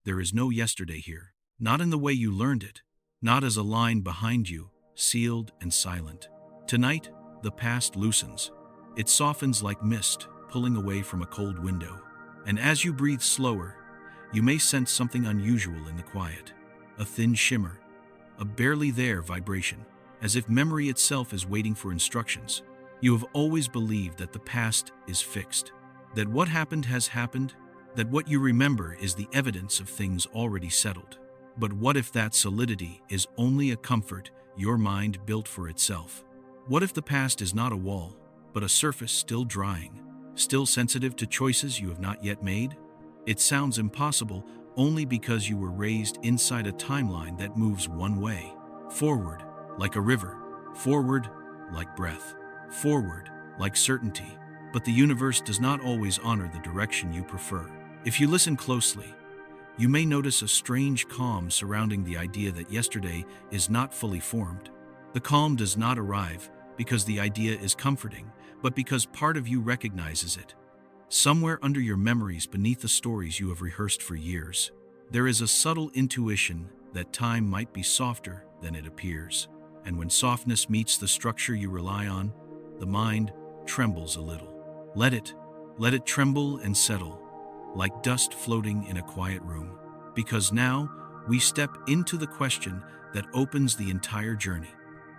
there is no yesterday here. Not in the way you learned it, not as a line behind you, sealed and silent. Tonight, the past loosens. It softens like mist, pulling away from a cold window. And as you breathe slower, you may sense something unusual in the quiet. A thin shimmer, a barely there vibration, as if memory itself is waiting for instructions. You have always believed that the past is fixed, that what happened has happened, that what you remember is the evidence of things already settled. But what if that solidity is only a comfort your mind built for itself? What if the past is not a wall, but a surface still drying, still sensitive to choices you have not yet made? It sounds impossible only because you were raised inside a timeline that moves one way. Forward, like a river. Forward, like breath. Forward, like certainty. But the universe does not always honor the direction you prefer. If you listen closely, you may notice a strange calm surrounding the idea that yesterday is not fully formed. The calm does not arrive because the idea is comforting, but because part of you recognizes it. Somewhere under your memories, beneath the stories you have rehearsed for years, there is a subtle intuition that time might be softer than it appears. And when softness meets the structure you rely on, the mind trembles a little. Let it tremble and settle, like dust floating in a quiet room. Because now we step into the question that opens the entire journey.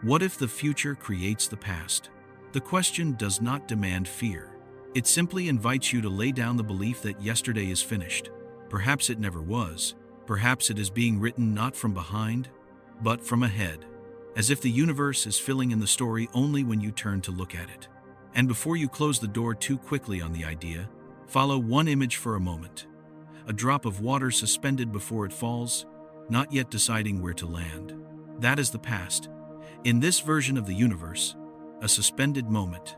What if the future creates the past? The question does not demand fear. It simply invites you to lay down the belief that yesterday is finished. Perhaps it never was. Perhaps it is being written not from behind, but from ahead, as if the universe is filling in the story only when you turn to look at it. And before you close the door too quickly on the idea, follow one image for a moment. A drop of water suspended before it falls, not yet deciding where to land. That is the past. In this version of the universe, a suspended moment,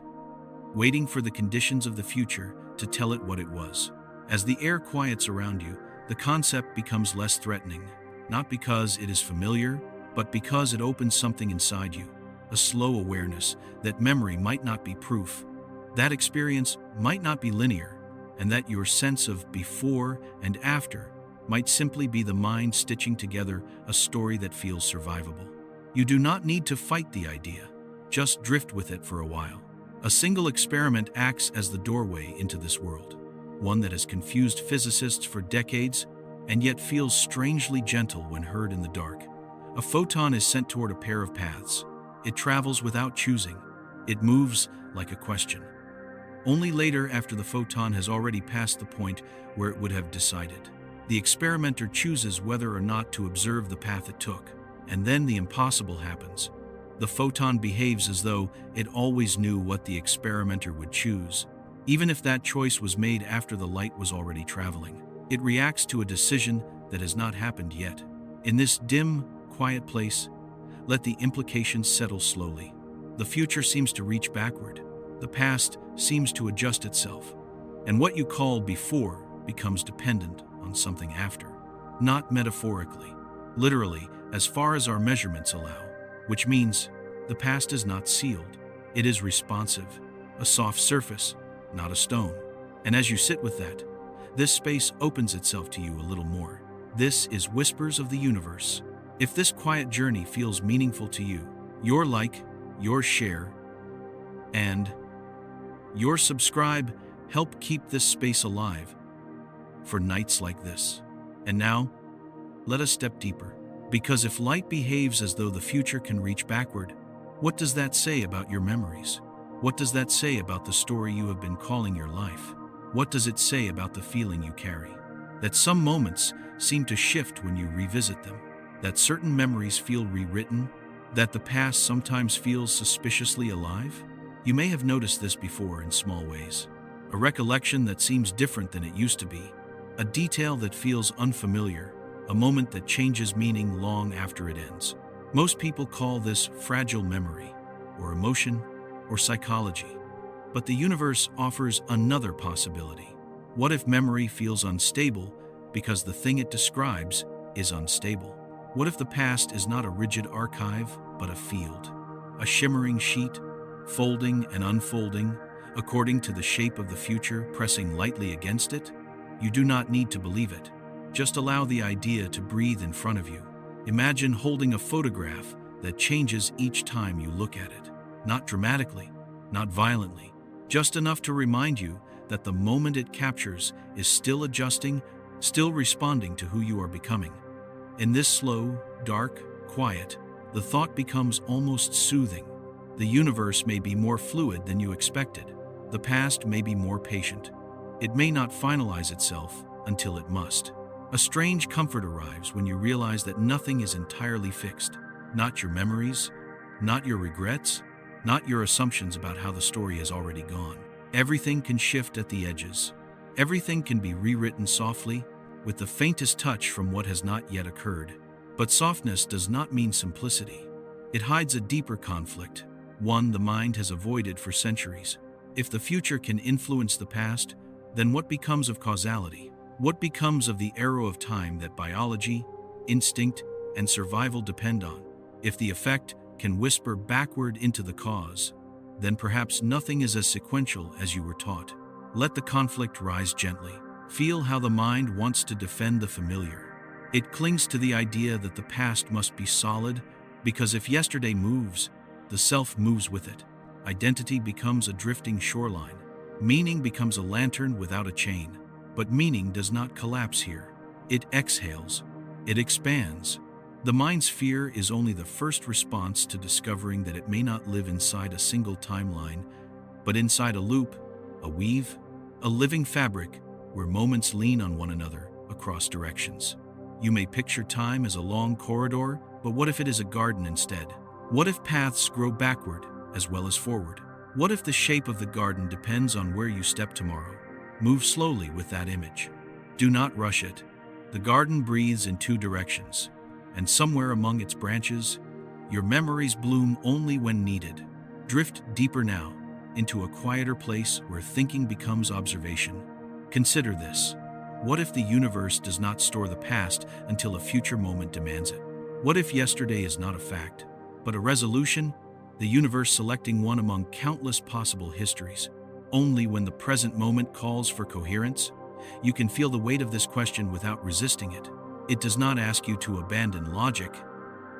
waiting for the conditions of the future to tell it what it was. As the air quiets around you, the concept becomes less threatening, not because it is familiar, but because it opens something inside you, a slow awareness that memory might not be proof, that experience might not be linear, and that your sense of before and after might simply be the mind stitching together a story that feels survivable. You do not need to fight the idea, just drift with it for a while. A single experiment acts as the doorway into this world, one that has confused physicists for decades and yet feels strangely gentle when heard in the dark. A photon is sent toward a pair of paths. It travels without choosing. It moves like a question. Only later, after the photon has already passed the point where it would have decided, the experimenter chooses whether or not to observe the path it took. And then the impossible happens. The photon behaves as though it always knew what the experimenter would choose, even if that choice was made after the light was already traveling. It reacts to a decision that has not happened yet. In this dim, quiet place, let the implications settle slowly. The future seems to reach backward. The past seems to adjust itself. And what you called before becomes dependent on something after. Not metaphorically, literally, as far as our measurements allow, which means the past is not sealed. It is responsive, a soft surface, not a stone. And as you sit with that, this space opens itself to you a little more. This is Whispers of the Universe. If this quiet journey feels meaningful to you, your like, your share, and your subscribe help keep this space alive for nights like this. And now, let us step deeper. Because if light behaves as though the future can reach backward, what does that say about your memories? What does that say about the story you have been calling your life? What does it say about the feeling you carry? That some moments seem to shift when you revisit them, that certain memories feel rewritten, that the past sometimes feels suspiciously alive? You may have noticed this before in small ways. A recollection that seems different than it used to be, a detail that feels unfamiliar, a moment that changes meaning long after it ends. Most people call this fragile memory, or emotion, or psychology. But the universe offers another possibility. What if memory feels unstable because the thing it describes is unstable? What if the past is not a rigid archive, but a field, a shimmering sheet, folding and unfolding according to the shape of the future pressing lightly against it? You do not need to believe it. Just allow the idea to breathe in front of you. Imagine holding a photograph that changes each time you look at it. Not dramatically, not violently, just enough to remind you that the moment it captures is still adjusting, still responding to who you are becoming. In this slow, dark, quiet, the thought becomes almost soothing. The universe may be more fluid than you expected. The past may be more patient. It may not finalize itself until it must. A strange comfort arrives when you realize that nothing is entirely fixed. Not your memories, not your regrets, not your assumptions about how the story has already gone. Everything can shift at the edges. Everything can be rewritten softly, with the faintest touch from what has not yet occurred. But softness does not mean simplicity. It hides a deeper conflict, one the mind has avoided for centuries. If the future can influence the past, then what becomes of causality? What becomes of the arrow of time that biology, instinct, and survival depend on? If the effect can whisper backward into the cause, then perhaps nothing is as sequential as you were taught. Let the conflict rise gently. Feel how the mind wants to defend the familiar. It clings to the idea that the past must be solid, because if yesterday moves, the self moves with it. Identity becomes a drifting shoreline. Meaning becomes a lantern without a chain. But meaning does not collapse here. It exhales. It expands. The mind's fear is only the first response to discovering that it may not live inside a single timeline, but inside a loop, a weave, a living fabric where moments lean on one another across directions. You may picture time as a long corridor, but what if it is a garden instead? What if paths grow backward as well as forward? What if the shape of the garden depends on where you step tomorrow? Move slowly with that image. Do not rush it. The garden breathes in two directions, and somewhere among its branches, your memories bloom only when needed. Drift deeper now, into a quieter place where thinking becomes observation. Consider this. What if the universe does not store the past until a future moment demands it? What if yesterday is not a fact, but a resolution, the universe selecting one among countless possible histories? Only when the present moment calls for coherence, you can feel the weight of this question without resisting it. It does not ask you to abandon logic,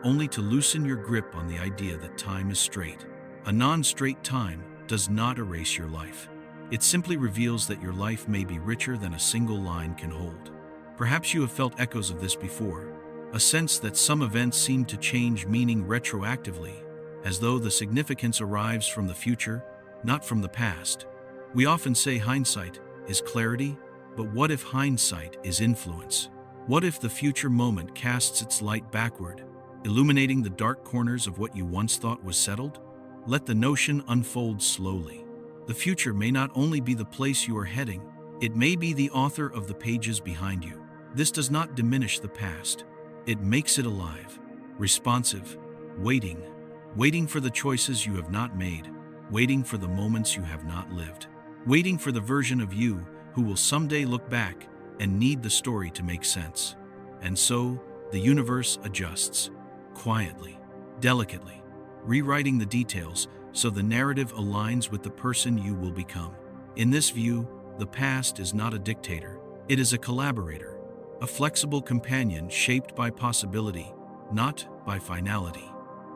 only to loosen your grip on the idea that time is straight. A non-straight time does not erase your life. It simply reveals that your life may be richer than a single line can hold. Perhaps you have felt echoes of this before, a sense that some events seem to change meaning retroactively, as though the significance arrives from the future, not from the past. We often say hindsight is clarity, but what if hindsight is influence? What if the future moment casts its light backward, illuminating the dark corners of what you once thought was settled? Let the notion unfold slowly. The future may not only be the place you are heading, it may be the author of the pages behind you. This does not diminish the past. It makes it alive, responsive, waiting for the choices you have not made, waiting for the moments you have not lived, waiting for the version of you who will someday look back and need the story to make sense. And so, the universe adjusts, quietly, delicately, rewriting the details so the narrative aligns with the person you will become. In this view, the past is not a dictator, it is a collaborator, a flexible companion shaped by possibility, not by finality.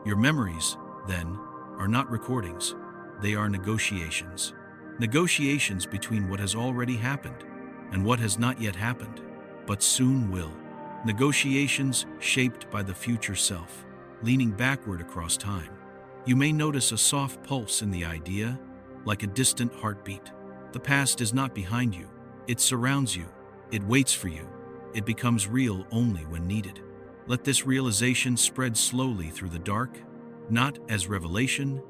Your memories, then, are not recordings, they are negotiations. Negotiations between what has already happened and what has not yet happened, but soon will. Negotiations shaped by the future self, leaning backward across time. You may notice a soft pulse in the idea, like a distant heartbeat. The past is not behind you. It surrounds you. It waits for you. It becomes real only when needed. Let this realization spread slowly through the dark, not as revelation,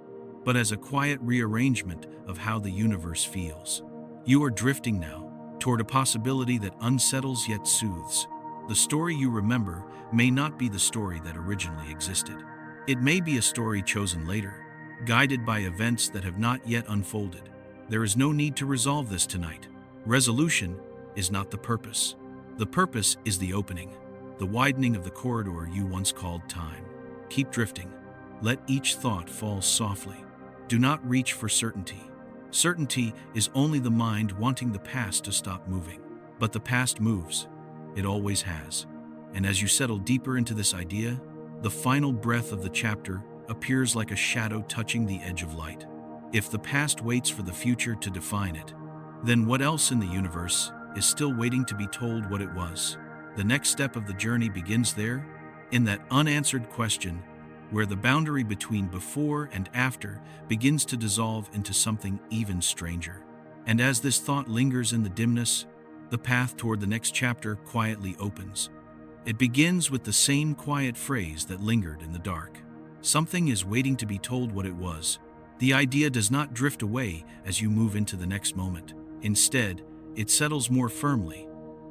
but as a quiet rearrangement of how the universe feels. You are drifting now toward a possibility that unsettles yet soothes. The story you remember may not be the story that originally existed. It may be a story chosen later, guided by events that have not yet unfolded. There is no need to resolve this tonight. Resolution is not the purpose. The purpose is the opening, the widening of the corridor you once called time. Keep drifting. Let each thought fall softly. Do not reach for certainty. Certainty is only the mind wanting the past to stop moving. But the past moves. It always has. And as you settle deeper into this idea, the final breath of the chapter appears like a shadow touching the edge of light. If the past waits for the future to define it, then what else in the universe is still waiting to be told what it was? The next step of the journey begins there, in that unanswered question, where the boundary between before and after begins to dissolve into something even stranger. And as this thought lingers in the dimness, the path toward the next chapter quietly opens. It begins with the same quiet phrase that lingered in the dark. Something is waiting to be told what it was. The idea does not drift away as you move into the next moment. Instead, it settles more firmly,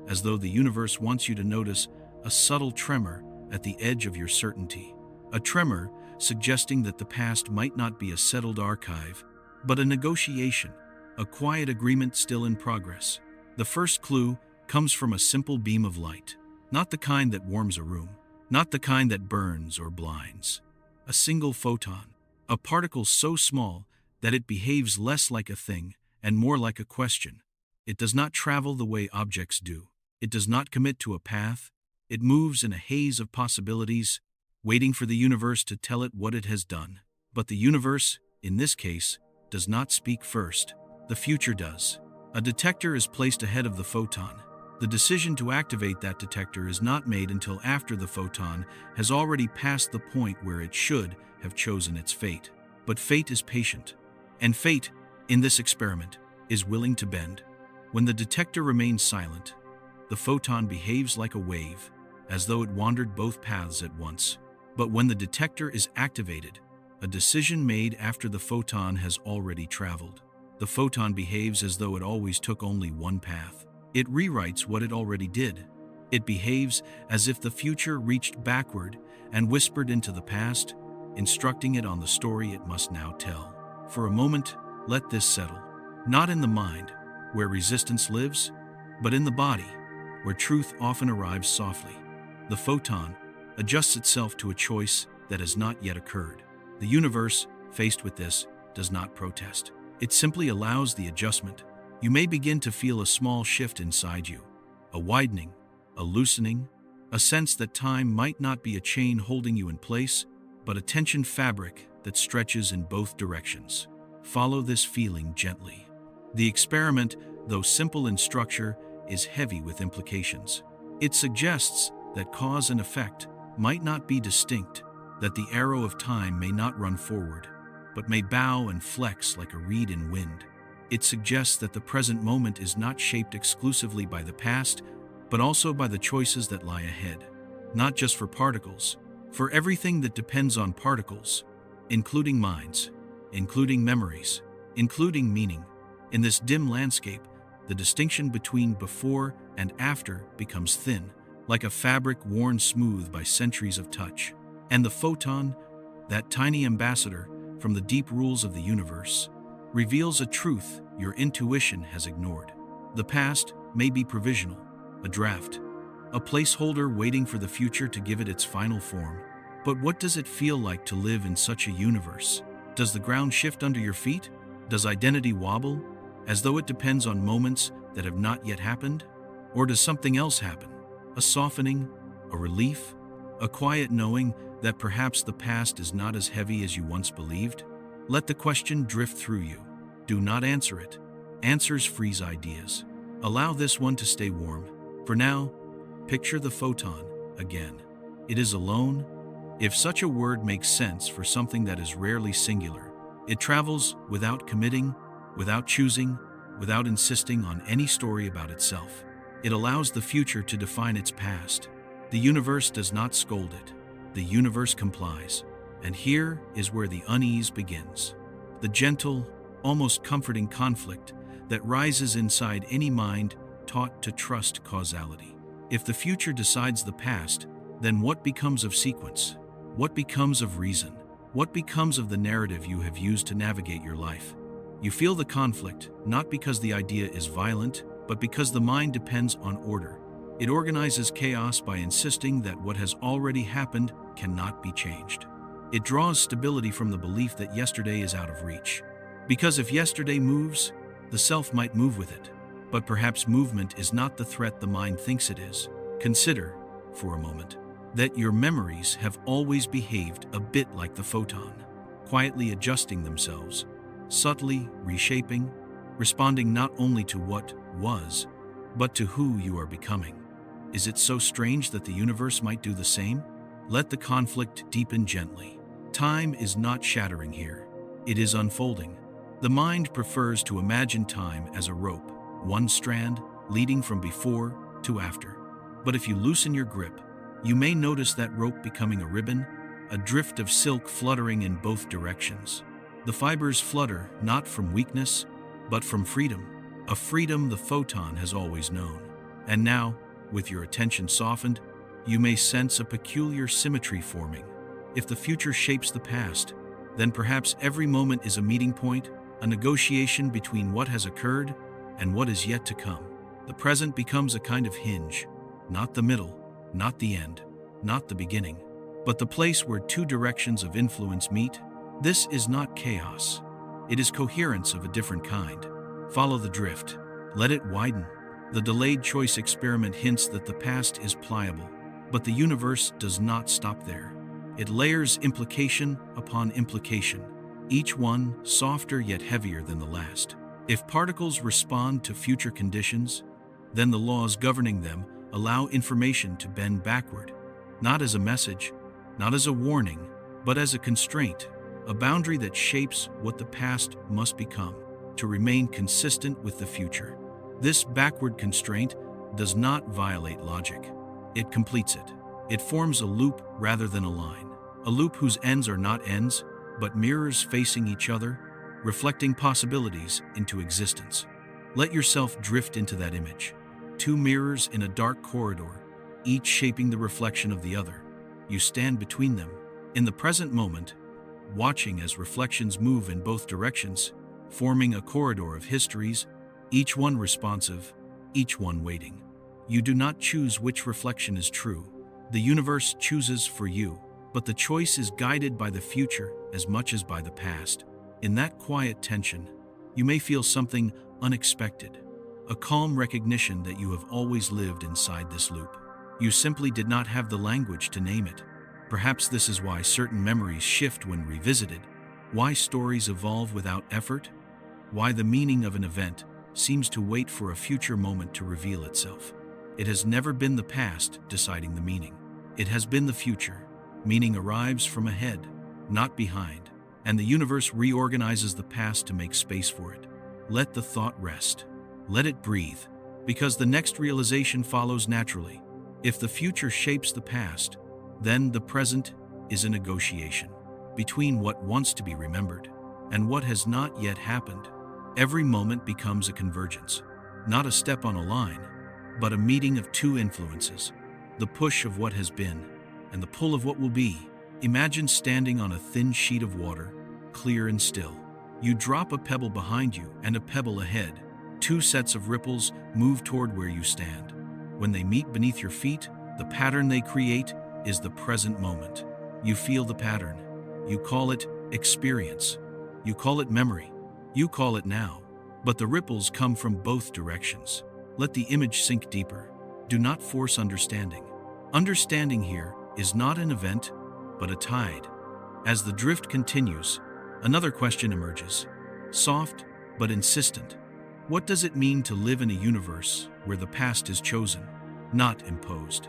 as though the universe wants you to notice a subtle tremor at the edge of your certainty. A tremor suggesting that the past might not be a settled archive, but a negotiation, a quiet agreement still in progress. The first clue comes from a simple beam of light, not the kind that warms a room, not the kind that burns or blinds. A single photon, a particle so small that it behaves less like a thing and more like a question. It does not travel the way objects do. It does not commit to a path. It moves in a haze of possibilities, waiting for the universe to tell it what it has done. But the universe, in this case, does not speak first. The future does. A detector is placed ahead of the photon. The decision to activate that detector is not made until after the photon has already passed the point where it should have chosen its fate. But fate is patient. And fate, in this experiment, is willing to bend. When the detector remains silent, the photon behaves like a wave, as though it wandered both paths at once. But when the detector is activated, a decision made after the photon has already traveled. The photon behaves as though it always took only one path. It rewrites what it already did. It behaves as if the future reached backward and whispered into the past, instructing it on the story it must now tell. For a moment, let this settle. Not in the mind, where resistance lives, but in the body, where truth often arrives softly. The photon adjusts itself to a choice that has not yet occurred. The universe, faced with this, does not protest. It simply allows the adjustment. You may begin to feel a small shift inside you, a widening, a loosening, a sense that time might not be a chain holding you in place, but a tension fabric that stretches in both directions. Follow this feeling gently. The experiment, though simple in structure, is heavy with implications. It suggests that cause and effect might not be distinct, that the arrow of time may not run forward, but may bow and flex like a reed in wind. It suggests that the present moment is not shaped exclusively by the past, but also by the choices that lie ahead. Not just for particles, for everything that depends on particles, including minds, including memories, including meaning. In this dim landscape, the distinction between before and after becomes thin, like a fabric worn smooth by centuries of touch. And the photon, that tiny ambassador from the deep rules of the universe, reveals a truth your intuition has ignored. The past may be provisional, a draft, a placeholder waiting for the future to give it its final form. But what does it feel like to live in such a universe? Does the ground shift under your feet? Does identity wobble, as though it depends on moments that have not yet happened? Or does something else happen? A softening, a relief, a quiet knowing that perhaps the past is not as heavy as you once believed? Let the question drift through you. Do not answer it. Answers freeze ideas. Allow this one to stay warm. For now, picture the photon again. It is alone, if such a word makes sense for something that is rarely singular. It travels without committing, without choosing, without insisting on any story about itself. It allows the future to define its past. The universe does not scold it. The universe complies. And here is where the unease begins. The gentle, almost comforting conflict that rises inside any mind taught to trust causality. If the future decides the past, then what becomes of sequence? What becomes of reason? What becomes of the narrative you have used to navigate your life? You feel the conflict, not because the idea is violent, but because the mind depends on order. It organizes chaos by insisting that what has already happened cannot be changed. It draws stability from the belief that yesterday is out of reach. Because if yesterday moves, the self might move with it. But perhaps movement is not the threat the mind thinks it is. Consider, for a moment, that your memories have always behaved a bit like the photon, quietly adjusting themselves, subtly reshaping, responding not only to what was, but to who you are becoming. Is it so strange that the universe might do the same? Let the conflict deepen gently. Time is not shattering here. It is unfolding. The mind prefers to imagine time as a rope, one strand leading from before to after. But if you loosen your grip, you may notice that rope becoming a ribbon, a drift of silk fluttering in both directions. The fibers flutter not from weakness, but from freedom, a freedom the photon has always known. And now, with your attention softened, you may sense a peculiar symmetry forming. If the future shapes the past, then perhaps every moment is a meeting point, a negotiation between what has occurred and what is yet to come. The present becomes a kind of hinge, not the middle, not the end, not the beginning, but the place where two directions of influence meet. This is not chaos. It is coherence of a different kind. Follow the drift. Let it widen. The delayed choice experiment hints that the past is pliable, but the universe does not stop there. It layers implication upon implication, each one softer yet heavier than the last. If particles respond to future conditions, then the laws governing them allow information to bend backward, not as a message, not as a warning, but as a constraint, a boundary that shapes what the past must become to remain consistent with the future. This backward constraint does not violate logic. It completes it. It forms a loop rather than a line, a loop whose ends are not ends, but mirrors facing each other, reflecting possibilities into existence. Let yourself drift into that image. Two mirrors in a dark corridor, each shaping the reflection of the other. You stand between them, in the present moment, watching as reflections move in both directions, forming a corridor of histories, each one responsive, each one waiting. You do not choose which reflection is true. The universe chooses for you, but the choice is guided by the future as much as by the past. In that quiet tension, you may feel something unexpected, a calm recognition that you have always lived inside this loop. You simply did not have the language to name it. Perhaps this is why certain memories shift when revisited, why stories evolve without effort, why the meaning of an event seems to wait for a future moment to reveal itself. It has never been the past deciding the meaning. It has been the future. Meaning arrives from ahead, not behind, and the universe reorganizes the past to make space for it. Let the thought rest. Let it breathe, because the next realization follows naturally. If the future shapes the past, then the present is a negotiation between what wants to be remembered and what has not yet happened. Every moment becomes a convergence, not a step on a line, but a meeting of two influences, the push of what has been and the pull of what will be. Imagine standing on a thin sheet of water, clear and still. You drop a pebble behind you and a pebble ahead. Two sets of ripples move toward where you stand. When they meet beneath your feet, the pattern they create is the present moment. You feel the pattern. You call it experience. You call it memory. You call it now. But the ripples come from both directions. Let the image sink deeper. Do not force understanding. Understanding here is not an event, but a tide. As the drift continues, another question emerges, soft but insistent. What does it mean to live in a universe where the past is chosen, not imposed?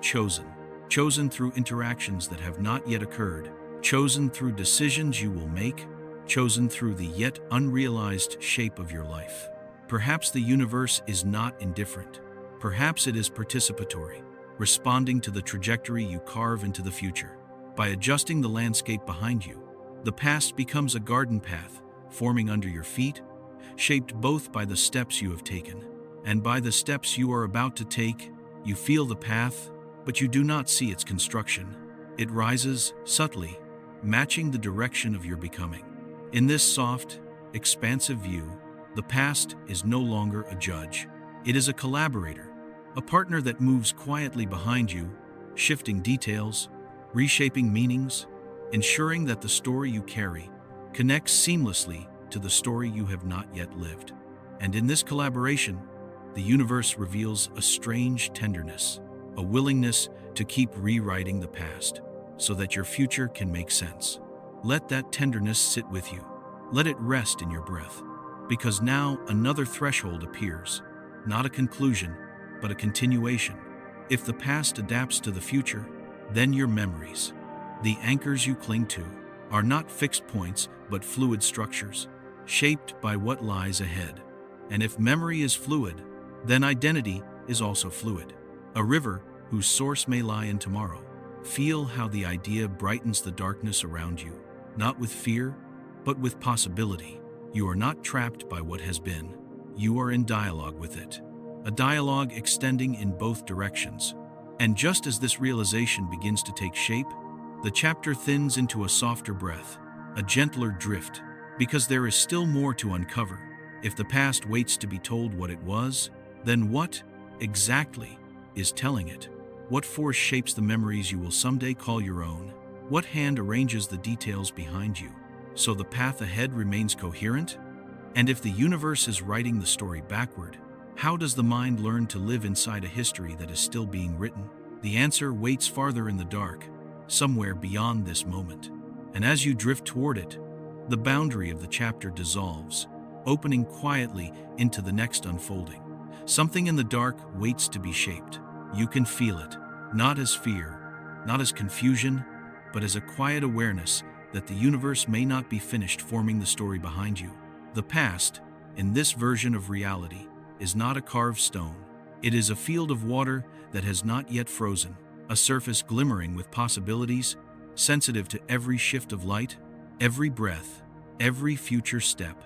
Chosen. Chosen through interactions that have not yet occurred. Chosen through decisions you will make. Chosen through the yet unrealized shape of your life. Perhaps the universe is not indifferent. Perhaps it is participatory, responding to the trajectory you carve into the future. By adjusting the landscape behind you, the past becomes a garden path, forming under your feet, shaped both by the steps you have taken and by the steps you are about to take. You feel the path, but you do not see its construction. It rises subtly, matching the direction of your becoming. In this soft, expansive view, the past is no longer a judge. It is a collaborator, a partner that moves quietly behind you, shifting details, reshaping meanings, ensuring that the story you carry connects seamlessly to the story you have not yet lived. And in this collaboration, the universe reveals a strange tenderness, a willingness to keep rewriting the past so that your future can make sense. Let that tenderness sit with you. Let it rest in your breath. Because now another threshold appears, not a conclusion, but a continuation. If the past adapts to the future, then your memories, the anchors you cling to, are not fixed points but fluid structures, shaped by what lies ahead. And if memory is fluid, then identity is also fluid. A river whose source may lie in tomorrow. Feel how the idea brightens the darkness around you, not with fear, but with possibility. You are not trapped by what has been. You are in dialogue with it. A dialogue extending in both directions. And just as this realization begins to take shape, the chapter thins into a softer breath, a gentler drift, because there is still more to uncover. If the past waits to be told what it was, then what, exactly, is telling it? What force shapes the memories you will someday call your own? What hand arranges the details behind you, so the path ahead remains coherent? And if the universe is writing the story backward, how does the mind learn to live inside a history that is still being written? The answer waits farther in the dark, somewhere beyond this moment. And as you drift toward it, the boundary of the chapter dissolves, opening quietly into the next unfolding. Something in the dark waits to be shaped. You can feel it, not as fear, not as confusion, but as a quiet awareness that the universe may not be finished forming the story behind you. The past, in this version of reality, is not a carved stone. It is a field of water that has not yet frozen, a surface glimmering with possibilities, sensitive to every shift of light, every breath, every future step.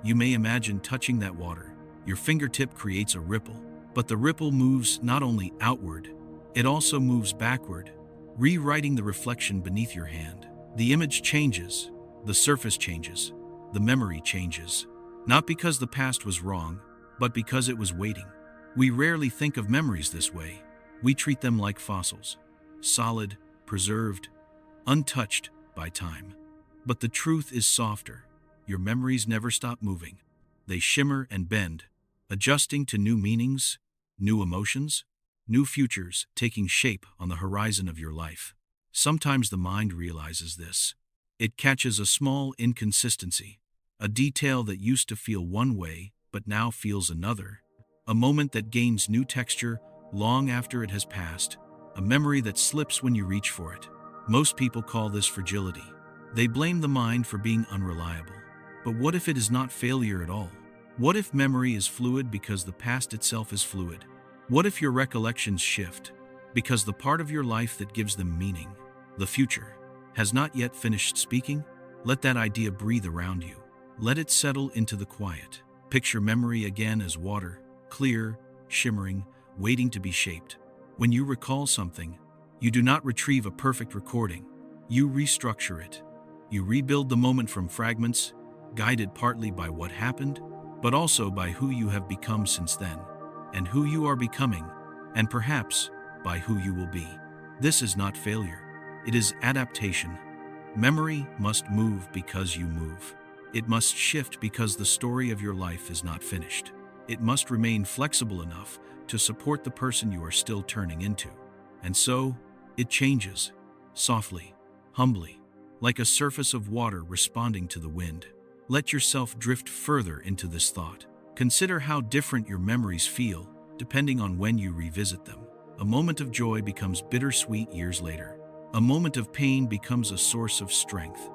You may imagine touching that water. Your fingertip creates a ripple, but the ripple moves not only outward, it also moves backward, rewriting the reflection beneath your hand. The image changes, the surface changes, the memory changes. Not because the past was wrong, but because it was waiting. We rarely think of memories this way. We treat them like fossils, solid, preserved, untouched by time. But the truth is softer. Your memories never stop moving. They shimmer and bend, adjusting to new meanings, new emotions, new futures taking shape on the horizon of your life. Sometimes the mind realizes this. It catches a small inconsistency, a detail that used to feel one way but now feels another, a moment that gains new texture long after it has passed, a memory that slips when you reach for it. Most people call this fragility. They blame the mind for being unreliable. But what if it is not failure at all? What if memory is fluid because the past itself is fluid? What if your recollections shift because the part of your life that gives them meaning, the future, has not yet finished speaking? Let that idea breathe around you. Let it settle into the quiet. Picture memory again as water, clear, shimmering, waiting to be shaped. When you recall something, you do not retrieve a perfect recording. You restructure it. You rebuild the moment from fragments, guided partly by what happened, but also by who you have become since then, and who you are becoming, and perhaps by who you will be. This is not failure. It is adaptation. Memory must move because you move. It must shift because the story of your life is not finished. It must remain flexible enough to support the person you are still turning into. And so, it changes, softly, humbly, like a surface of water responding to the wind. Let yourself drift further into this thought. Consider how different your memories feel, depending on when you revisit them. A moment of joy becomes bittersweet years later. A moment of pain becomes a source of strength.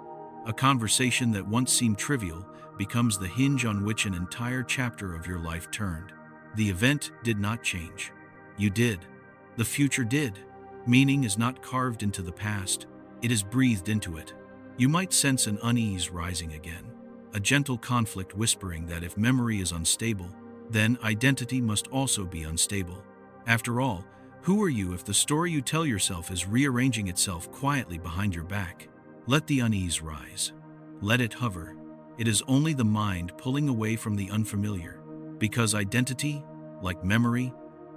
A conversation that once seemed trivial becomes the hinge on which an entire chapter of your life turned. The event did not change. You did. The future did. Meaning is not carved into the past. It is breathed into it. You might sense an unease rising again, a gentle conflict whispering that if memory is unstable, then identity must also be unstable. After all, who are you if the story you tell yourself is rearranging itself quietly behind your back? Let the unease rise. Let it hover. It is only the mind pulling away from the unfamiliar, because identity, like memory,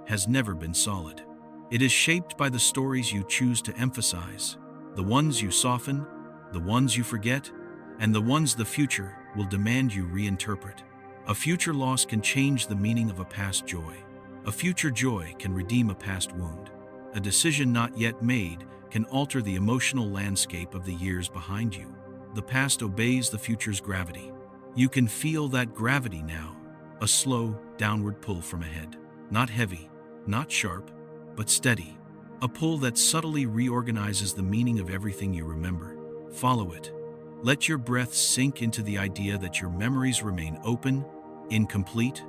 has never been solid. It is shaped by the stories you choose to emphasize, the ones you soften, the ones you forget, and the ones the future will demand you reinterpret. A future loss can change the meaning of a past joy. A future joy can redeem a past wound. A decision not yet made can alter the emotional landscape of the years behind you. The past obeys the future's gravity. You can feel that gravity now, a slow, downward pull from ahead. Not heavy, not sharp, but steady. A pull that subtly reorganizes the meaning of everything you remember. Follow it. Let your breath sink into the idea that your memories remain open, incomplete,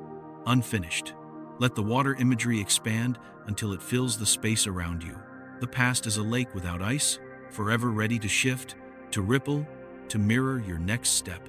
unfinished. Let the water imagery expand until it fills the space around you. The past is a lake without ice, forever ready to shift, to ripple, to mirror your next step.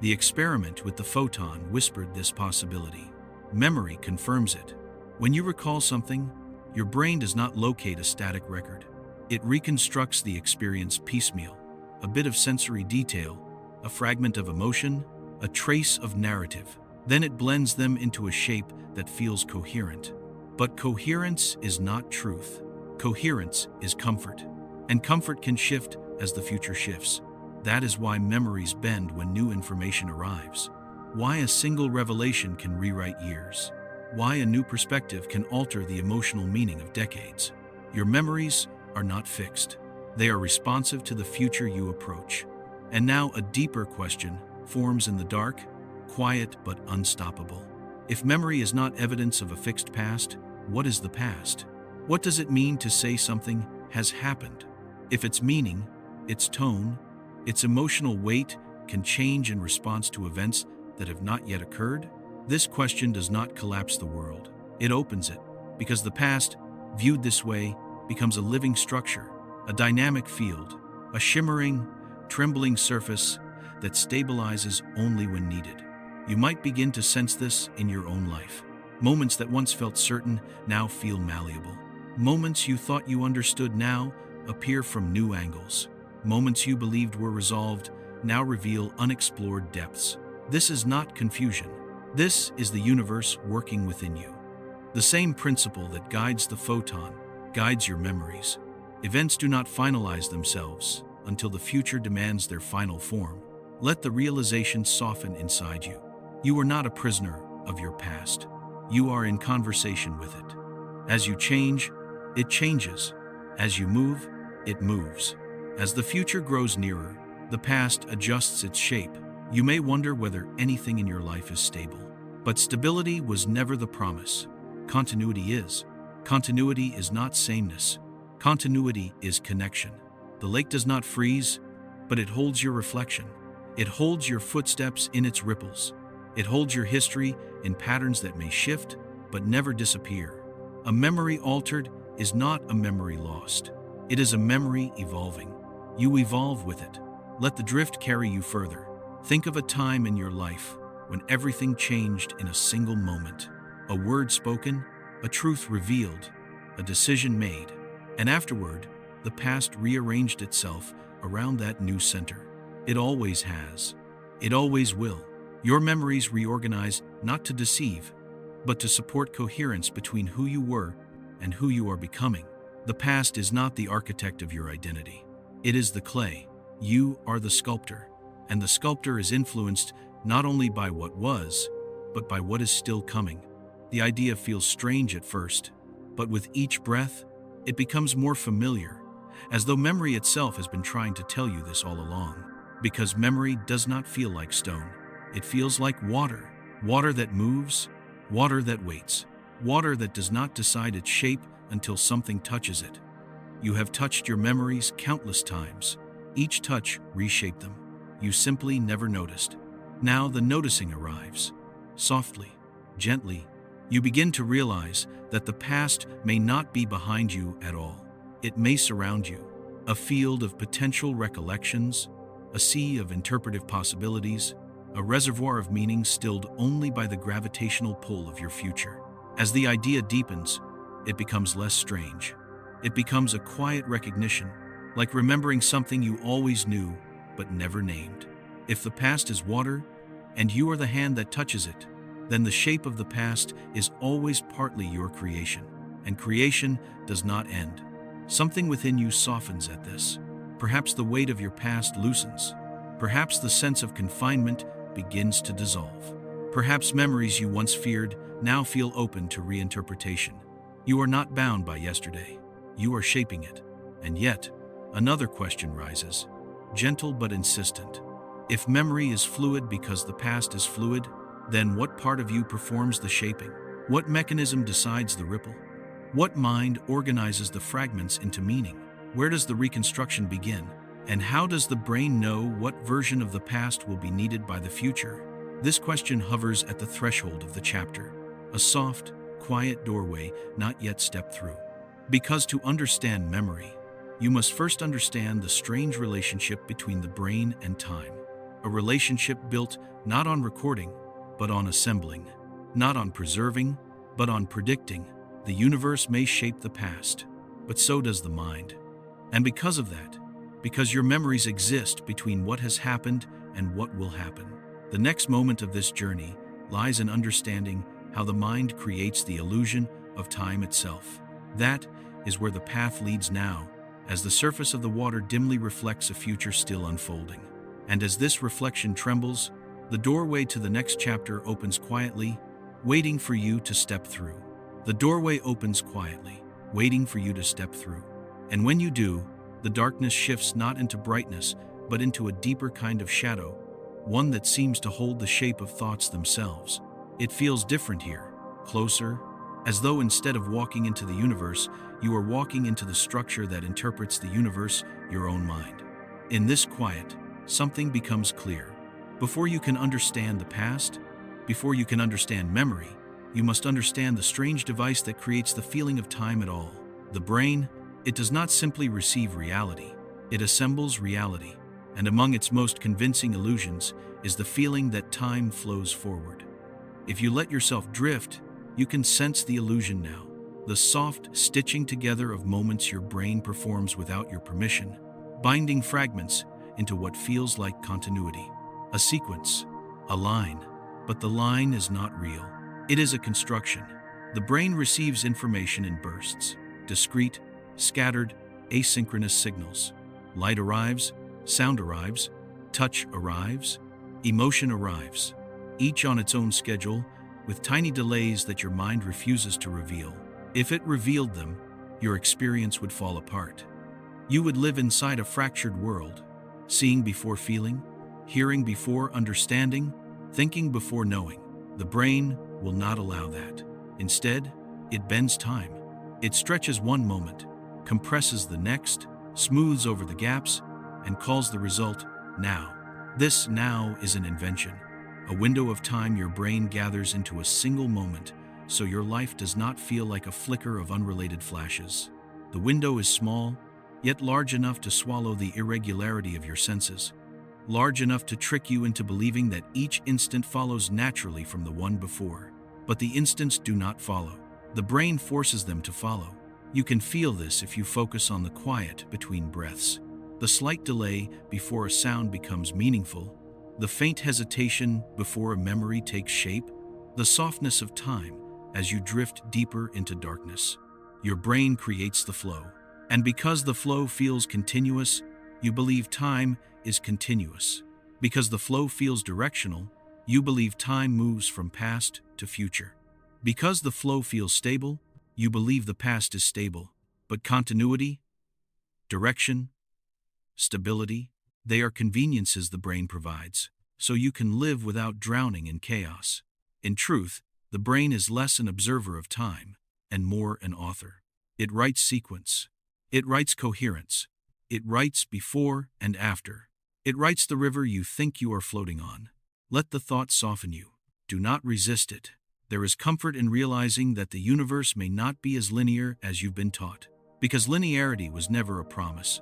The experiment with the photon whispered this possibility. Memory confirms it. When you recall something, your brain does not locate a static record. It reconstructs the experience piecemeal. A bit of sensory detail, a fragment of emotion, a trace of narrative. Then it blends them into a shape that feels coherent. But coherence is not truth. Coherence is comfort. And comfort can shift as the future shifts. That is why memories bend when new information arrives. Why a single revelation can rewrite years. Why a new perspective can alter the emotional meaning of decades. Your memories are not fixed. They are responsive to the future you approach. And now a deeper question forms in the dark, quiet but unstoppable. If memory is not evidence of a fixed past, what is the past? What does it mean to say something has happened? If its meaning, its tone, its emotional weight can change in response to events that have not yet occurred? This question does not collapse the world. It opens it, because the past, viewed this way, becomes a living structure, a dynamic field, a shimmering, trembling surface that stabilizes only when needed. You might begin to sense this in your own life. Moments that once felt certain now feel malleable. Moments you thought you understood now appear from new angles. Moments you believed were resolved now reveal unexplored depths. This is not confusion. This is the universe working within you. The same principle that guides the photon guides your memories. Events do not finalize themselves until the future demands their final form. Let the realization soften inside you. You are not a prisoner of your past. You are in conversation with it. As you change, it changes. As you move, it moves. As the future grows nearer, the past adjusts its shape. You may wonder whether anything in your life is stable. But stability was never the promise. Continuity is. Continuity is not sameness. Continuity is connection. The lake does not freeze, but it holds your reflection. It holds your footsteps in its ripples. It holds your history in patterns that may shift, but never disappear. A memory altered is not a memory lost. It is a memory evolving. You evolve with it. Let the drift carry you further. Think of a time in your life when everything changed in a single moment. A word spoken, a truth revealed, a decision made. And afterward, the past rearranged itself around that new center. It always has. It always will. Your memories reorganize not to deceive, but to support coherence between who you were and who you are becoming. The past is not the architect of your identity. It is the clay. You are the sculptor. And the sculptor is influenced not only by what was, but by what is still coming. The idea feels strange at first, but with each breath, it becomes more familiar, as though memory itself has been trying to tell you this all along. Because memory does not feel like stone. It feels like water. Water that moves, water that waits, water that does not decide its shape until something touches it. You have touched your memories countless times. Each touch reshaped them. You simply never noticed. Now the noticing arrives. Softly, gently, you begin to realize that the past may not be behind you at all. It may surround you. A field of potential recollections, a sea of interpretive possibilities, a reservoir of meaning stilled only by the gravitational pull of your future. As the idea deepens, it becomes less strange. It becomes a quiet recognition, like remembering something you always knew but never named. If the past is water, and you are the hand that touches it, then the shape of the past is always partly your creation, and creation does not end. Something within you softens at this. Perhaps the weight of your past loosens. Perhaps the sense of confinement begins to dissolve. Perhaps memories you once feared now feel open to reinterpretation. You are not bound by yesterday. You are shaping it. And yet, another question rises, gentle but insistent. If memory is fluid because the past is fluid, then what part of you performs the shaping? What mechanism decides the ripple? What mind organizes the fragments into meaning? Where does the reconstruction begin? And how does the brain know what version of the past will be needed by the future? This question hovers at the threshold of the chapter, a soft, quiet doorway not yet stepped through. Because to understand memory, you must first understand the strange relationship between the brain and time. A relationship built not on recording, but on assembling. Not on preserving, but on predicting. The universe may shape the past, but so does the mind. And because of that, because your memories exist between what has happened and what will happen, the next moment of this journey lies in understanding how the mind creates the illusion of time itself. That is where the path leads now, as the surface of the water dimly reflects a future still unfolding. And as this reflection trembles, the doorway to the next chapter opens quietly, waiting for you to step through. The doorway opens quietly, waiting for you to step through. And when you do, the darkness shifts not into brightness, but into a deeper kind of shadow, one that seems to hold the shape of thoughts themselves. It feels different here, closer, as though instead of walking into the universe, you are walking into the structure that interprets the universe, your own mind. In this quiet, something becomes clear. Before you can understand the past, before you can understand memory, you must understand the strange device that creates the feeling of time at all. The brain, it does not simply receive reality, it assembles reality, and among its most convincing illusions is the feeling that time flows forward. If you let yourself drift, you can sense the illusion now, the soft stitching together of moments your brain performs without your permission, binding fragments into what feels like continuity. A sequence, a line, but the line is not real. It is a construction. The brain receives information in bursts, discrete, scattered, asynchronous signals. Light arrives, sound arrives, touch arrives, emotion arrives, each on its own schedule, with tiny delays that your mind refuses to reveal. If it revealed them, your experience would fall apart. You would live inside a fractured world, seeing before feeling, hearing before understanding, thinking before knowing. The brain will not allow that. Instead, it bends time. It stretches one moment, compresses the next, smooths over the gaps, and calls the result now. This now is an invention, a window of time your brain gathers into a single moment, so your life does not feel like a flicker of unrelated flashes. The window is small, yet large enough to swallow the irregularity of your senses, large enough to trick you into believing that each instant follows naturally from the one before. But the instants do not follow. The brain forces them to follow. You can feel this if you focus on the quiet between breaths, the slight delay before a sound becomes meaningful, the faint hesitation before a memory takes shape, the softness of time as you drift deeper into darkness. Your brain creates the flow. And because the flow feels continuous, you believe time is continuous. Because the flow feels directional, you believe time moves from past to future. Because the flow feels stable, you believe the past is stable. But continuity, direction, stability, they are conveniences the brain provides, so you can live without drowning in chaos. In truth, the brain is less an observer of time and more an author. It writes sequence. It writes coherence. It writes before and after. It writes the river you think you are floating on. Let the thought soften you. Do not resist it. There is comfort in realizing that the universe may not be as linear as you've been taught, because linearity was never a promise,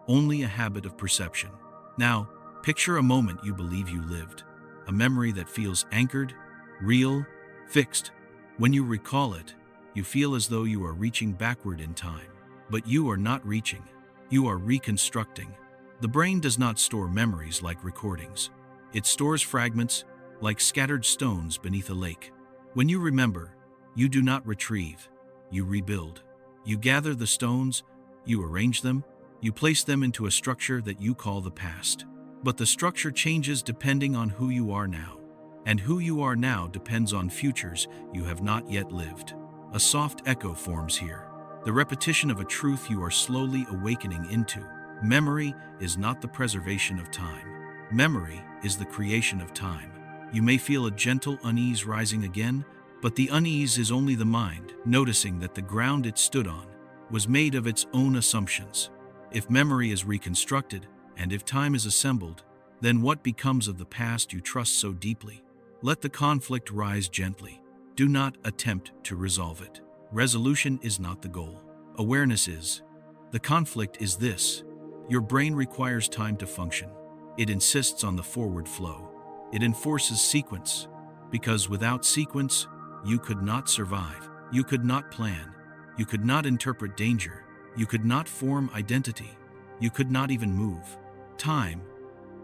only a habit of perception. Now, picture a moment you believe you lived, a memory that feels anchored, real, fixed. When you recall it, you feel as though you are reaching backward in time. But you are not reaching. You are reconstructing. The brain does not store memories like recordings. It stores fragments like scattered stones beneath a lake. When you remember, you do not retrieve. You rebuild. You gather the stones, you arrange them, you place them into a structure that you call the past. But the structure changes depending on who you are now. And who you are now depends on futures you have not yet lived. A soft echo forms here. the repetition of a truth you are slowly awakening into. Memory is not the preservation of time. Memory is the creation of time. You may feel a gentle unease rising again, but the unease is only the mind noticing that the ground it stood on was made of its own assumptions. If memory is reconstructed, and if time is assembled, then what becomes of the past you trust so deeply? Let the conflict rise gently. Do not attempt to resolve it. Resolution is not the goal. Awareness is. The conflict is this. Your brain requires time to function. It insists on the forward flow. It enforces sequence, because without sequence, you could not survive. You could not plan. You could not interpret danger. You could not form identity. You could not even move. Time,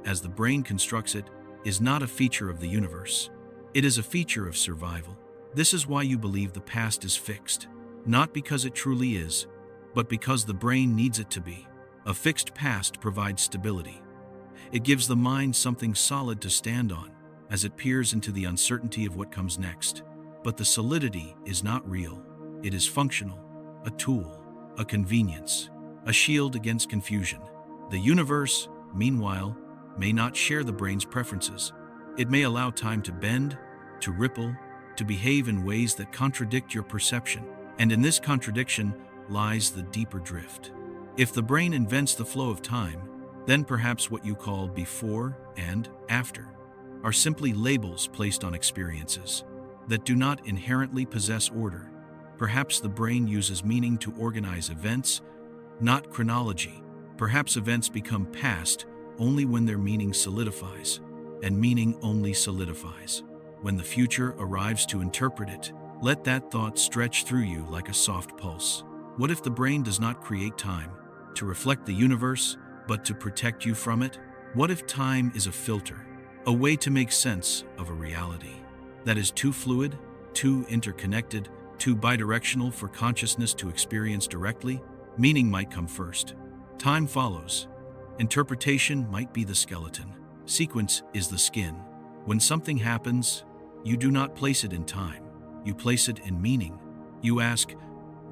as the brain constructs it, is not a feature of the universe. It is a feature of survival. This is why you believe the past is fixed, not because it truly is, but because the brain needs it to be. A fixed past provides stability. It gives the mind something solid to stand on as it peers into the uncertainty of what comes next. But the solidity is not real. It is functional, a tool, a convenience, a shield against confusion. The universe, meanwhile, may not share the brain's preferences. It may allow time to bend, to ripple, to behave in ways that contradict your perception. And in this contradiction lies the deeper drift. If the brain invents the flow of time, then perhaps what you call before and after are simply labels placed on experiences that do not inherently possess order. Perhaps the brain uses meaning to organize events, not chronology. Perhaps events become past only when their meaning solidifies, and meaning only solidifies when the future arrives to interpret it. Let that thought stretch through you like a soft pulse. What if the brain does not create time to reflect the universe, but to protect you from it? What if time is a filter, a way to make sense of a reality that is too fluid, too interconnected, too bidirectional for consciousness to experience directly? Meaning might come first. Time follows. Interpretation might be the skeleton. Sequence is the skin. When something happens, you do not place it in time. You place it in meaning. You ask,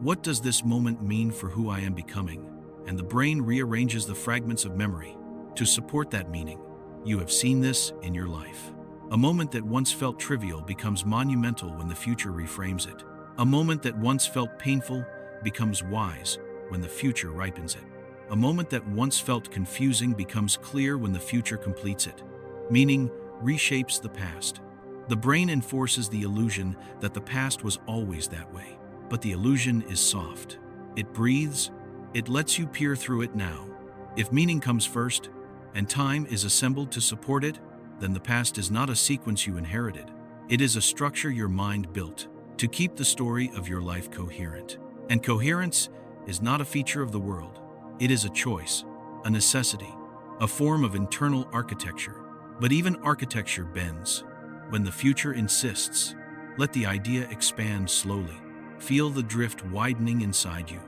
what does this moment mean for who I am becoming? And the brain rearranges the fragments of memory to support that meaning. You have seen this in your life. A moment that once felt trivial becomes monumental when the future reframes it. A moment that once felt painful becomes wise when the future ripens it. A moment that once felt confusing becomes clear when the future completes it. Meaning reshapes the past. The brain enforces the illusion that the past was always that way. But the illusion is soft. It breathes. It lets you peer through it now. If meaning comes first, and time is assembled to support it, then the past is not a sequence you inherited. It is a structure your mind built to keep the story of your life coherent. And coherence is not a feature of the world. It is a choice, a necessity, a form of internal architecture. But even architecture bends. When the future insists, let the idea expand slowly. Feel the drift widening inside you.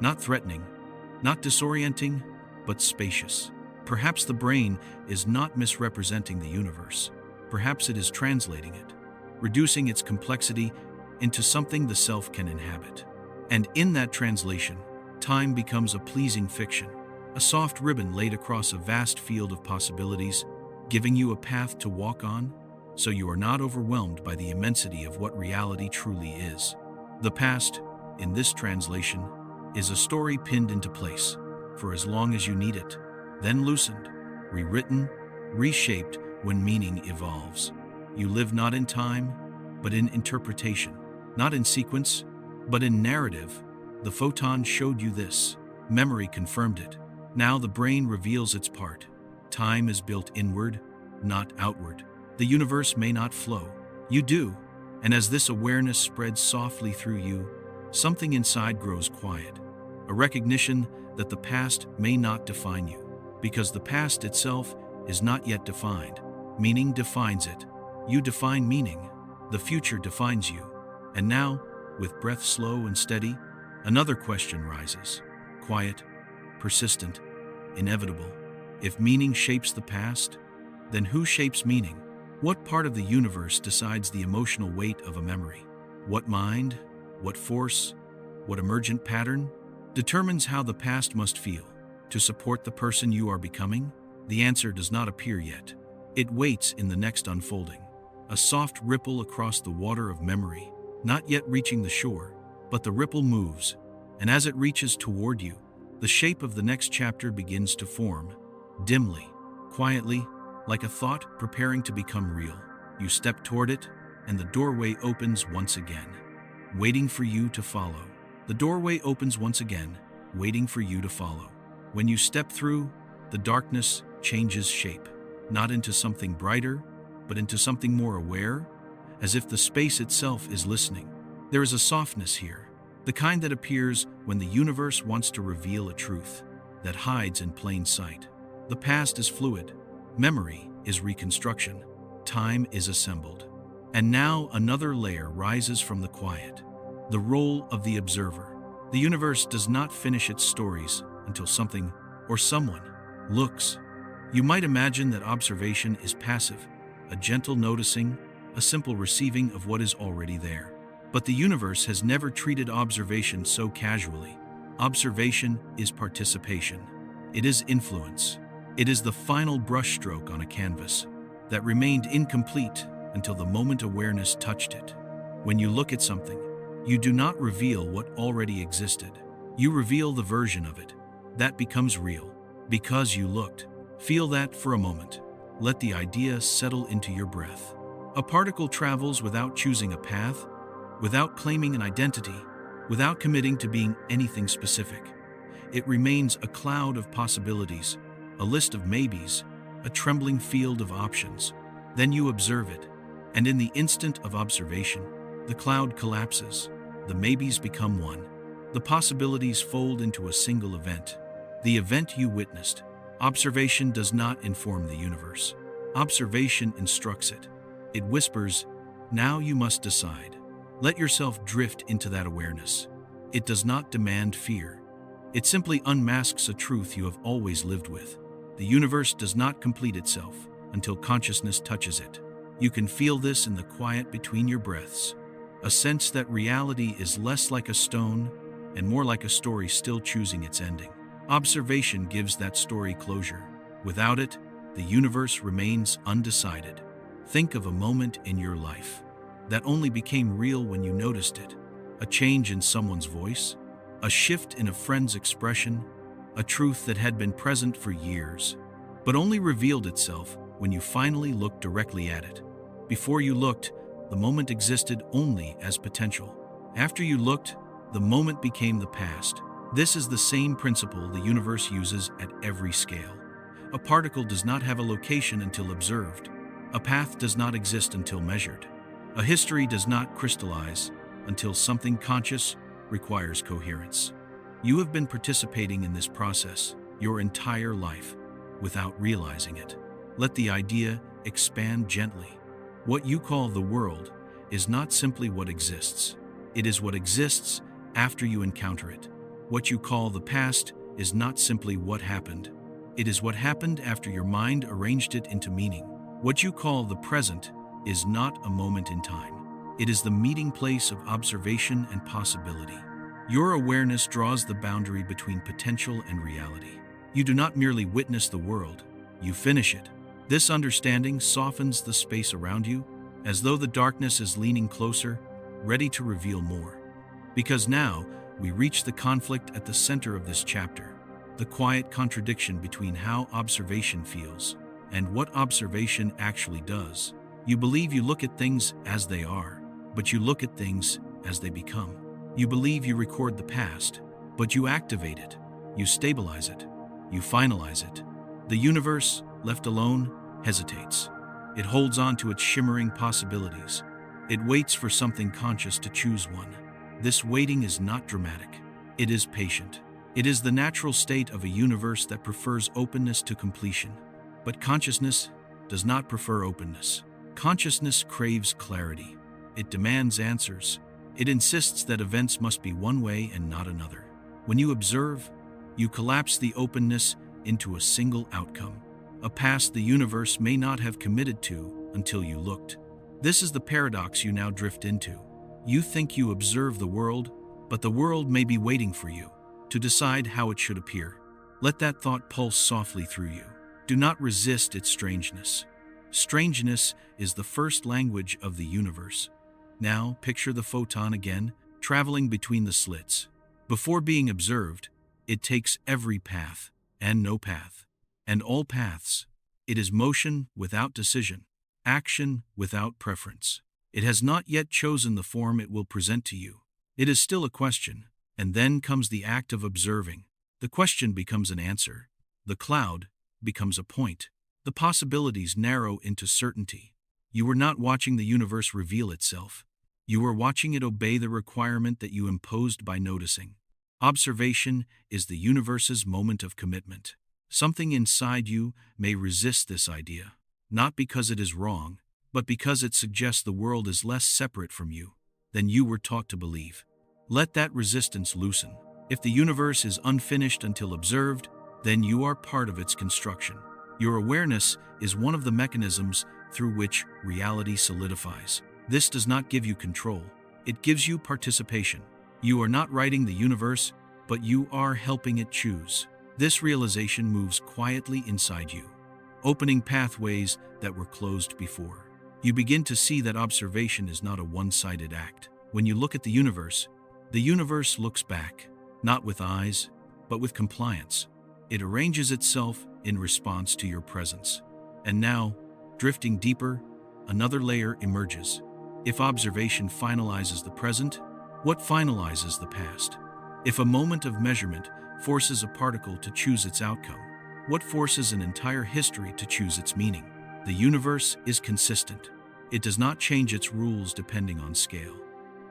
Not threatening, not disorienting, but spacious. Perhaps the brain is not misrepresenting the universe. Perhaps it is translating it, reducing its complexity into something the self can inhabit. And in that translation, time becomes a pleasing fiction, a soft ribbon laid across a vast field of possibilities, giving you a path to walk on, so you are not overwhelmed by the immensity of what reality truly is. The past, in this translation, is a story pinned into place for as long as you need it, then loosened, rewritten, reshaped when meaning evolves. You live not in time, but in interpretation, not in sequence, but in narrative. The photon showed you this. Memory confirmed it. Now the brain reveals its part. Time is built inward, not outward. The universe may not flow. You do. And as this awareness spreads softly through you, something inside grows quiet. A recognition that the past may not define you, because the past itself is not yet defined. Meaning defines it. You define meaning. The future defines you. And now, with breath slow and steady, another question rises. Quiet, persistent, inevitable. If meaning shapes the past, then who shapes meaning? What part of the universe decides the emotional weight of a memory? What mind? What force? what emergent pattern determines how the past must feel to support the person you are becoming? The answer does not appear yet. It waits in the next unfolding, a soft ripple across the water of memory, not yet reaching the shore, but the ripple moves, and as it reaches toward you, the shape of the next chapter begins to form, dimly, quietly, like a thought preparing to become real. You step toward it, and the doorway opens once again, waiting for you to follow. The doorway opens once again, waiting for you to follow. When you step through, the darkness changes shape, not into something brighter, but into something more aware, as if the space itself is listening. There is a softness here, the kind that appears when the universe wants to reveal a truth that hides in plain sight. The past is fluid, memory is reconstruction, time is assembled. And now another layer rises from the quiet, the role of the observer. The universe does not finish its stories until something or someone looks. You might imagine that observation is passive, a gentle noticing, a simple receiving of what is already there. But the universe has never treated observation so casually. Observation is participation. It is influence. It is the final brushstroke on a canvas that remained incomplete until the moment awareness touched it. When you look at something, you do not reveal what already existed. You reveal the version of it that becomes real because you looked. Feel that for a moment. Let the idea settle into your breath. A particle travels without choosing a path, without claiming an identity, without committing to being anything specific. It remains a cloud of possibilities, a list of maybes, a trembling field of options. Then you observe it, and in the instant of observation, the cloud collapses. The maybes become one. The possibilities fold into a single event, the event you witnessed. Observation does not inform the universe. Observation instructs it. It whispers, "Now you must decide." Let yourself drift into that awareness. It does not demand fear. It simply unmasks a truth you have always lived with. The universe does not complete itself until consciousness touches it. You can feel this in the quiet between your breaths, a sense that reality is less like a stone and more like a story still choosing its ending. Observation gives that story closure. Without it, the universe remains undecided. Think of a moment in your life that only became real when you noticed it. A change in someone's voice, a shift in a friend's expression, a truth that had been present for years, but only revealed itself when you finally looked directly at it. Before you looked, the moment existed only as potential. After you looked, the moment became the past. This is the same principle the universe uses at every scale. A particle does not have a location until observed. A path does not exist until measured. A history does not crystallize until something conscious requires coherence. You have been participating in this process your entire life without realizing it. Let the idea expand gently. What you call the world is not simply what exists. It is what exists after you encounter it. What you call the past is not simply what happened. It is what happened after your mind arranged it into meaning. What you call the present is not a moment in time. It is the meeting place of observation and possibility. Your awareness draws the boundary between potential and reality. You do not merely witness the world, you finish it. This understanding softens the space around you, as though the darkness is leaning closer, ready to reveal more. Because now, we reach the conflict at the center of this chapter, the quiet contradiction between how observation feels and what observation actually does. You believe you look at things as they are, but you look at things as they become. You believe you record the past, but you activate it, you stabilize it, you finalize it. The universe, left alone, hesitates. It holds on to its shimmering possibilities. It waits for something conscious to choose one. This waiting is not dramatic. It is patient. It is the natural state of a universe that prefers openness to completion. But consciousness does not prefer openness. Consciousness craves clarity. It demands answers. It insists that events must be one way and not another. When you observe, you collapse the openness into a single outcome, a past the universe may not have committed to until you looked. This is the paradox you now drift into. You think you observe the world, but the world may be waiting for you to decide how it should appear. Let that thought pulse softly through you. Do not resist its strangeness. Strangeness is the first language of the universe. Now, picture the photon again, traveling between the slits. Before being observed, it takes every path, and no path, and all paths. It is motion without decision, action without preference. It has not yet chosen the form it will present to you. It is still a question, and then comes the act of observing. The question becomes an answer. The cloud becomes a point. The possibilities narrow into certainty. You were not watching the universe reveal itself. You were watching it obey the requirement that you imposed by noticing. Observation is the universe's moment of commitment. Something inside you may resist this idea, not because it is wrong, but because it suggests the world is less separate from you than you were taught to believe. Let that resistance loosen. If the universe is unfinished until observed, then you are part of its construction. Your awareness is one of the mechanisms through which reality solidifies. This does not give you control. It gives you participation. You are not writing the universe, but you are helping it choose. This realization moves quietly inside you, opening pathways that were closed before. You begin to see that observation is not a one-sided act. When you look at the universe looks back, not with eyes, but with compliance. It arranges itself in response to your presence. And now, drifting deeper, another layer emerges. If observation finalizes the present, what finalizes the past? If a moment of measurement forces a particle to choose its outcome, what forces an entire history to choose its meaning? The universe is consistent. It does not change its rules depending on scale.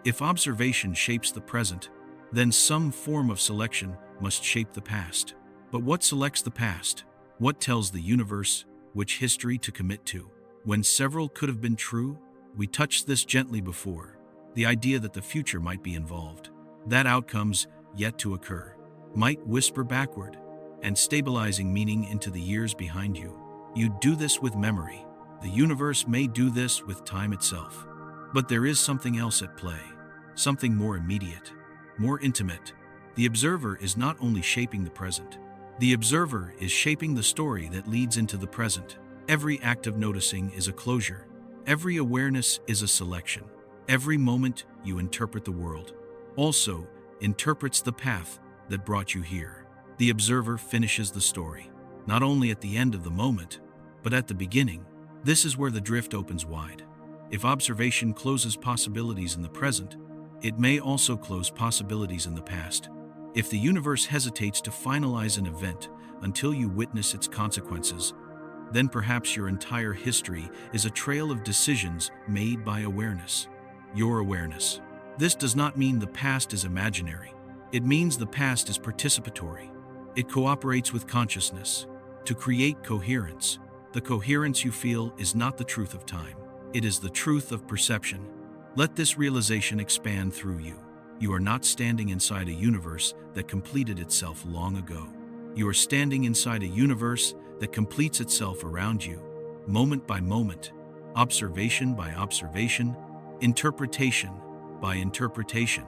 If observation shapes the present, then some form of selection must shape the past. But what selects the past? What tells the universe which history to commit to? When several could have been true, we touched this gently before. The idea that the future might be involved, that outcomes yet to occur, might whisper backward and stabilizing meaning into the years behind you. You do this with memory. The universe may do this with time itself. But there is something else at play, something more immediate, more intimate. The observer is not only shaping the present. The observer is shaping the story that leads into the present. Every act of noticing is a closure. Every awareness is a selection. Every moment you interpret the world also interprets the path that brought you here. The observer finishes the story, not only at the end of the moment, but at the beginning. This is where the drift opens wide. If observation closes possibilities in the present, it may also close possibilities in the past. If the universe hesitates to finalize an event until you witness its consequences, then perhaps your entire history is a trail of decisions made by awareness. Your awareness. This does not mean the past is imaginary. It means the past is participatory. It cooperates with consciousness to create coherence. The coherence you feel is not the truth of time. It is the truth of perception. Let this realization expand through you. You are not standing inside a universe that completed itself long ago. You are standing inside a universe that completes itself around you, moment by moment, observation by observation, interpretation by interpretation.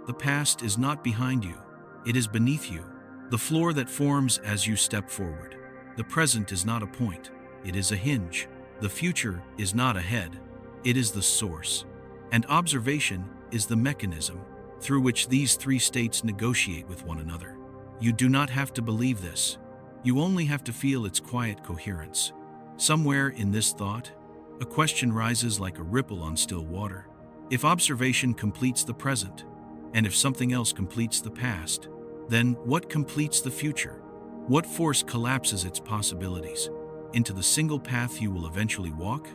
The past is not behind you. It is beneath you, the floor that forms as you step forward. The present is not a point. It is a hinge. The future is not ahead. It is the source. And observation is the mechanism through which these three states negotiate with one another. You do not have to believe this. You only have to feel its quiet coherence. Somewhere in this thought, a question rises like a ripple on still water. If observation completes the present, and if something else completes the past, then what completes the future? What force collapses its possibilities into the single path you will eventually walk?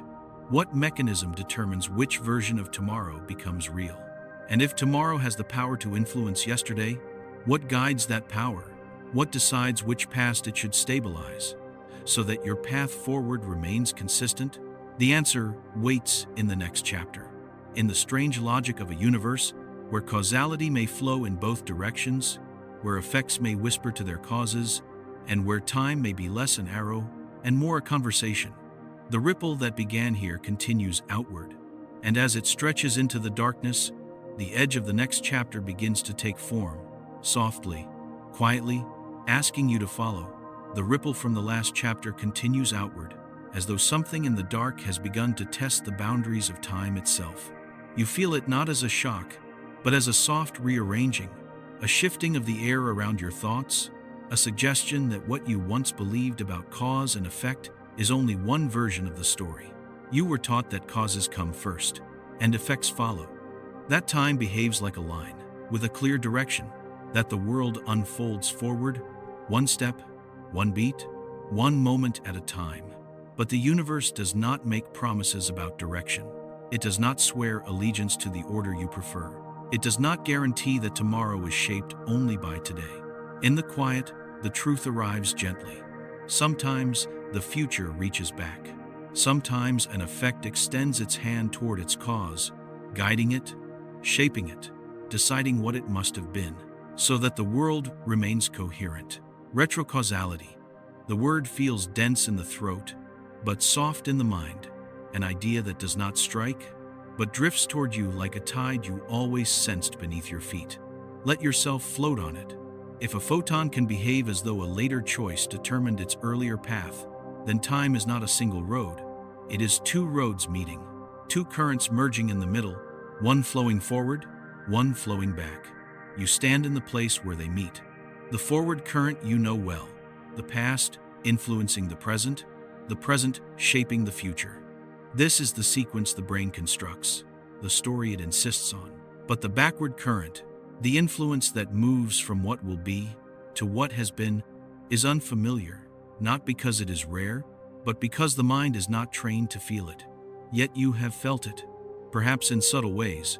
What mechanism determines which version of tomorrow becomes real? And if tomorrow has the power to influence yesterday, what guides that power? What decides which past it should stabilize so that your path forward remains consistent? The answer waits in the next chapter. In the strange logic of a universe where causality may flow in both directions, where effects may whisper to their causes, and where time may be less an arrow and more a conversation. The ripple that began here continues outward, and as it stretches into the darkness, The edge of the next chapter begins to take form, softly, quietly, asking you to follow. The ripple from the last chapter continues outward, as though something in the dark has begun to test the boundaries of time itself. You feel it not as a shock, but as a soft rearranging, a shifting of the air around your thoughts, a suggestion that what you once believed about cause and effect is only one version of the story. You were taught that causes come first, and effects follow. That time behaves like a line, with a clear direction, that the world unfolds forward, one step, one beat, one moment at a time. But the universe does not make promises about direction. It does not swear allegiance to the order you prefer. It does not guarantee that tomorrow is shaped only by today. In the quiet, the truth arrives gently. Sometimes the future reaches back. Sometimes an effect extends its hand toward its cause, guiding it, shaping it, deciding what it must have been, so that the world remains coherent. Retrocausality. The word feels dense in the throat, but soft in the mind, an idea that does not strike, but drifts toward you like a tide you always sensed beneath your feet. Let yourself float on it. If a photon can behave as though a later choice determined its earlier path, then time is not a single road. It is two roads meeting, two currents merging in the middle, one flowing forward, one flowing back. You stand in the place where they meet. The forward current you know well, the past influencing the present shaping the future. This is the sequence the brain constructs, the story it insists on. But the backward current, the influence that moves from what will be to what has been, is unfamiliar, not because it is rare, but because the mind is not trained to feel it. Yet you have felt it, perhaps in subtle ways,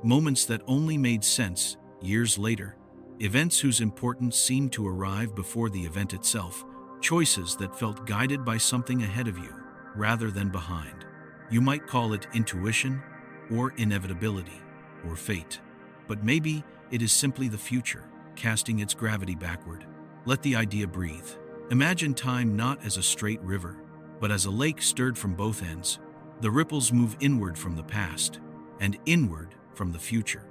moments that only made sense years later, events whose importance seemed to arrive before the event itself, choices that felt guided by something ahead of you, rather than behind. You might call it intuition, or inevitability, or fate. But maybe it is simply the future, casting its gravity backward. Let the idea breathe. Imagine time not as a straight river, but as a lake stirred from both ends. The ripples move inward from the past, and inward from the future.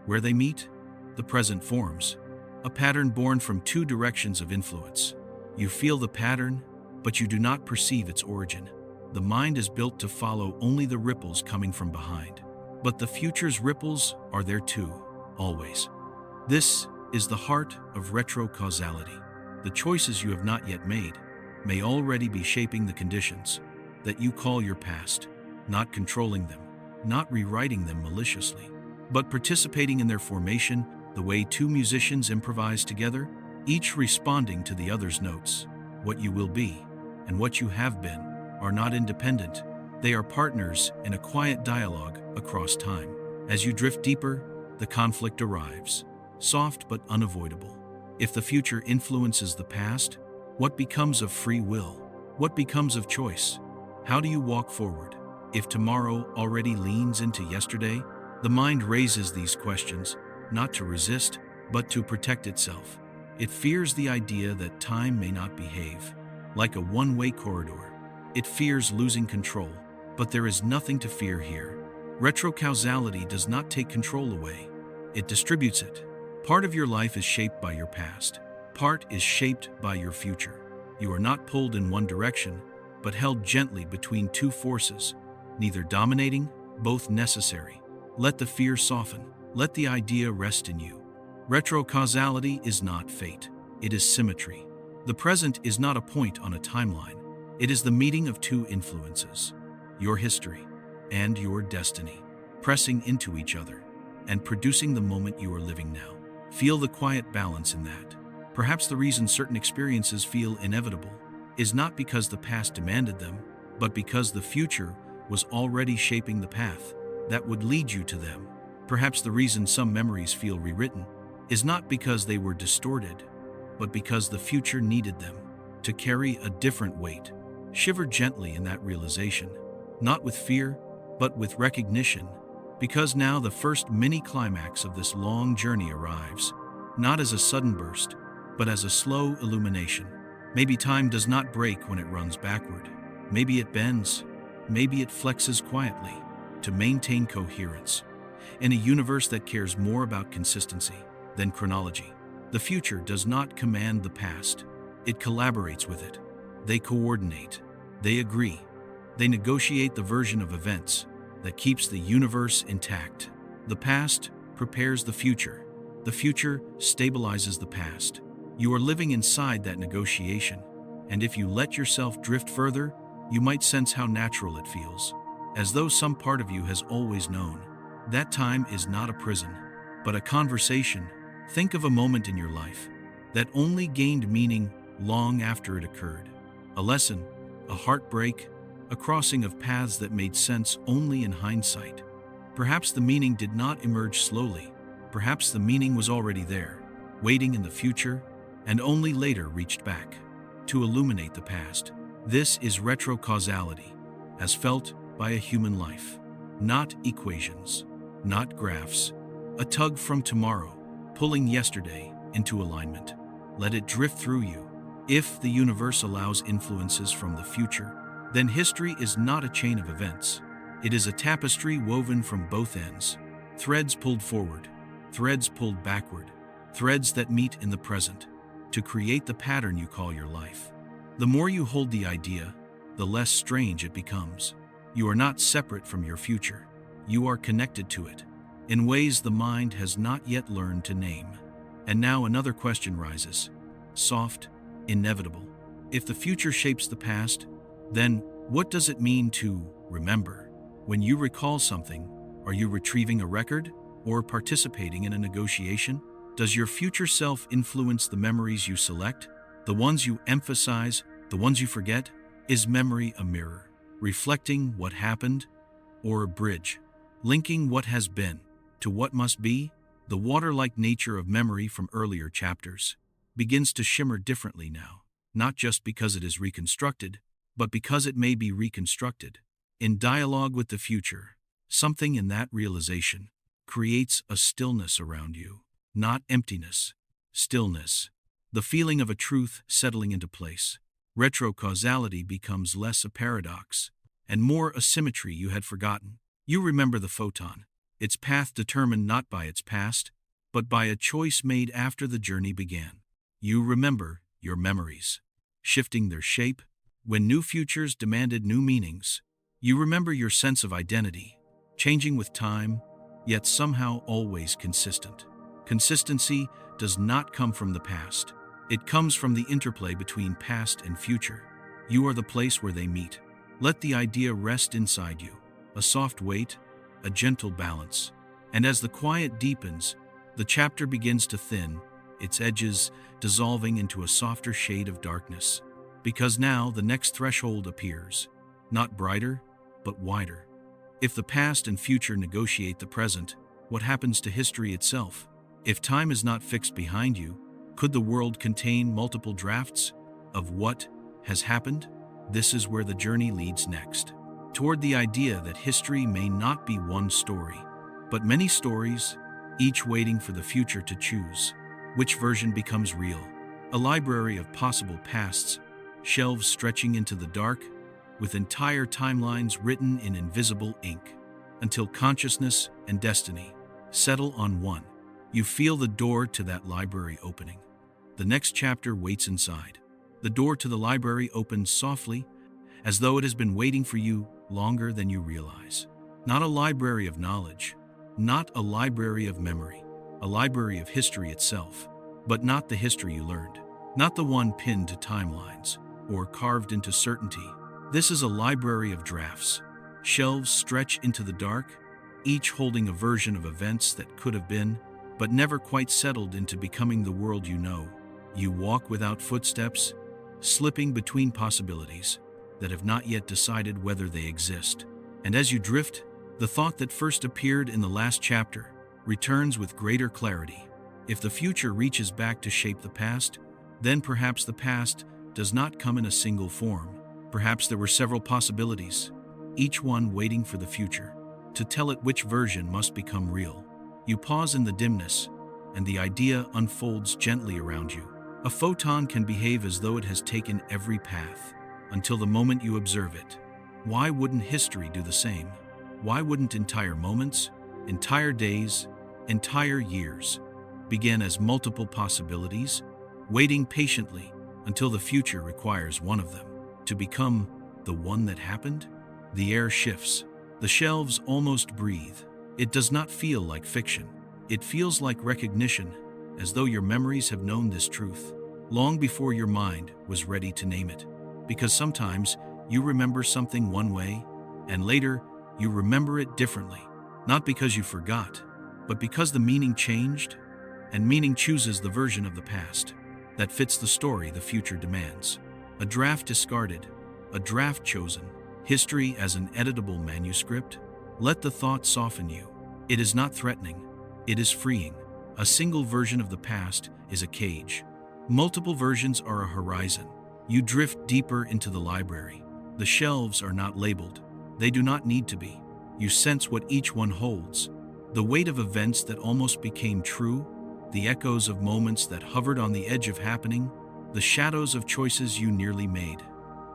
Where they meet, the present forms, a pattern born from two directions of influence. You feel the pattern, but you do not perceive its origin. The mind is built to follow only the ripples coming from behind. But the future's ripples are there too, always. This is the heart of retrocausality. The choices you have not yet made may already be shaping the conditions that you call your past, not controlling them, not rewriting them maliciously, but participating in their formation the way two musicians improvise together, each responding to the other's notes. What you will be and what you have been are not independent. They are partners in a quiet dialogue across time. As you drift deeper, the conflict arrives, soft but unavoidable. If the future influences the past, what becomes of free will? What becomes of choice? How do you walk forward? If tomorrow already leans into yesterday, the mind raises these questions, not to resist, but to protect itself. It fears the idea that time may not behave like a one-way corridor. It fears losing control, but there is nothing to fear here. Retrocausality does not take control away. It distributes it. Part of your life is shaped by your past. Part is shaped by your future. You are not pulled in one direction, but held gently between two forces, neither dominating, both necessary. Let the fear soften. Let the idea rest in you. Retrocausality is not fate. It is symmetry. The present is not a point on a timeline. It is the meeting of two influences, your history and your destiny, pressing into each other and producing the moment you are living now. Feel the quiet balance in that. Perhaps the reason certain experiences feel inevitable is not because the past demanded them, but because the future was already shaping the path that would lead you to them. Perhaps the reason some memories feel rewritten is not because they were distorted, but because the future needed them to carry a different weight. Shiver gently in that realization, not with fear, but with recognition, because now the first mini-climax of this long journey arrives, not as a sudden burst, but as a slow illumination. Maybe time does not break when it runs backward. Maybe it bends. Maybe it flexes quietly to maintain coherence. In a universe that cares more about consistency than chronology, the future does not command the past. It collaborates with it. They coordinate. They agree. They negotiate the version of events that keeps the universe intact. The past prepares the future. The future stabilizes the past. You are living inside that negotiation, and if you let yourself drift further, you might sense how natural it feels, as though some part of you has always known. That time is not a prison, but a conversation. Think of a moment in your life that only gained meaning long after it occurred. A lesson, a heartbreak, a crossing of paths that made sense only in hindsight. Perhaps the meaning did not emerge slowly. Perhaps the meaning was already there, waiting in the future, and only later reached back to illuminate the past. This is retrocausality, as felt by a human life. Not equations, not graphs. A tug from tomorrow, pulling yesterday into alignment. Let it drift through you. If the universe allows influences from the future, then history is not a chain of events. It is a tapestry woven from both ends. Threads pulled forward, threads pulled backward, threads that meet in the present to create the pattern you call your life. The more you hold the idea, the less strange it becomes. You are not separate from your future. You are connected to it in ways the mind has not yet learned to name. And now another question rises. Soft, inevitable. If the future shapes the past, then what does it mean to remember? When you recall something, are you retrieving a record or participating in a negotiation? Does your future self influence the memories you select? The ones you emphasize, the ones you forget? Is memory a mirror, reflecting what happened, or a bridge, linking what has been to what must be? The water-like nature of memory from earlier chapters begins to shimmer differently now, not just because it is reconstructed, but because it may be reconstructed. In dialogue with the future, something in that realization creates a stillness around you, not emptiness, stillness, the feeling of a truth settling into place. Retrocausality becomes less a paradox and more a symmetry you had forgotten. You remember the photon, its path determined not by its past, but by a choice made after the journey began. You remember your memories, shifting their shape when new futures demanded new meanings. You remember your sense of identity, changing with time, yet somehow always consistent. Consistency does not come from the past. It comes from the interplay between past and future. You are the place where they meet. Let the idea rest inside you, a soft weight, a gentle balance. And as the quiet deepens, the chapter begins to thin, its edges dissolving into a softer shade of darkness. Because now the next threshold appears, not brighter, but wider. If the past and future negotiate the present, what happens to history itself? If time is not fixed behind you, could the world contain multiple drafts of what has happened? This is where the journey leads next, toward the idea that history may not be one story, but many stories, each waiting for the future to choose which version becomes real. A library of possible pasts, shelves stretching into the dark, with entire timelines written in invisible ink, until consciousness and destiny settle on one. You feel the door to that library opening. The next chapter waits inside. The door to the library opens softly, as though it has been waiting for you longer than you realize. Not a library of knowledge, not a library of memory, a library of history itself, but not the history you learned, not the one pinned to timelines or carved into certainty. This is a library of drafts. Shelves stretch into the dark, each holding a version of events that could have been, but never quite settled into becoming the world you know. You walk without footsteps, slipping between possibilities that have not yet decided whether they exist. And as you drift, the thought that first appeared in the last chapter returns with greater clarity. If the future reaches back to shape the past, then perhaps the past does not come in a single form. Perhaps there were several possibilities, each one waiting for the future to tell it which version must become real. You pause in the dimness, and the idea unfolds gently around you. A photon can behave as though it has taken every path, until the moment you observe it. Why wouldn't history do the same? Why wouldn't entire moments, entire days, entire years, began as multiple possibilities, waiting patiently until the future requires one of them to become the one that happened. The air shifts. The shelves almost breathe. It does not feel like fiction. It feels like recognition, as though your memories have known this truth long before your mind was ready to name it. Because sometimes you remember something one way, and later you remember it differently, not because you forgot, but because the meaning changed, and meaning chooses the version of the past that fits the story the future demands. A draft discarded, a draft chosen, history as an editable manuscript. Let the thought soften you. It is not threatening, it is freeing. A single version of the past is a cage. Multiple versions are a horizon. You drift deeper into the library. The shelves are not labeled. They do not need to be. You sense what each one holds. The weight of events that almost became true, the echoes of moments that hovered on the edge of happening, the shadows of choices you nearly made.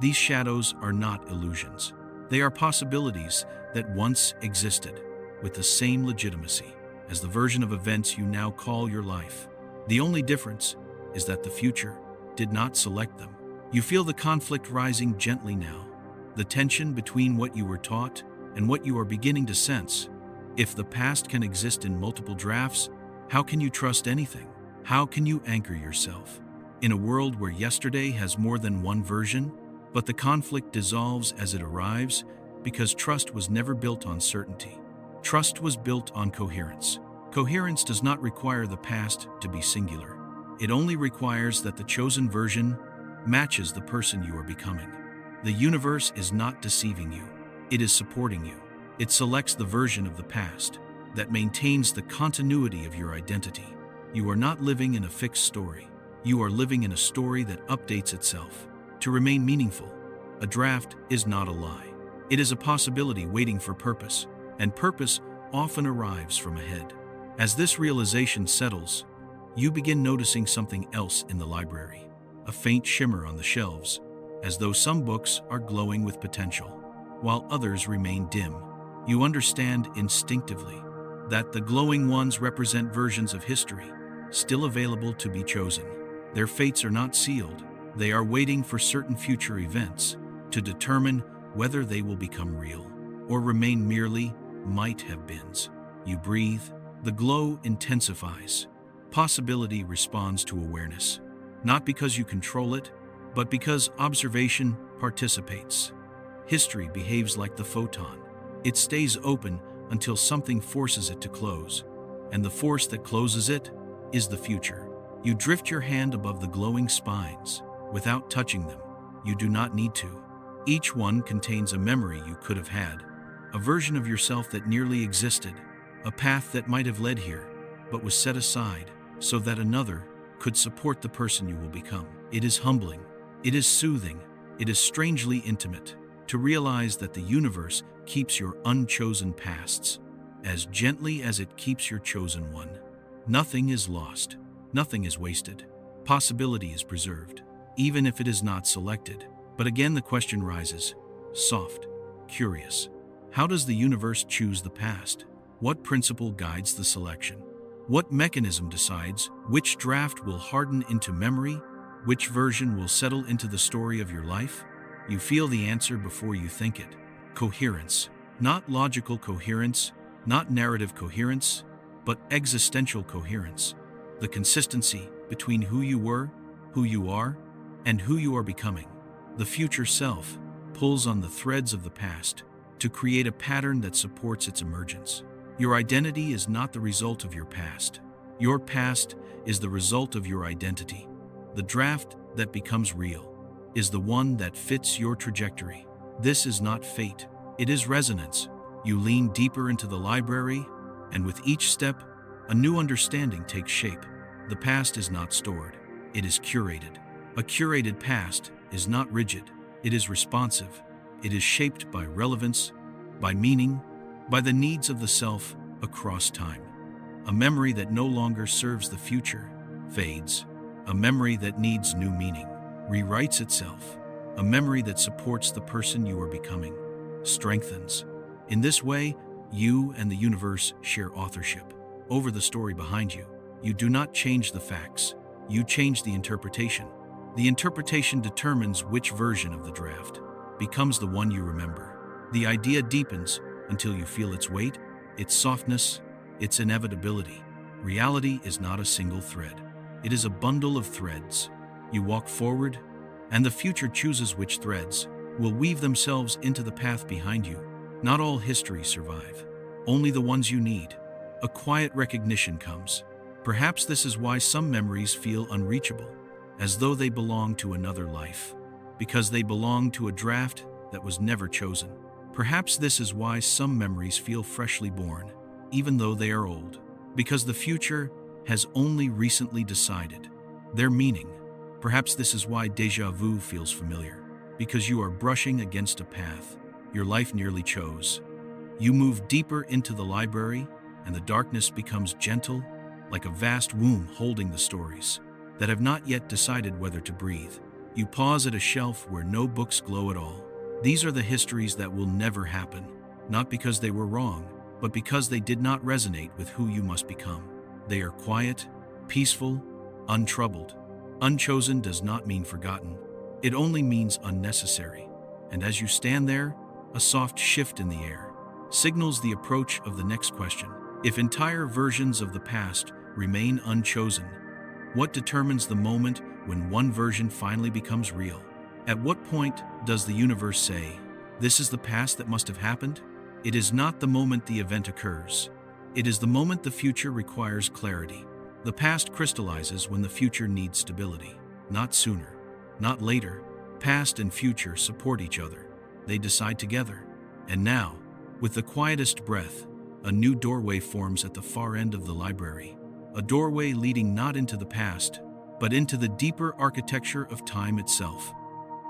These shadows are not illusions. They are possibilities that once existed, with the same legitimacy as the version of events you now call your life. The only difference is that the future did not select them. You feel the conflict rising gently now, the tension between what you were taught and what you are beginning to sense. If the past can exist in multiple drafts, how can you trust anything? How can you anchor yourself in a world where yesterday has more than one version? But the conflict dissolves as it arrives, because trust was never built on certainty. Trust was built on coherence. Coherence does not require the past to be singular. It only requires that the chosen version matches the person you are becoming. The universe is not deceiving you. It is supporting you. It selects the version of the past that maintains the continuity of your identity. You are not living in a fixed story. You are living in a story that updates itself to remain meaningful. A draft is not a lie. It is a possibility waiting for purpose, and purpose often arrives from ahead. As this realization settles, you begin noticing something else in the library, a faint shimmer on the shelves, as though some books are glowing with potential, while others remain dim. You understand instinctively that the glowing ones represent versions of history, still available to be chosen. Their fates are not sealed. They are waiting for certain future events to determine whether they will become real or remain merely might-have-beens. You breathe. The glow intensifies. Possibility responds to awareness, not because you control it, but because observation participates. History behaves like the photon. It stays open until something forces it to close, and the force that closes it is the future. You drift your hand above the glowing spines without touching them. You do not need to. Each one contains a memory you could have had, a version of yourself that nearly existed, a path that might have led here, but was set aside so that another could support the person you will become. It is humbling. It is soothing. It is strangely intimate to realize that the universe keeps your unchosen pasts as gently as it keeps your chosen one. Nothing is lost. Nothing is wasted. Possibility is preserved, even if it is not selected. But again the question rises, soft, curious. How does the universe choose the past? What principle guides the selection? What mechanism decides which draft will harden into memory, which version will settle into the story of your life? You feel the answer before you think it. Coherence. Not logical coherence, not narrative coherence, but existential coherence. The consistency between who you were, who you are, and who you are becoming. The future self pulls on the threads of the past to create a pattern that supports its emergence. Your identity is not the result of your past. Your past is the result of your identity. The draft that becomes real is the one that fits your trajectory. This is not fate. It is resonance. You lean deeper into the library, and with each step, a new understanding takes shape. The past is not stored. It is curated. A curated past is not rigid. It is responsive. It is shaped by relevance, by meaning, by the needs of the self across time. A memory that no longer serves the future fades. A memory that needs new meaning rewrites itself. A memory that supports the person you are becoming strengthens. In this way, You and the universe share authorship over the story behind you. You do not change the facts, you change the interpretation. The interpretation determines which version of the draft becomes the one you remember. The idea deepens until you feel its weight, its softness, its inevitability. Reality is not a single thread. It is a bundle of threads. You walk forward, and the future chooses which threads will weave themselves into the path behind you. Not all histories survive, only the ones you need. A quiet recognition comes. Perhaps this is why some memories feel unreachable, as though they belong to another life, because they belong to a draft that was never chosen. Perhaps this is why some memories feel freshly born, even though they are old, because the future has only recently decided their meaning. Perhaps this is why déjà vu feels familiar, because you are brushing against a path your life nearly chose. You move deeper into the library, and the darkness becomes gentle, like a vast womb holding the stories that have not yet decided whether to breathe. You pause at a shelf where no books glow at all. These are the histories that will never happen, not because they were wrong, but because they did not resonate with who you must become. They are quiet, peaceful, untroubled. Unchosen does not mean forgotten. It only means unnecessary. And as you stand there, a soft shift in the air signals the approach of the next question. If entire versions of the past remain unchosen, what determines the moment when one version finally becomes real? At what point does the universe say, "This is the past that must have happened"? It is not the moment the event occurs. It is the moment the future requires clarity. The past crystallizes when the future needs stability. Not sooner, not later. Past and future support each other. They decide together. And now, with the quietest breath, a new doorway forms at the far end of the library. A doorway leading not into the past, but into the deeper architecture of time itself.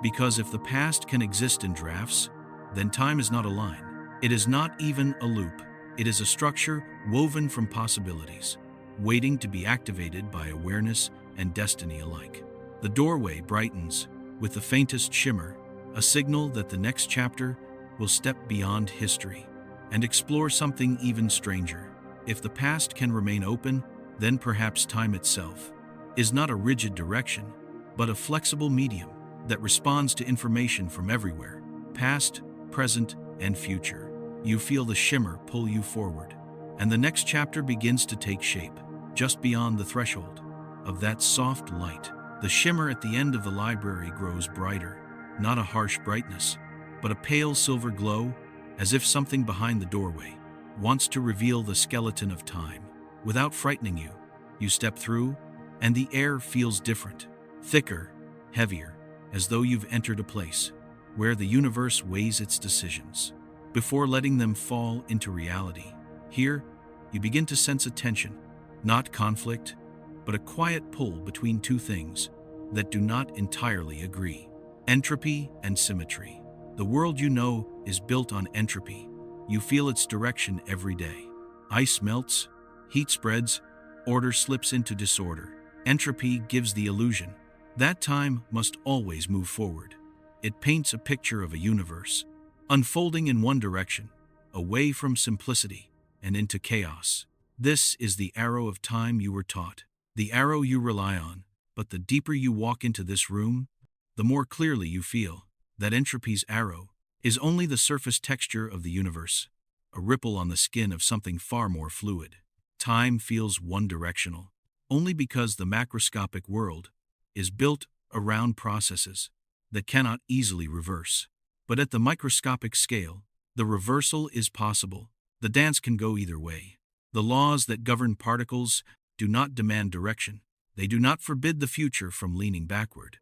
Because if the past can exist in drafts, then time is not a line. It is not even a loop. It is a structure woven from possibilities, waiting to be activated by awareness and destiny alike. The doorway brightens with the faintest shimmer, a signal that the next chapter will step beyond history and explore something even stranger. If the past can remain open, then perhaps time itself is not a rigid direction, but a flexible medium that responds to information from everywhere, past, present, and future. You feel the shimmer pull you forward, and the next chapter begins to take shape. Just beyond the threshold of that soft light, the shimmer at the end of the library grows brighter, not a harsh brightness, but a pale silver glow, as if something behind the doorway wants to reveal the skeleton of time. Without frightening you, you step through, and the air feels different, thicker, heavier, as though you've entered a place where the universe weighs its decisions before letting them fall into reality. Here, you begin to sense a tension, not conflict, but a quiet pull between two things that do not entirely agree: entropy and symmetry. The world you know is built on entropy. You feel its direction every day. Ice melts, heat spreads, order slips into disorder. Entropy gives the illusion that time must always move forward. It paints a picture of a universe unfolding in one direction, away from simplicity and into chaos. This is the arrow of time you were taught, the arrow you rely on. But the deeper you walk into this room, the more clearly you feel that entropy's arrow is only the surface texture of the universe, a ripple on the skin of something far more fluid. Time feels one-directional, only because the macroscopic world is built around processes that cannot easily reverse. But at the microscopic scale, the reversal is possible. The dance can go either way. The laws that govern particles do not demand direction. They do not forbid the future from leaning backward,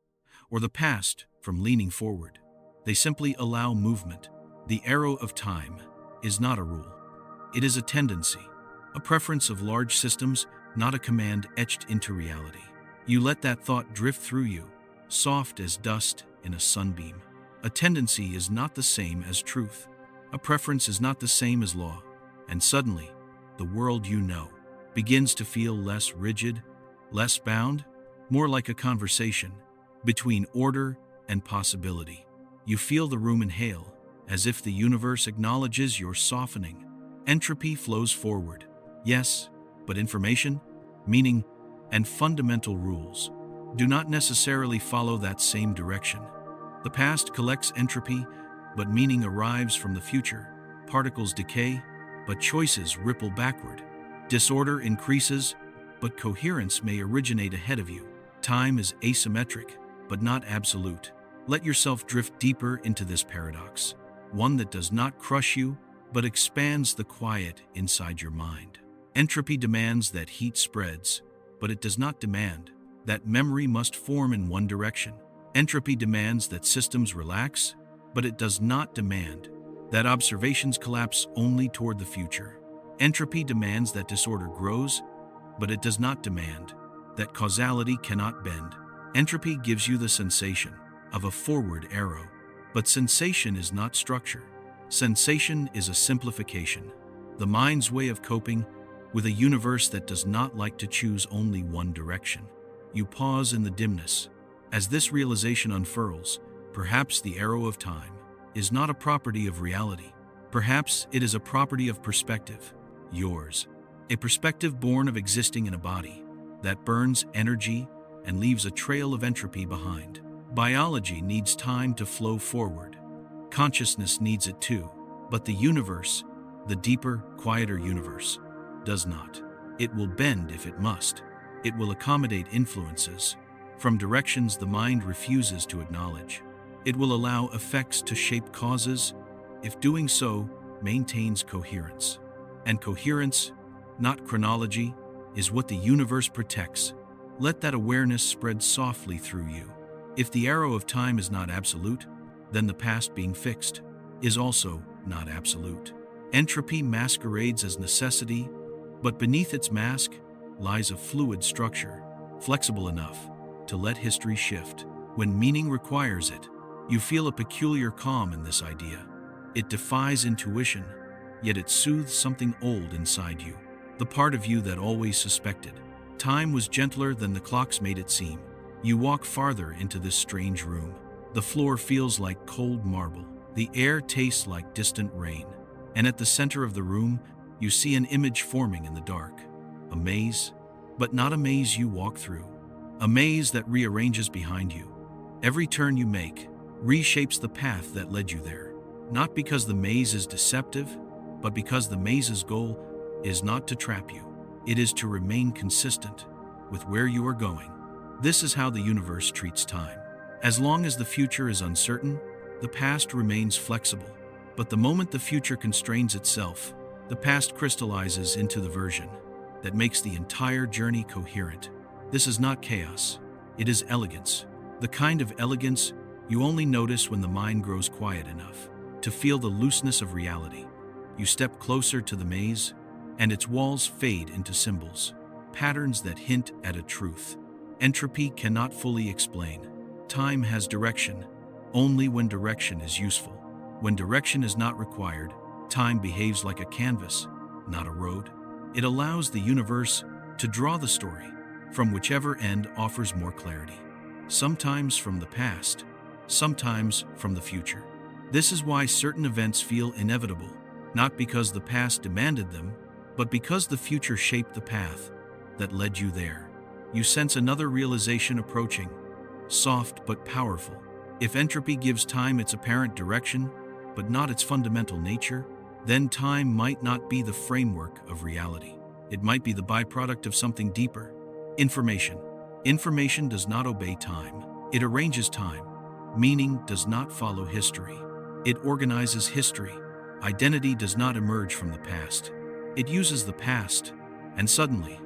or the past from leaning forward. They simply allow movement. The arrow of time is not a rule. It is a tendency, a preference of large systems, not a command etched into reality. You let that thought drift through you, soft as dust in a sunbeam. A tendency is not the same as truth. A preference is not the same as law. And suddenly, the world you know begins to feel less rigid, less bound, more like a conversation between order and possibility. You feel the room inhale, as if the universe acknowledges your softening, Entropy flows forward. Yes, but information, meaning, and fundamental rules do not necessarily follow that same direction. The past collects entropy, but meaning arrives from the future. Particles decay, but choices ripple backward. Disorder increases, but coherence may originate ahead of you. Time is asymmetric, but not absolute. Let yourself drift deeper into this paradox, one that does not crush you, but expands the quiet inside your mind. Entropy demands that heat spreads, but it does not demand that memory must form in one direction. Entropy demands that systems relax, but it does not demand that observations collapse only toward the future. Entropy demands that disorder grows, but it does not demand that causality cannot bend. Entropy gives you the sensation of a forward arrow, but sensation is not structure. Sensation is a simplification, the mind's way of coping with a universe that does not like to choose only one direction. You pause in the dimness. As this realization unfurls, perhaps the arrow of time is not a property of reality. Perhaps it is a property of perspective, yours. A perspective born of existing in a body that burns energy and leaves a trail of entropy behind. Biology needs time to flow forward. Consciousness needs it too. But the universe, the deeper, quieter universe, does not. It will bend if it must. It will accommodate influences from directions the mind refuses to acknowledge. It will allow effects to shape causes, if doing so maintains coherence. And coherence, not chronology, is what the universe protects. Let that awareness spread softly through you. If the arrow of time is not absolute, then the past being fixed is also not absolute. Entropy masquerades as necessity, but beneath its mask lies a fluid structure, flexible enough to let history shift. When meaning requires it, you feel a peculiar calm in this idea. It defies intuition, yet it soothes something old inside you, the part of you that always suspected time was gentler than the clocks made it seem. You walk farther into this strange room. The floor feels like cold marble. The air tastes like distant rain. And at the center of the room, you see an image forming in the dark. A maze, but not a maze you walk through. A maze that rearranges behind you. Every turn you make reshapes the path that led you there. Not because the maze is deceptive, but because the maze's goal is not to trap you. It is to remain consistent with where you are going. This is how the universe treats time. As long as the future is uncertain, the past remains flexible. But the moment the future constrains itself, the past crystallizes into the version that makes the entire journey coherent. This is not chaos. It is elegance. The kind of elegance you only notice when the mind grows quiet enough to feel the looseness of reality. You step closer to the maze, and its walls fade into symbols, patterns that hint at a truth entropy cannot fully explain. Time has direction, only when direction is useful. When direction is not required, time behaves like a canvas, not a road. It allows the universe to draw the story from whichever end offers more clarity. Sometimes from the past, sometimes from the future. This is why certain events feel inevitable, not because the past demanded them, but because the future shaped the path that led you there. You sense another realization approaching, soft but powerful. If entropy gives time its apparent direction, but not its fundamental nature, then time might not be the framework of reality. It might be the byproduct of something deeper. Information. Information does not obey time. It arranges time. Meaning does not follow history. It organizes history. Identity does not emerge from the past. It uses the past, and suddenly,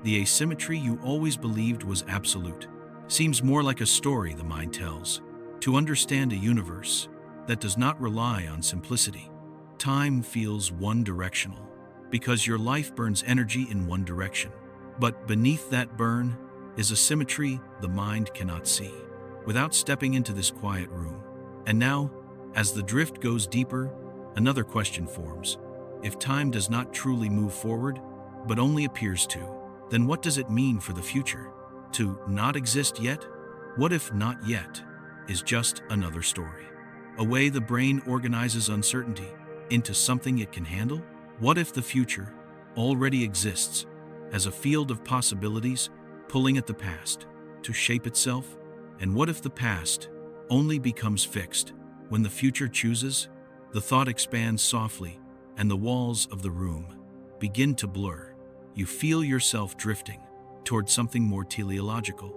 the asymmetry you always believed was absolute seems more like a story the mind tells. To understand a universe that does not rely on simplicity, time feels one-directional, because your life burns energy in one direction. But beneath that burn is a symmetry the mind cannot see without stepping into this quiet room. And now, as the drift goes deeper, another question forms. If time does not truly move forward, but only appears to, then what does it mean for the future? To not exist yet? What if not yet is just another story? A way the brain organizes uncertainty into something it can handle? What if the future already exists as a field of possibilities pulling at the past to shape itself? And what if the past only becomes fixed when the future chooses? The thought expands softly, and the walls of the room begin to blur. You feel yourself drifting toward something more teleological,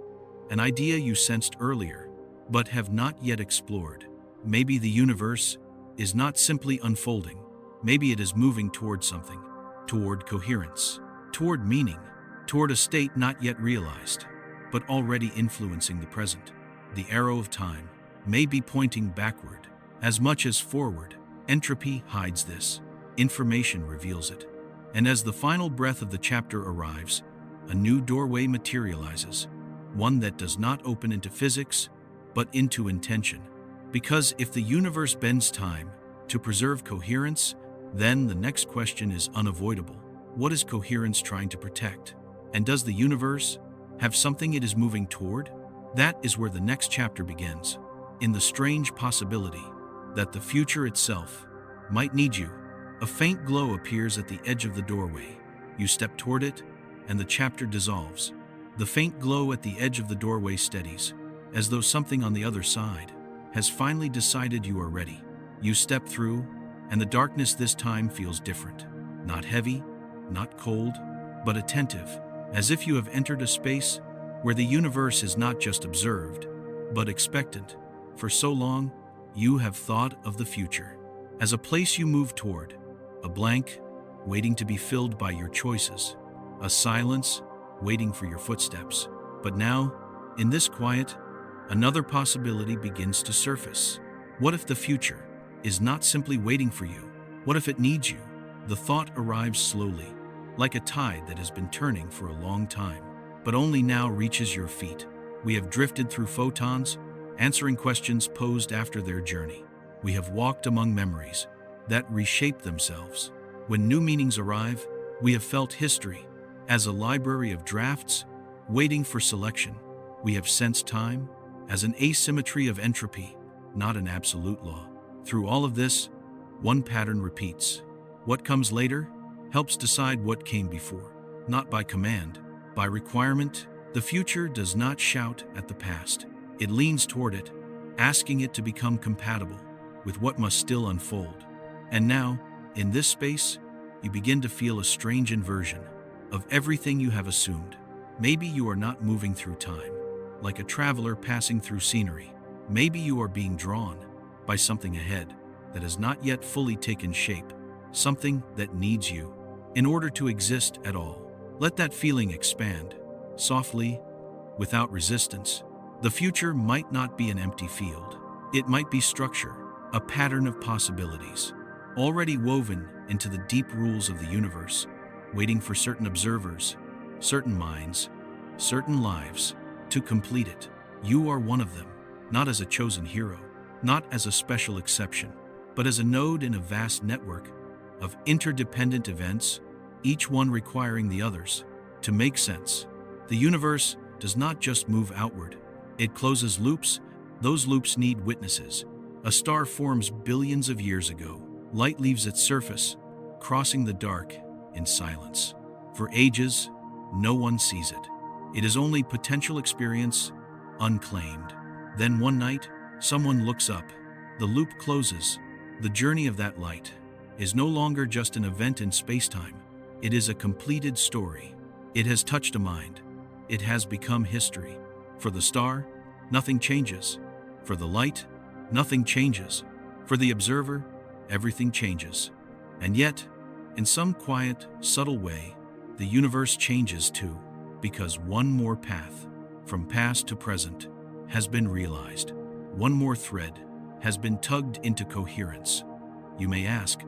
an idea you sensed earlier but have not yet explored. Maybe the universe is not simply unfolding. Maybe it is moving toward something, toward coherence, toward meaning, toward a state not yet realized, but already influencing the present. The arrow of time may be pointing backward as much as forward. Entropy hides this. Information reveals it. And as the final breath of the chapter arrives, a new doorway materializes, one that does not open into physics, but into intention. Because if the universe bends time to preserve coherence, then the next question is unavoidable. What is coherence trying to protect? And does the universe have something it is moving toward? That is where the next chapter begins, in the strange possibility that the future itself might need you. A faint glow appears at the edge of the doorway. You step toward it, and the chapter dissolves. The faint glow at the edge of the doorway steadies, as though something on the other side has finally decided you are ready. You step through, and the darkness this time feels different. Not heavy, not cold, but attentive, as if you have entered a space where the universe is not just observed, but expectant. For so long, you have thought of the future as a place you move toward, a blank waiting to be filled by your choices, a silence waiting for your footsteps. But now, in this quiet, another possibility begins to surface. What if the future is not simply waiting for you? What if it needs you? The thought arrives slowly, like a tide that has been turning for a long time, but only now reaches your feet. We have drifted through photons, answering questions posed after their journey. We have walked among memories that reshape themselves. When new meanings arrive, we have felt history as a library of drafts waiting for selection. We have sensed time as an asymmetry of entropy, not an absolute law. Through all of this, one pattern repeats. What comes later helps decide what came before. Not by command, by requirement. The future does not shout at the past. It leans toward it, asking it to become compatible with what must still unfold. And now, in this space, you begin to feel a strange inversion of everything you have assumed. Maybe you are not moving through time, like a traveler passing through scenery. Maybe you are being drawn by something ahead that has not yet fully taken shape, something that needs you in order to exist at all. Let that feeling expand, softly, without resistance. The future might not be an empty field. It might be structure, a pattern of possibilities, already woven into the deep rules of the universe, waiting for certain observers, certain minds, certain lives to complete it. You are one of them, not as a chosen hero, not as a special exception, but as a node in a vast network of interdependent events, each one requiring the others to make sense. The universe does not just move outward. It closes loops. Those loops need witnesses. A star forms billions of years ago. Light leaves its surface, crossing the dark in silence. For ages, no one sees it. It is only potential experience, unclaimed. Then one night, someone looks up. The loop closes. The journey of that light is no longer just an event in space-time. It is a completed story. It has touched a mind. It has become history. For the star, nothing changes. For the light, nothing changes. For the observer, everything changes. And yet, in some quiet, subtle way, the universe changes too, because one more path, from past to present, has been realized. One more thread has been tugged into coherence. You may ask,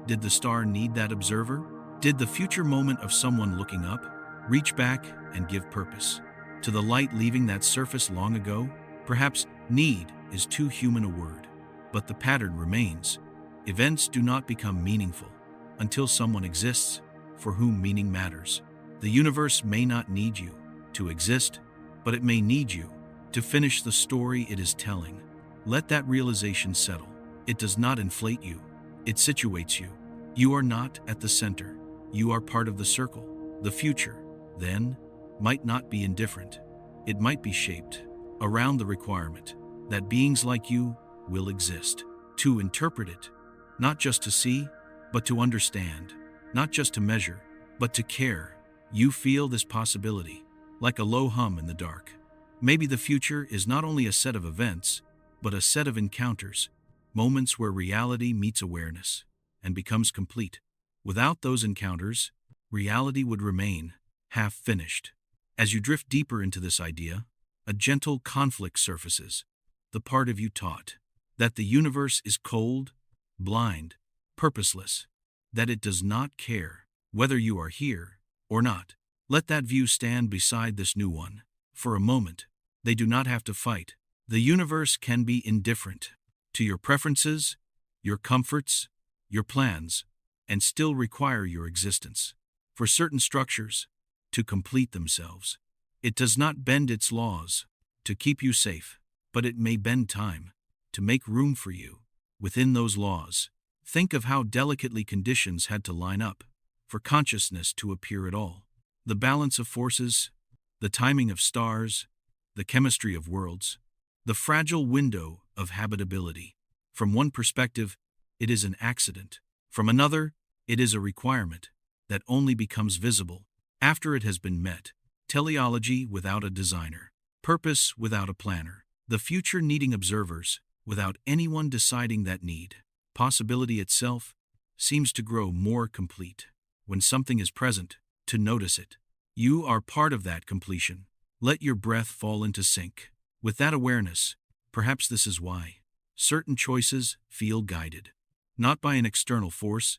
did the star need that observer? Did the future moment of someone looking up reach back and give purpose to the light leaving that surface long ago? Perhaps need is too human a word, but the pattern remains. Events do not become meaningful until someone exists for whom meaning matters. The universe may not need you to exist, but it may need you to finish the story it is telling. Let that realization settle. It does not inflate you, it situates you. You are not at the center. You are part of the circle. The future, then, might not be indifferent. It might be shaped around the requirement that beings like you will exist. To interpret it, not just to see, but to understand, not just to measure, but to care. You feel this possibility, like a low hum in the dark. Maybe the future is not only a set of events, but a set of encounters, moments where reality meets awareness and becomes complete. Without those encounters, reality would remain half-finished. As you drift deeper into this idea, a gentle conflict surfaces. The part of you taught that the universe is cold, blind, purposeless, that it does not care whether you are here or not. Let that view stand beside this new one. For a moment, they do not have to fight. The universe can be indifferent to your preferences, your comforts, your plans, and still require your existence. For certain structures to complete themselves, it does not bend its laws to keep you safe, but it may bend time to make room for you within those laws. Think of how delicately conditions had to line up for consciousness to appear at all. The balance of forces, the timing of stars, the chemistry of worlds, the fragile window of habitability. From one perspective, it is an accident. From another, it is a requirement that only becomes visible after it has been met. Teleology without a designer, purpose without a planner, the future needing observers without anyone deciding that need. Possibility itself seems to grow more complete when something is present to notice it. You are part of that completion. Let your breath fall into sync with that awareness. Perhaps this is why certain choices feel guided, not by an external force,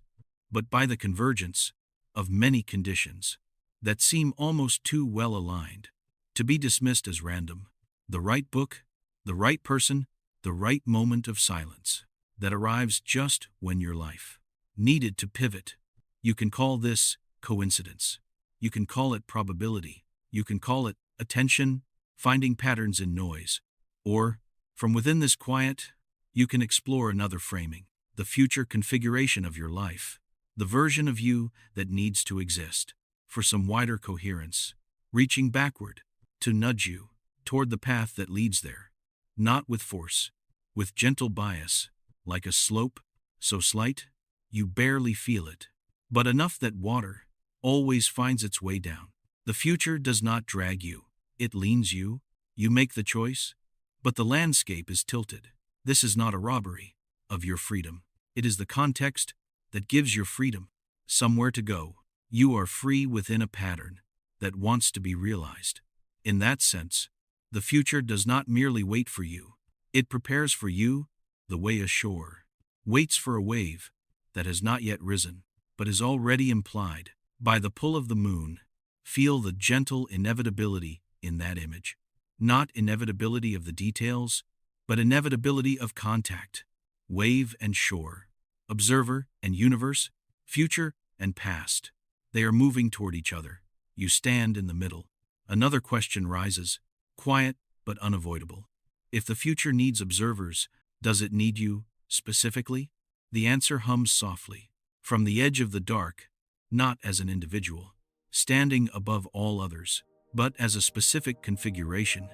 but by the convergence of many conditions that seem almost too well aligned to be dismissed as random. The right book, the right person, the right moment of silence that arrives just when your life needed to pivot. You can call this coincidence. You can call it probability. You can call it attention, finding patterns in noise. Or, from within this quiet, you can explore another framing, the future configuration of your life, the version of you that needs to exist for some wider coherence, reaching backward to nudge you toward the path that leads there, not with force, with gentle bias, like a slope, so slight you barely feel it, but enough that water always finds its way down. The future does not drag you, it leans you. You make the choice, but the landscape is tilted. This is not a robbery of your freedom. It is the context that gives your freedom somewhere to go. You are free within a pattern that wants to be realized. In that sense, the future does not merely wait for you. It prepares for you the way ashore waits for a wave that has not yet risen, but is already implied by the pull of the moon. Feel the gentle inevitability in that image. Not inevitability of the details, but inevitability of contact. Wave and shore, observer and universe, future and past. They are moving toward each other. You stand in the middle. Another question rises, quiet but unavoidable. If the future needs observers, does it need you, specifically? The answer hums softly, from the edge of the dark, not as an individual, standing above all others, but as a specific configuration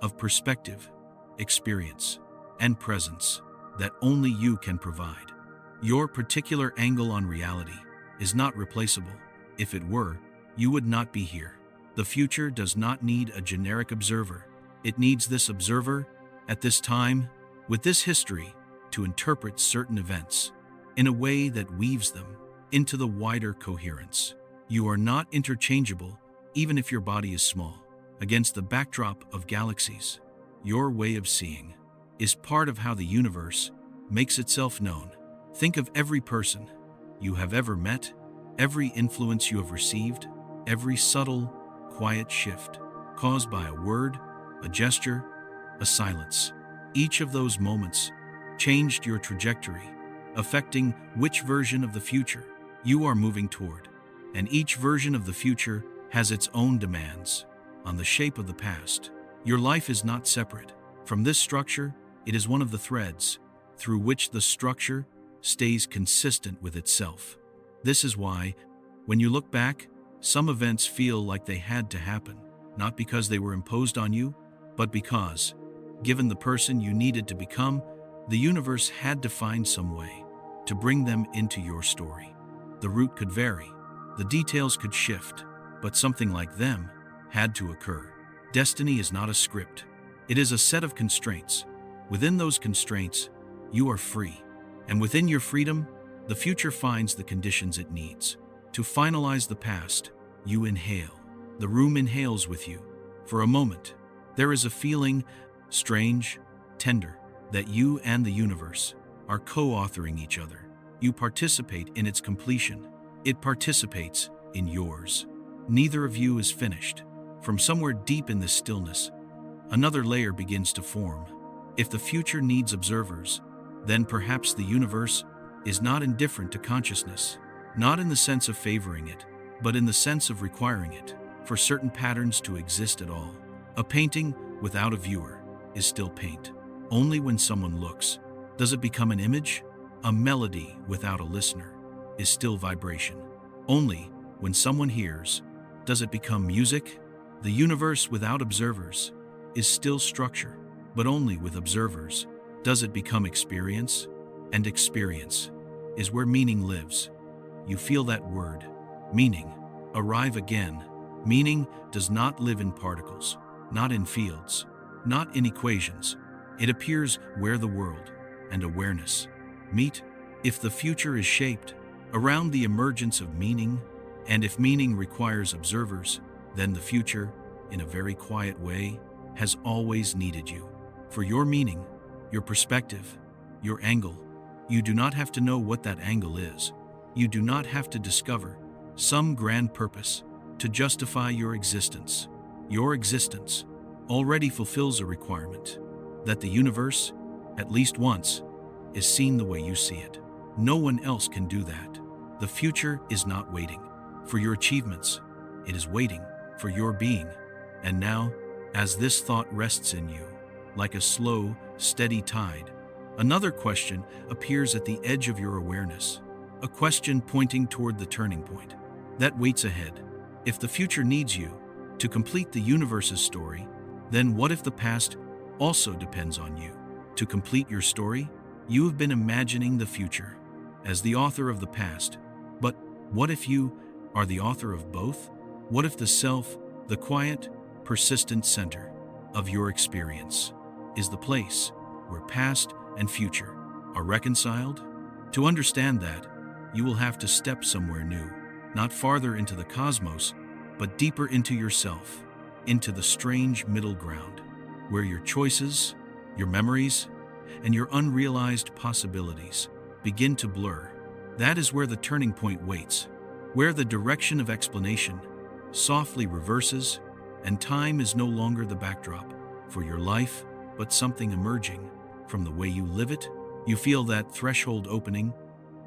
of perspective, experience, and presence that only you can provide. Your particular angle on reality is not replaceable. If it were, you would not be here. The future does not need a generic observer. It needs this observer, at this time, with this history, to interpret certain events in a way that weaves them into the wider coherence. You are not interchangeable, even if your body is small. Against the backdrop of galaxies, your way of seeing is part of how the universe makes itself known. Think of every person you have ever met, every influence you have received, every subtle, quiet shift caused by a word, a gesture, a silence. Each of those moments changed your trajectory, affecting which version of the future you are moving toward. And each version of the future has its own demands on the shape of the past. Your life is not separate from this structure. It is one of the threads through which the structure stays consistent with itself. This is why, when you look back, some events feel like they had to happen, not because they were imposed on you, but because, given the person you needed to become, the universe had to find some way to bring them into your story. The route could vary, the details could shift, but something like them had to occur. Destiny is not a script. It is a set of constraints. Within those constraints, you are free. And within your freedom, the future finds the conditions it needs. To finalize the past, you inhale. The room inhales with you. For a moment, there is a feeling, strange, tender, that you and the universe are co-authoring each other. You participate in its completion. It participates in yours. Neither of you is finished. From somewhere deep in this stillness, another layer begins to form. If the future needs observers, then perhaps the universe is not indifferent to consciousness, not in the sense of favoring it, but in the sense of requiring it for certain patterns to exist at all. A painting without a viewer is still paint. Only when someone looks does it become an image. A melody without a listener is still vibration. Only when someone hears does it become music. The universe without observers is still structure, but only with observers does it become experience, and experience is where meaning lives. You feel that word, meaning, arrive again. Meaning does not live in particles, not in fields, not in equations. It appears where the world and awareness meet. If the future is shaped around the emergence of meaning, and if meaning requires observers, then the future, in a very quiet way, has always needed you. For your meaning, your perspective, your angle. You do not have to know what that angle is. You do not have to discover some grand purpose to justify your existence. Your existence already fulfills a requirement that the universe, at least once, is seen the way you see it. No one else can do that. The future is not waiting for your achievements. It is waiting for your being. And now, as this thought rests in you, like a slow, steady tide, another question appears at the edge of your awareness, a question pointing toward the turning point that waits ahead. If the future needs you to complete the universe's story, then what if the past also depends on you to complete your story? You have been imagining the future as the author of the past, but what if you are the author of both? What if the self, the quiet, persistent center of your experience, is the place where past and future are reconciled? To understand that, you will have to step somewhere new, not farther into the cosmos, but deeper into yourself, into the strange middle ground, where your choices, your memories, and your unrealized possibilities begin to blur. That is where the turning point waits, where the direction of explanation softly reverses, and time is no longer the backdrop for your life, but something emerging from the way you live it. You feel that threshold opening,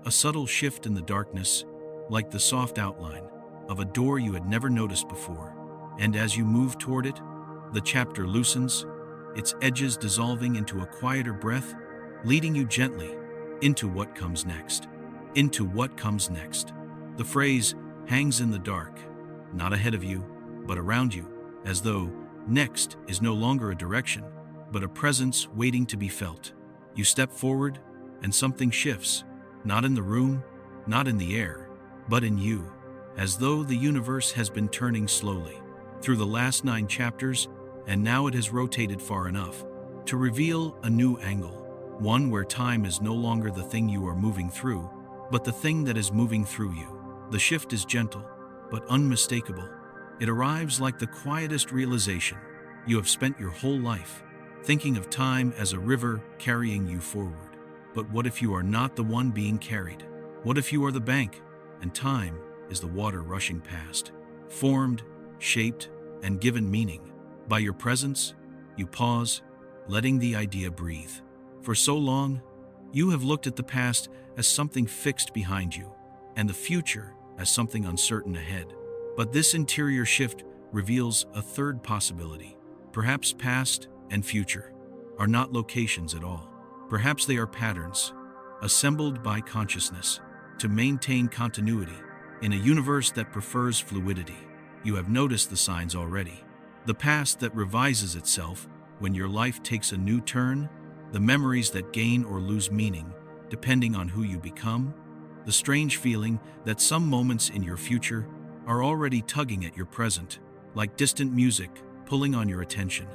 a subtle shift in the darkness, like the soft outline of a door you had never noticed before. And as you move toward it, the chapter loosens, its edges dissolving into a quieter breath, leading you gently into what comes next. Into what comes next. The phrase hangs in the dark, not ahead of you, but around you, as though next is no longer a direction, but a presence waiting to be felt. You step forward, and something shifts, not in the room, not in the air, but in you, as though the universe has been turning slowly through the last 9 chapters, and now it has rotated far enough to reveal a new angle, one where time is no longer the thing you are moving through, but the thing that is moving through you. The shift is gentle, but unmistakable. It arrives like the quietest realization. You have spent your whole life thinking of time as a river carrying you forward. But what if you are not the one being carried? What if you are the bank, and time is the water rushing past? Formed, shaped, and given meaning. By your presence, you pause, letting the idea breathe. For so long, you have looked at the past as something fixed behind you, and the future as something uncertain ahead. But this interior shift reveals a third possibility. Perhaps past and future are not locations at all. Perhaps they are patterns, assembled by consciousness, to maintain continuity. In a universe that prefers fluidity, you have noticed the signs already. The past that revises itself when your life takes a new turn, the memories that gain or lose meaning depending on who you become, the strange feeling that some moments in your future are already tugging at your present, like distant music pulling on your attention.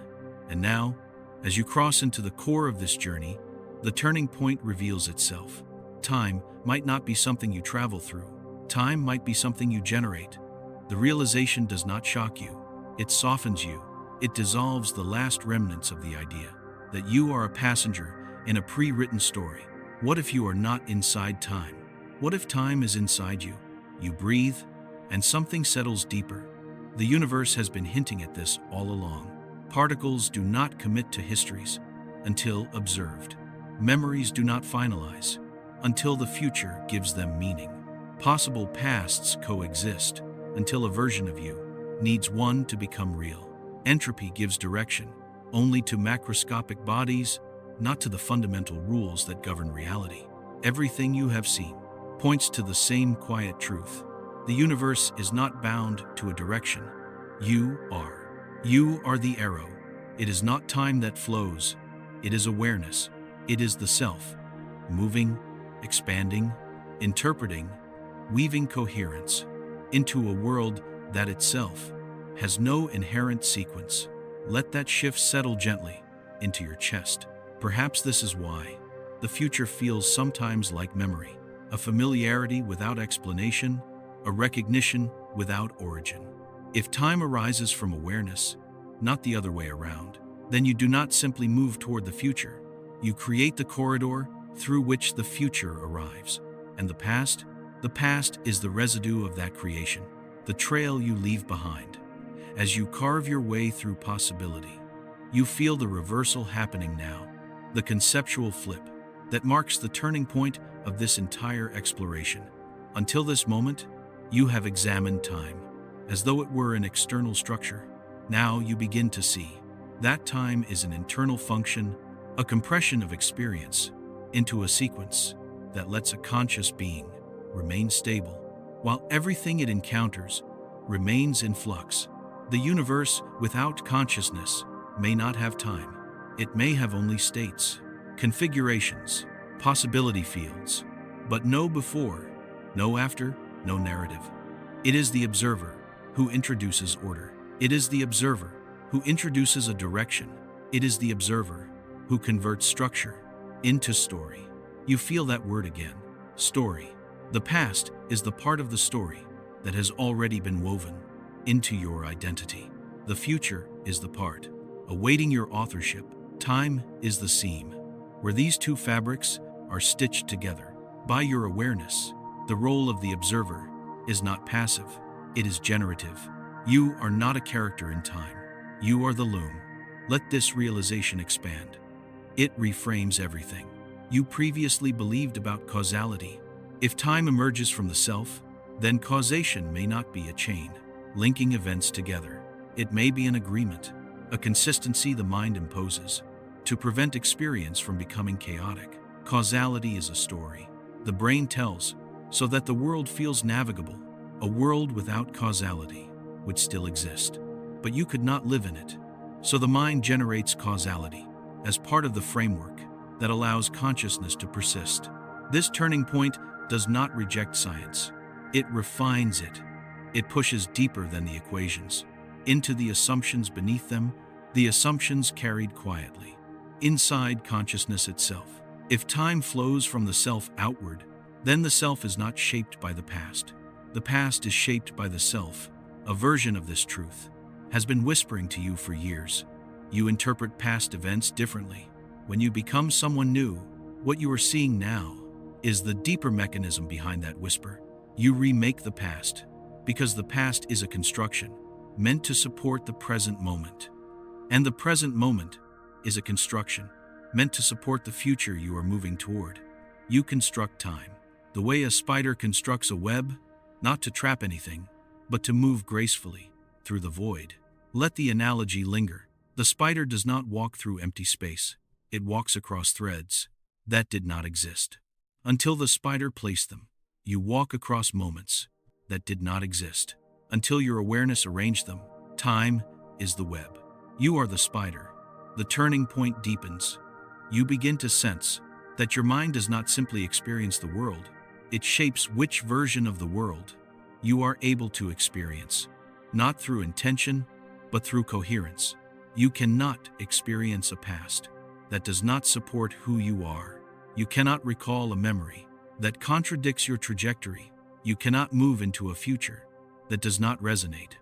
And now, as you cross into the core of this journey, the turning point reveals itself. Time might not be something you travel through. Time might be something you generate. The realization does not shock you. It softens you. It dissolves the last remnants of the idea that you are a passenger in a pre-written story. What if you are not inside time? What if time is inside you? You breathe, and something settles deeper. The universe has been hinting at this all along. Particles do not commit to histories until observed. Memories do not finalize until the future gives them meaning. Possible pasts coexist until a version of you needs one to become real. Entropy gives direction only to macroscopic bodies, not to the fundamental rules that govern reality. Everything you have seen points to the same quiet truth. The universe is not bound to a direction. You are. You are the arrow. It is not time that flows. It is awareness. It is the self, moving, expanding, interpreting, weaving coherence into a world that itself has no inherent sequence. Let that shift settle gently into your chest. Perhaps this is why the future feels sometimes like memory, a familiarity without explanation, a recognition without origin. If time arises from awareness, not the other way around, then you do not simply move toward the future. You create the corridor through which the future arrives. And the past is the residue of that creation, the trail you leave behind. As you carve your way through possibility, you feel the reversal happening now, the conceptual flip that marks the turning point of this entire exploration. Until this moment, you have examined time as though it were an external structure. Now you begin to see that time is an internal function, a compression of experience into a sequence that lets a conscious being remain stable while everything it encounters remains in flux. The universe without consciousness may not have time. It may have only states, configurations, possibility fields, but no before, no after, no narrative. It is the observer who introduces order. It is the observer who introduces a direction. It is the observer who converts structure into story. You feel that word again, story. The past is the part of the story that has already been woven into your identity. The future is the part awaiting your authorship. Time is the seam where these two fabrics are stitched together by your awareness. The role of the observer is not passive, it is generative. You are not a character in time. You are the loom. Let this realization expand. It reframes everything you previously believed about causality. If time emerges from the self, then causation may not be a chain linking events together. It may be an agreement, a consistency the mind imposes to prevent experience from becoming chaotic. Causality is a story the brain tells so that the world feels navigable. A world without causality would still exist, but you could not live in it. So the mind generates causality as part of the framework that allows consciousness to persist. This turning point does not reject science. It refines it. It pushes deeper than the equations, into the assumptions beneath them, the assumptions carried quietly inside consciousness itself. If time flows from the self outward, then the self is not shaped by the past. The past is shaped by the self. A version of this truth has been whispering to you for years. You interpret past events differently. When you become someone new, what you are seeing now is the deeper mechanism behind that whisper. You remake the past because the past is a construction meant to support the present moment. And the present moment is a construction meant to support the future you are moving toward. You construct time the way a spider constructs a web, not to trap anything, but to move gracefully through the void. Let the analogy linger. The spider does not walk through empty space. It walks across threads that did not exist until the spider placed them. You walk across moments that did not exist until your awareness arranged them. Time is the web. You are the spider. The turning point deepens. You begin to sense that your mind does not simply experience the world, it shapes which version of the world you are able to experience, not through intention, but through coherence. You cannot experience a past that does not support who you are. You cannot recall a memory that contradicts your trajectory. You cannot move into a future that does not resonate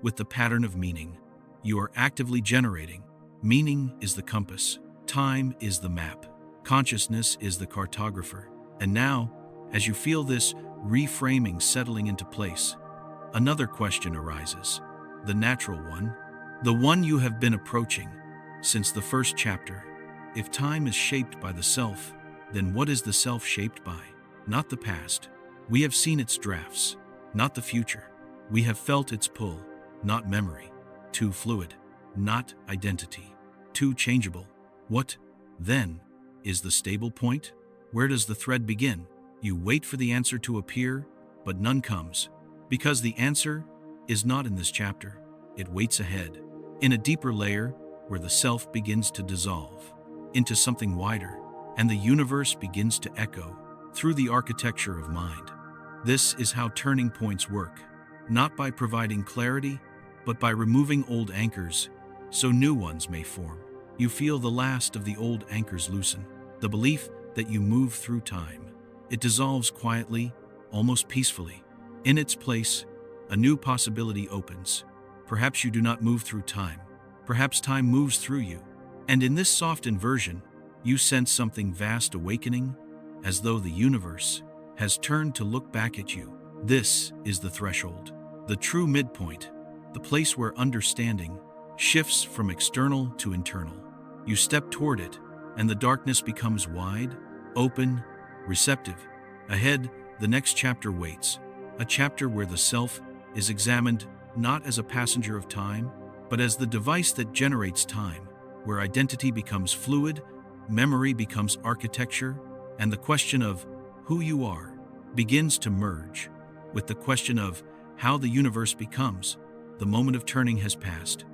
with the pattern of meaning you are actively generating. Meaning is the compass. Time is the map. Consciousness is the cartographer. And now, as you feel this reframing settling into place, another question arises. The natural one, the one you have been approaching since the first chapter. If time is shaped by the self, then what is the self shaped by? Not the past. We have seen its drafts, not the future. We have felt its pull, not memory. Too fluid, not identity. Too changeable. What, then, is the stable point? Where does the thread begin? You wait for the answer to appear, but none comes. Because the answer is not in this chapter. It waits ahead, in a deeper layer where the self begins to dissolve into something wider, and the universe begins to echo through the architecture of mind. This is how turning points work, not by providing clarity, but by removing old anchors so new ones may form. You feel the last of the old anchors loosen, the belief that you move through time. It dissolves quietly, almost peacefully. In its place, a new possibility opens. Perhaps you do not move through time. Perhaps time moves through you. And in this soft inversion, you sense something vast awakening, as though the universe has turned to look back at you. This is the threshold, the true midpoint, the place where understanding shifts from external to internal. You step toward it, and the darkness becomes wide, open, receptive. Ahead, the next chapter waits, a chapter where the self is examined not as a passenger of time, but as the device that generates time, where identity becomes fluid, memory becomes architecture, and the question of who you are begins to merge with the question of how the universe becomes. The moment of turning has passed.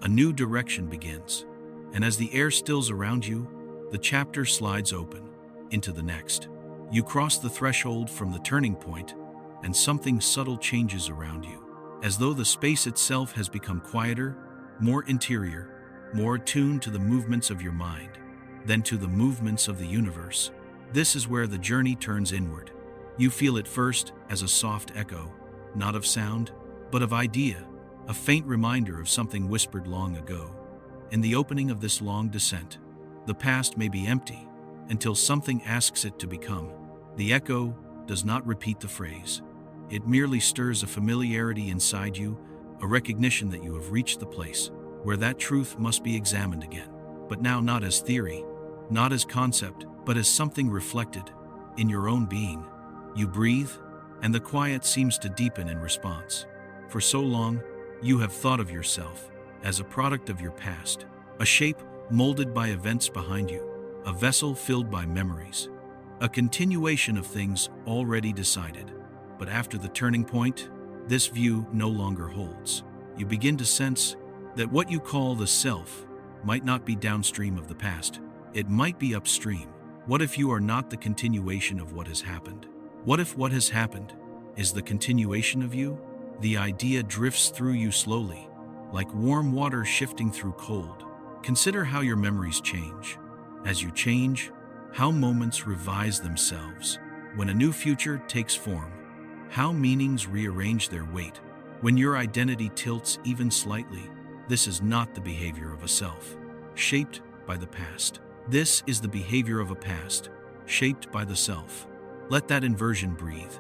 A new direction begins, and as the air stills around you, the chapter slides open into the next. You cross the threshold from the turning point, and something subtle changes around you, as though the space itself has become quieter, more interior, more attuned to the movements of your mind than to the movements of the universe. This is where the journey turns inward. You feel it first as a soft echo, not of sound, but of idea, a faint reminder of something whispered long ago. In the opening of this long descent, the past may be empty until something asks it to become. The echo does not repeat the phrase. It merely stirs a familiarity inside you, a recognition that you have reached the place where that truth must be examined again. But now not as theory, not as concept, but as something reflected in your own being. You breathe, and the quiet seems to deepen in response. For so long, you have thought of yourself as a product of your past, a shape molded by events behind you, a vessel filled by memories, a continuation of things already decided. But after the turning point, this view no longer holds. You begin to sense that what you call the self might not be downstream of the past. It might be upstream. What if you are not the continuation of what has happened? What if what has happened is the continuation of you? The idea drifts through you slowly, like warm water shifting through cold. Consider how your memories change. As you change, how moments revise themselves. When a new future takes form, how meanings rearrange their weight. When your identity tilts even slightly, this is not the behavior of a self shaped by the past. This is the behavior of a past shaped by the self. Let that inversion breathe.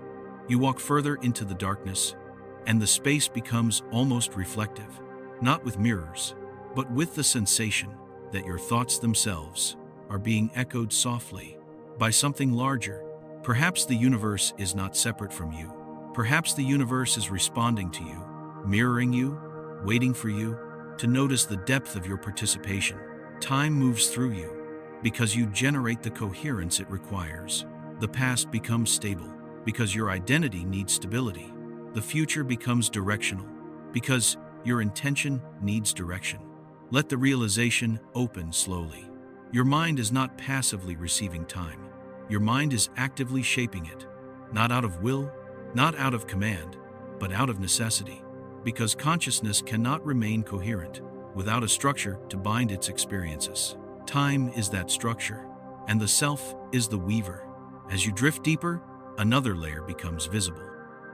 You walk further into the darkness, and the space becomes almost reflective, not with mirrors, but with the sensation that your thoughts themselves are being echoed softly by something larger. Perhaps the universe is not separate from you. Perhaps the universe is responding to you, mirroring you, waiting for you to notice the depth of your participation. Time moves through you because you generate the coherence it requires. The past becomes stable. because your identity needs stability. The future becomes directional, because your intention needs direction. Let the realization open slowly. Your mind is not passively receiving time. Your mind is actively shaping it, not out of will, not out of command, but out of necessity, because consciousness cannot remain coherent without a structure to bind its experiences. Time is that structure, and the self is the weaver. As you drift deeper, another layer becomes visible.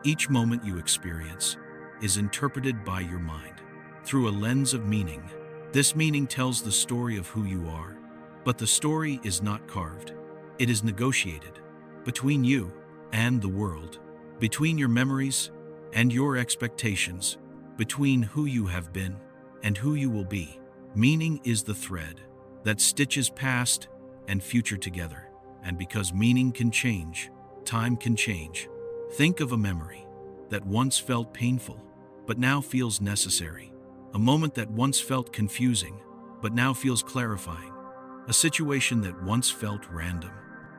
Each moment you experience is interpreted by your mind through a lens of meaning. This meaning tells the story of who you are, but the story is not carved. It is negotiated between you and the world, between your memories and your expectations, between who you have been and who you will be. Meaning is the thread that stitches past and future together. And because meaning can change, time can change. Think of a memory that once felt painful, but now feels necessary. A moment that once felt confusing, but now feels clarifying. A situation that once felt random,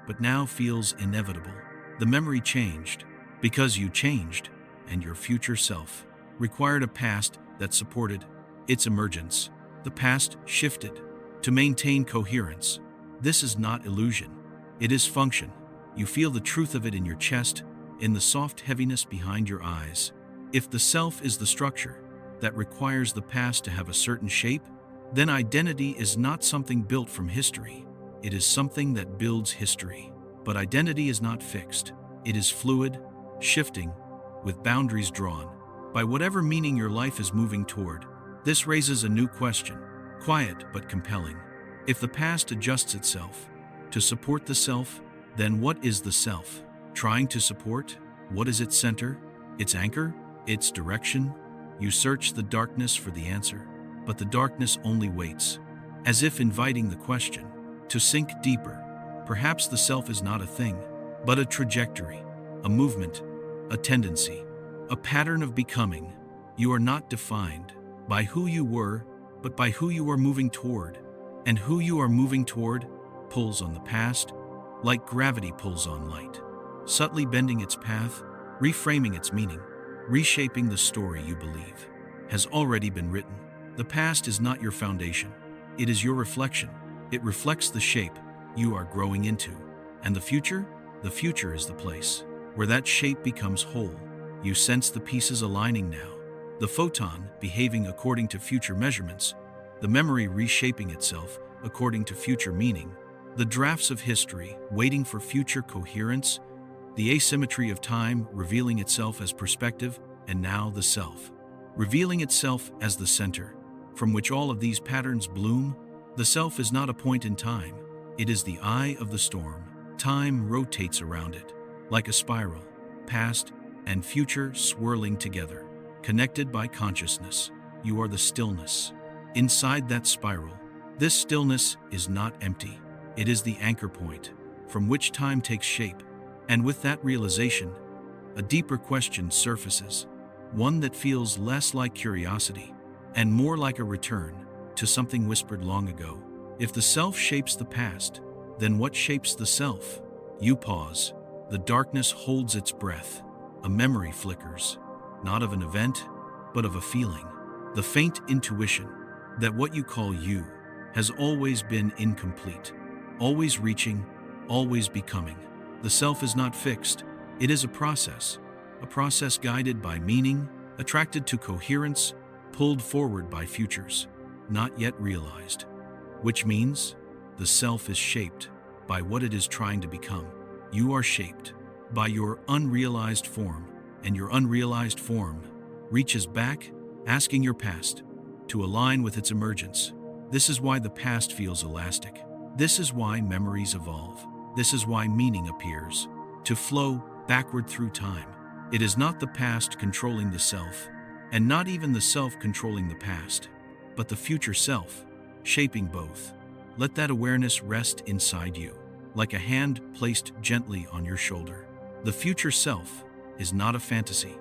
but now feels inevitable. The memory changed because you changed, and your future self required a past that supported its emergence. The past shifted to maintain coherence. This is not illusion. It is function. You feel the truth of it in your chest, in the soft heaviness behind your eyes. If the self is the structure that requires the past to have a certain shape, then identity is not something built from history. It is something that builds history. But identity is not fixed. It is fluid, shifting, with boundaries drawn by whatever meaning your life is moving toward. This raises a new question, quiet but compelling. If the past adjusts itself to support the self, then what is the self trying to support? What is its center, its anchor, its direction? You search the darkness for the answer, but the darkness only waits, as if inviting the question to sink deeper. Perhaps the self is not a thing, but a trajectory, a movement, a tendency, a pattern of becoming. You are not defined by who you were, but by who you are moving toward. And who you are moving toward pulls on the past, like gravity pulls on light, subtly bending its path, reframing its meaning, reshaping the story you believe has already been written. The past is not your foundation. It is your reflection. It reflects the shape you are growing into. And the future is the place where that shape becomes whole. You sense the pieces aligning now, the photon behaving according to future measurements, the memory reshaping itself according to future meaning, the drafts of history waiting for future coherence, the asymmetry of time revealing itself as perspective, and now the self, revealing itself as the center from which all of these patterns bloom. The self is not a point in time. It is the eye of the storm. Time rotates around it, like a spiral, past and future swirling together, connected by consciousness. You are the stillness inside that spiral. This stillness is not empty. It is the anchor point from which time takes shape. And with that realization, a deeper question surfaces, one that feels less like curiosity and more like a return to something whispered long ago. If the self shapes the past, then what shapes the self? You pause. The darkness holds its breath. A memory flickers, not of an event, but of a feeling. The faint intuition that what you call you has always been incomplete, always reaching, always becoming. The self is not fixed. It is a process guided by meaning, attracted to coherence, pulled forward by futures not yet realized. Which means the self is shaped by what it is trying to become. You are shaped by your unrealized form, and your unrealized form reaches back, asking your past to align with its emergence. This is why the past feels elastic. This is why memories evolve. This is why meaning appears to flow backward through time. It is not the past controlling the self, and not even the self controlling the past, but the future self, shaping both. Let that awareness rest inside you, like a hand placed gently on your shoulder. The future self is not a fantasy.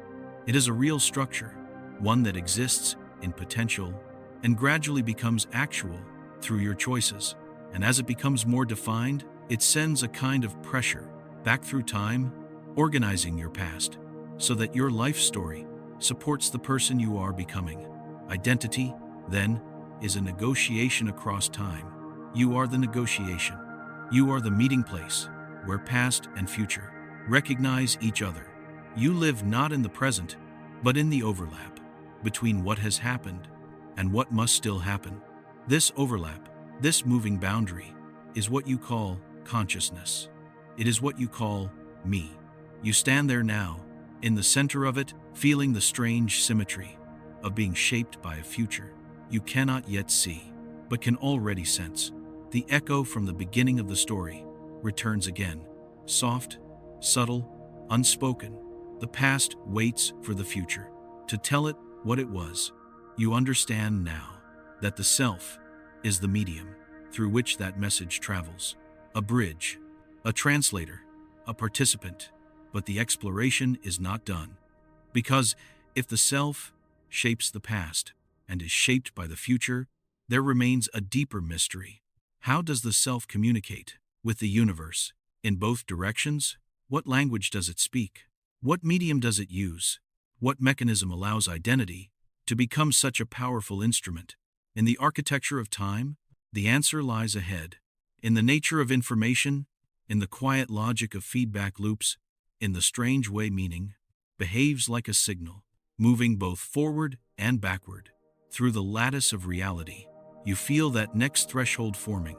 It is a real structure, one that exists in potential and gradually becomes actual through your choices. And as it becomes more defined, it sends a kind of pressure back through time, organizing your past so that your life story supports the person you are becoming. Identity, then, is a negotiation across time. You are the negotiation. You are the meeting place where past and future recognize each other. You live not in the present, but in the overlap between what has happened and what must still happen. This overlap, this moving boundary, is what you call consciousness. It is what you call me. You stand there now, in the center of it, feeling the strange symmetry of being shaped by a future you cannot yet see, but can already sense. The echo from the beginning of the story returns again, soft, subtle, unspoken. The past waits for the future to tell it what it was. You understand now that the self is the medium through which that message travels, a bridge, a translator, a participant. But the exploration is not done, because if the self shapes the past and is shaped by the future, there remains a deeper mystery. How does the self communicate with the universe in both directions? What language does it speak? What medium does it use? What mechanism allows identity to become such a powerful instrument? In the architecture of time, the answer lies ahead. In the nature of information, in the quiet logic of feedback loops, in the strange way meaning behaves like a signal, moving both forward and backward. Through the lattice of reality, you feel that next threshold forming,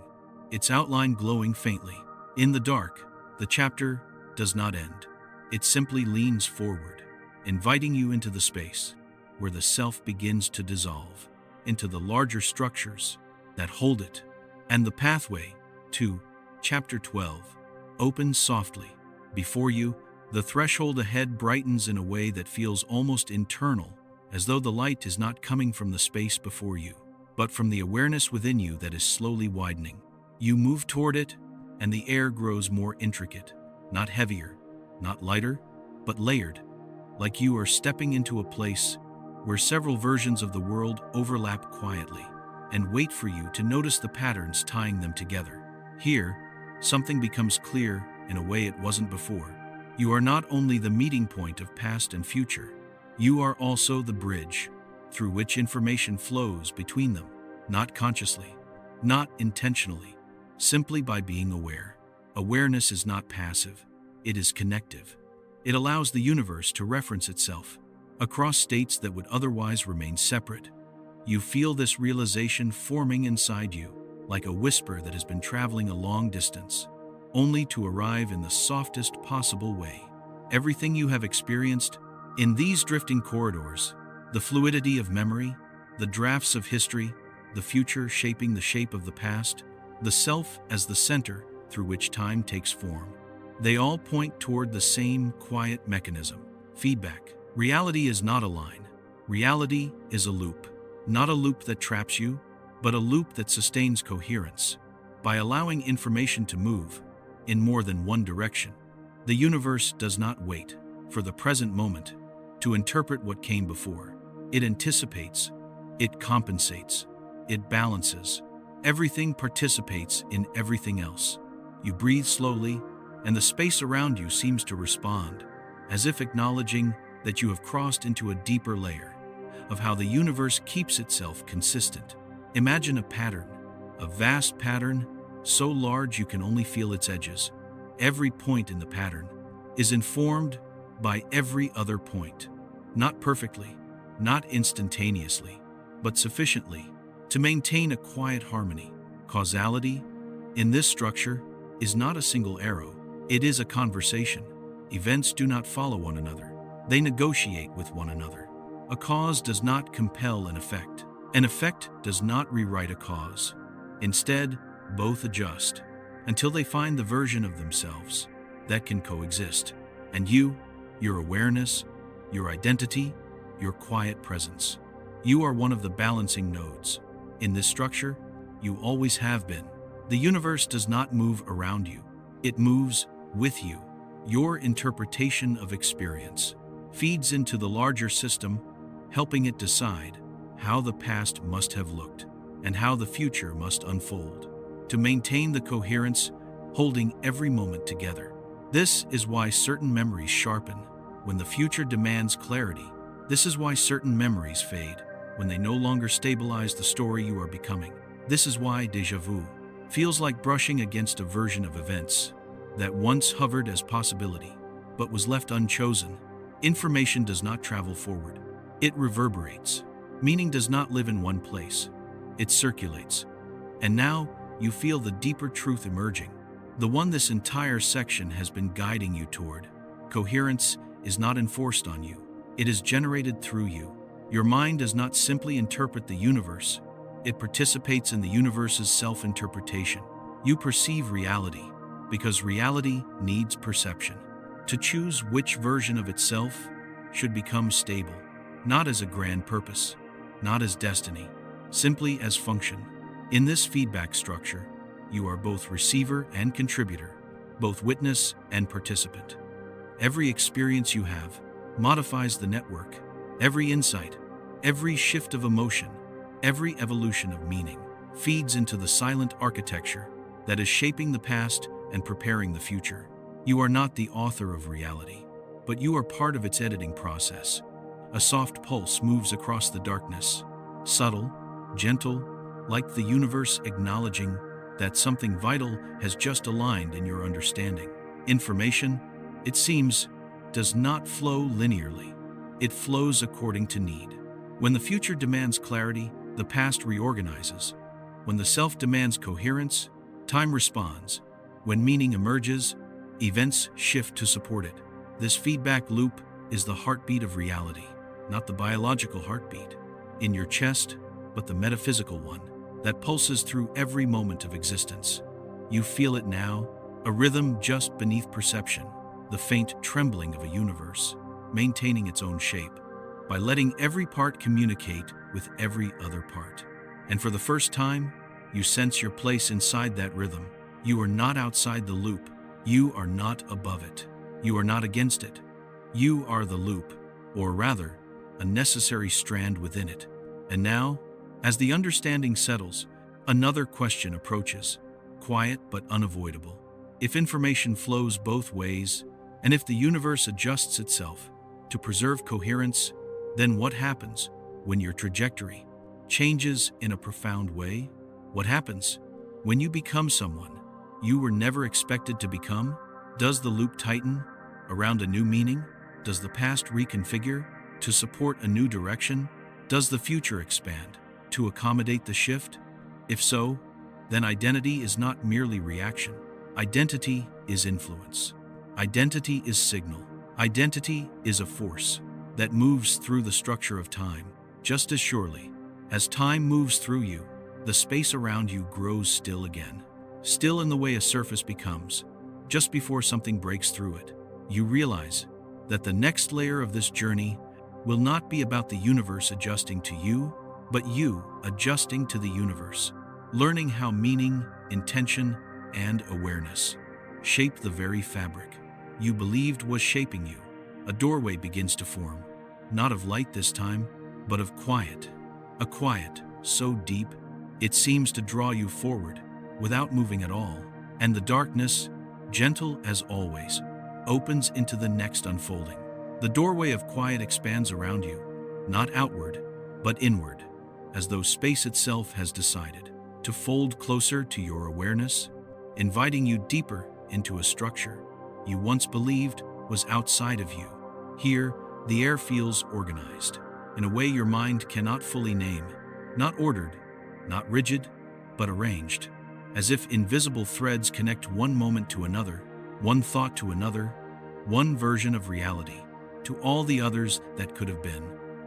its outline glowing faintly. In the dark, the chapter does not end. It simply leans forward, inviting you into the space where the self begins to dissolve into the larger structures that hold it. And the pathway to Chapter 12 opens softly. Before you, the threshold ahead brightens in a way that feels almost internal, as though the light is not coming from the space before you, but from the awareness within you that is slowly widening. You move toward it, and the air grows more intricate, not heavier, not lighter, but layered, like you are stepping into a place where several versions of the world overlap quietly and wait for you to notice the patterns tying them together. Here, something becomes clear in a way it wasn't before. You are not only the meeting point of past and future, you are also the bridge through which information flows between them, not consciously, not intentionally, simply by being aware. Awareness is not passive, it is connective. It allows the universe to reference itself across states that would otherwise remain separate. You feel this realization forming inside you, like a whisper that has been traveling a long distance, only to arrive in the softest possible way. Everything you have experienced in these drifting corridors, the fluidity of memory, the drafts of history, the future shaping the shape of the past, the self as the center through which time takes form, they all point toward the same quiet mechanism: feedback. Reality is not a line. Reality is a loop. Not a loop that traps you, but a loop that sustains coherence. By allowing information to move in more than one direction, the universe does not wait for the present moment to interpret what came before. It anticipates, it compensates, it balances. Everything participates in everything else. You breathe slowly, and the space around you seems to respond, as if acknowledging that you have crossed into a deeper layer of how the universe keeps itself consistent. Imagine a pattern, a vast pattern, so large you can only feel its edges. Every point in the pattern is informed by every other point, not perfectly, not instantaneously, but sufficiently to maintain a quiet harmony. Causality, in this structure, is not a single arrow, it is a conversation. Events do not follow one another, they negotiate with one another. A cause does not compel an effect. An effect does not rewrite a cause. Instead, both adjust until they find the version of themselves that can coexist. And you, your awareness, your identity, your quiet presence, you are one of the balancing nodes. In this structure, you always have been. The universe does not move around you, it moves with you. Your interpretation of experience feeds into the larger system, helping it decide how the past must have looked and how the future must unfold. To maintain the coherence, holding every moment together, This is why certain memories sharpen when the future demands clarity. This is why certain memories fade when they no longer stabilize the story you are becoming. This is why déjà vu feels like brushing against a version of events that once hovered as possibility, but was left unchosen. Information does not travel forward. It reverberates. Meaning does not live in one place. It circulates. And now you feel the deeper truth emerging, the one this entire section has been guiding you toward. Coherence is not enforced on you. It is generated through you. Your mind does not simply interpret the universe. It participates in the universe's self-interpretation. You perceive reality because reality needs perception. To choose which version of itself should become stable, not as a grand purpose, not as destiny, simply as function. In this feedback structure, you are both receiver and contributor, both witness and participant. Every experience you have modifies the network. Every insight, every shift of emotion, every evolution of meaning feeds into the silent architecture that is shaping the past and preparing the future. You are not the author of reality, but you are part of its editing process. A soft pulse moves across the darkness, subtle, gentle, like the universe acknowledging that something vital has just aligned in your understanding. Information, it seems, does not flow linearly. It flows according to need. When the future demands clarity, the past reorganizes. When the self demands coherence, time responds. When meaning emerges, events shift to support it. This feedback loop is the heartbeat of reality, not the biological heartbeat in your chest, but the metaphysical one that pulses through every moment of existence. You feel it now, a rhythm just beneath perception, the faint trembling of a universe, maintaining its own shape by letting every part communicate with every other part. And for the first time, you sense your place inside that rhythm. You are not outside the loop. You are not above it. You are not against it. You are the loop, or rather, a necessary strand within it. And now, as the understanding settles, another question approaches, quiet but unavoidable. If information flows both ways, and if the universe adjusts itself to preserve coherence, then what happens when your trajectory changes in a profound way? What happens when you become someone you were never expected to become? Does the loop tighten around a new meaning? Does the past reconfigure to support a new direction? Does the future expand to accommodate the shift? If so, then identity is not merely reaction. Identity is influence. Identity is signal. Identity is a force that moves through the structure of time. Just as surely as time moves through you, the space around you grows still again. Still in the way a surface becomes, just before something breaks through it. You realize that the next layer of this journey will not be about the universe adjusting to you, but you adjusting to the universe, learning how meaning, intention, and awareness shape the very fabric you believed was shaping you. A doorway begins to form, not of light this time, but of quiet. A quiet so deep, it seems to draw you forward without moving at all. And the darkness, gentle as always, opens into the next unfolding. The doorway of quiet expands around you, not outward, but inward, as though space itself has decided to fold closer to your awareness, inviting you deeper into a structure you once believed was outside of you. Here, the air feels organized, in a way your mind cannot fully name, not ordered, not rigid, but arranged, as if invisible threads connect one moment to another, one thought to another, one version of reality to all the others that could have been.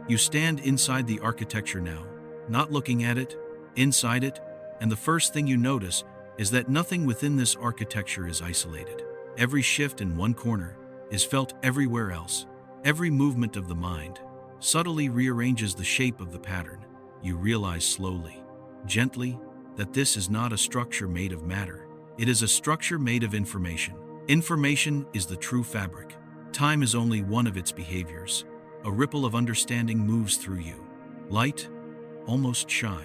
You stand inside the architecture now, not looking at it, inside it, and the first thing you notice is that nothing within this architecture is isolated. Every shift in one corner is felt everywhere else. Every movement of the mind subtly rearranges the shape of the pattern. You realize slowly, gently, that this is not a structure made of matter. It is a structure made of information. Information is the true fabric. Time is only one of its behaviors. A ripple of understanding moves through you, light, almost shy,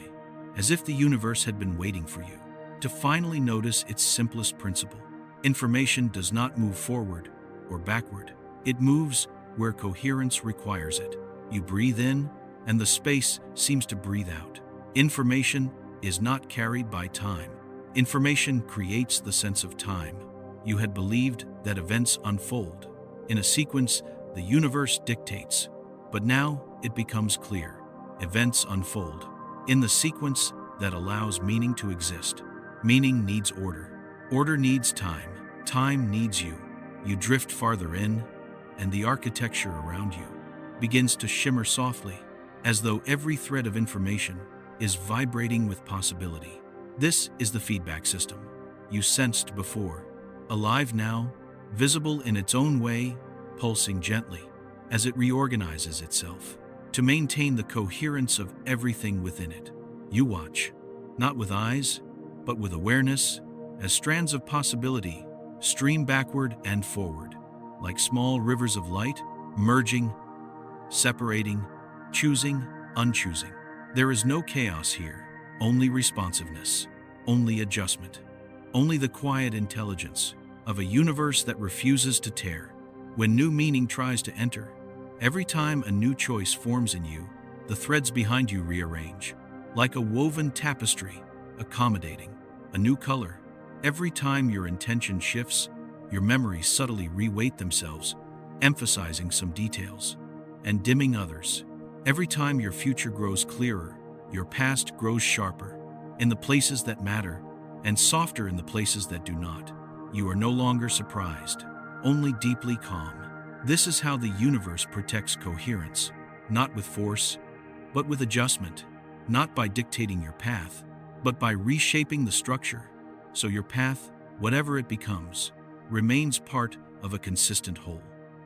as if the universe had been waiting for you to finally notice its simplest principle. Information does not move forward or backward. It moves where coherence requires it. You breathe in, and the space seems to breathe out. Information is not carried by time. Information creates the sense of time. You had believed that events unfold in a sequence the universe dictates, but now it becomes clear. Events unfold in the sequence that allows meaning to exist. Meaning needs order. Order needs time. Time needs you. You drift farther in, and the architecture around you begins to shimmer softly, as though every thread of information is vibrating with possibility. This is the feedback system you sensed before, alive now, visible in its own way, pulsing gently as it reorganizes itself to maintain the coherence of everything within it. You watch, not with eyes, but with awareness, as strands of possibility stream backward and forward, like small rivers of light, merging, separating, choosing, unchoosing. There is no chaos here, only responsiveness, only adjustment, only the quiet intelligence of a universe that refuses to tear. When new meaning tries to enter, every time a new choice forms in you, the threads behind you rearrange, like a woven tapestry, accommodating a new color. Every time your intention shifts, your memories subtly reweight themselves, emphasizing some details and dimming others. Every time your future grows clearer, your past grows sharper in the places that matter and softer in the places that do not. You are no longer surprised, only deeply calm. This is how the universe protects coherence, not with force, but with adjustment, not by dictating your path, but by reshaping the structure, so your path, whatever it becomes, remains part of a consistent whole.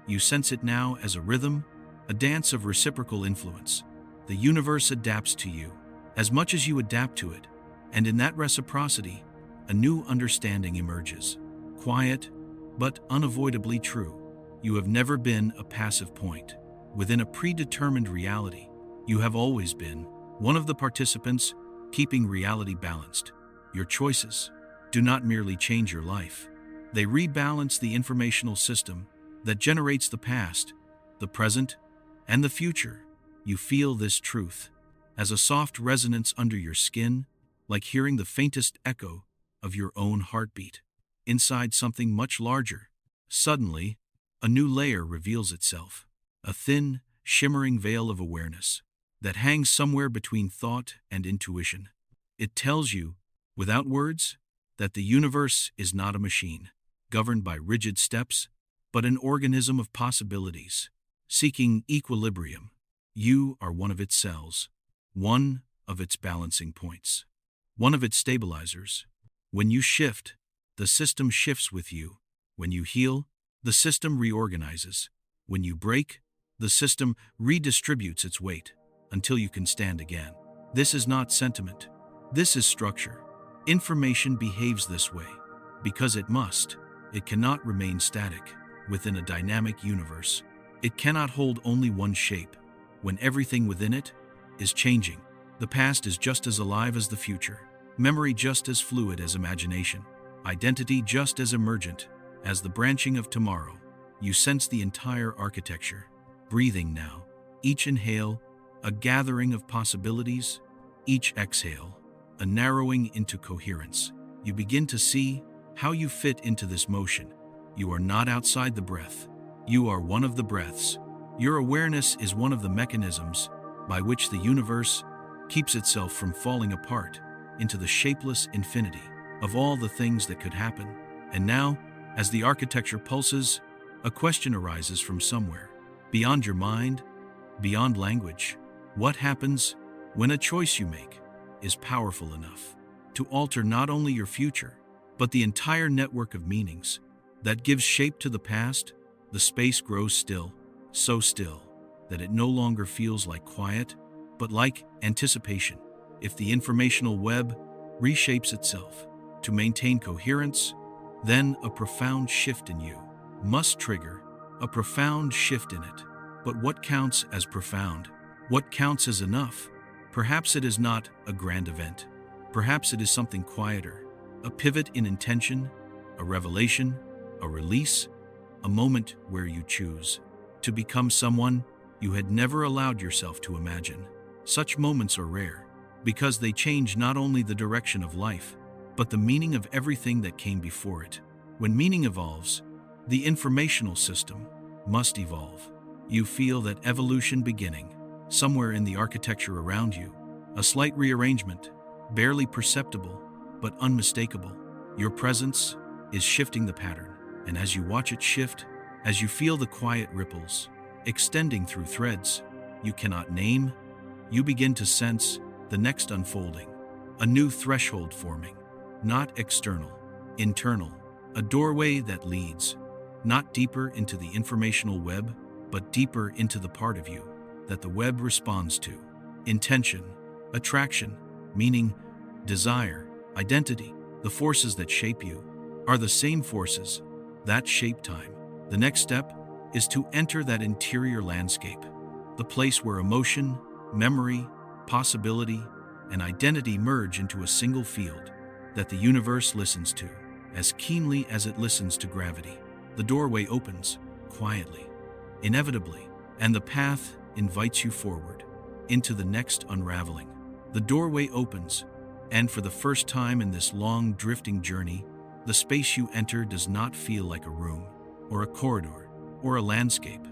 You sense it now as a rhythm, a dance of reciprocal influence. The universe adapts to you as much as you adapt to it, and in that reciprocity, a new understanding emerges. Quiet, but unavoidably true. You have never been a passive point within a predetermined reality. You have always been one of the participants keeping reality balanced. Your choices do not merely change your life. They rebalance the informational system that generates the past, the present, and the future. You feel this truth as a soft resonance under your skin, like hearing the faintest echo of your own heartbeat inside something much larger. Suddenly, a new layer reveals itself, a thin, shimmering veil of awareness that hangs somewhere between thought and intuition. It tells you, without words, that the universe is not a machine, governed by rigid steps, but an organism of possibilities, seeking equilibrium. You are one of its cells, one of its balancing points, one of its stabilizers. When you shift, the system shifts with you. When you heal, the system reorganizes. When you break, the system redistributes its weight until you can stand again. This is not sentiment. This is structure. Information behaves this way because it must. It cannot remain static within a dynamic universe. It cannot hold only one shape when everything within it is changing. The past is just as alive as the future, memory just as fluid as imagination, identity just as emergent as the branching of tomorrow. You sense the entire architecture, breathing now. Each inhale, a gathering of possibilities. Each exhale, a narrowing into coherence. You begin to see how you fit into this motion. You are not outside the breath. You are one of the breaths. Your awareness is one of the mechanisms by which the universe keeps itself from falling apart into the shapeless infinity of all the things that could happen. And now, as the architecture pulses, a question arises from somewhere, beyond your mind, beyond language. What happens when a choice you make is powerful enough to alter not only your future, but the entire network of meanings that gives shape to the past? The space grows still, so still that it no longer feels like quiet, but like anticipation. If the informational web reshapes itself to maintain coherence, then a profound shift in you must trigger a profound shift in it. But what counts as profound? What counts as enough? Perhaps it is not a grand event. Perhaps it is something quieter, a pivot in intention, a revelation, a release, a moment where you choose to become someone you had never allowed yourself to imagine. Such moments are rare because they change not only the direction of life, but the meaning of everything that came before it. When meaning evolves, the informational system must evolve. You feel that evolution beginning, somewhere in the architecture around you, a slight rearrangement, barely perceptible, but unmistakable. Your presence is shifting the pattern, and as you watch it shift, as you feel the quiet ripples extending through threads you cannot name, you begin to sense the next unfolding, a new threshold forming, not external, internal, a doorway that leads, not deeper into the informational web, but deeper into the part of you that the web responds to. Intention, attraction, meaning, desire, identity, the forces that shape you, are the same forces that shape time. The next step is to enter that interior landscape, the place where emotion, memory, possibility, and identity merge into a single field that the universe listens to as keenly as it listens to gravity. The doorway opens, quietly, inevitably, and the path invites you forward into the next unraveling. The doorway opens, and for the first time in this long, drifting journey, the space you enter does not feel like a room, or a corridor, or a landscape.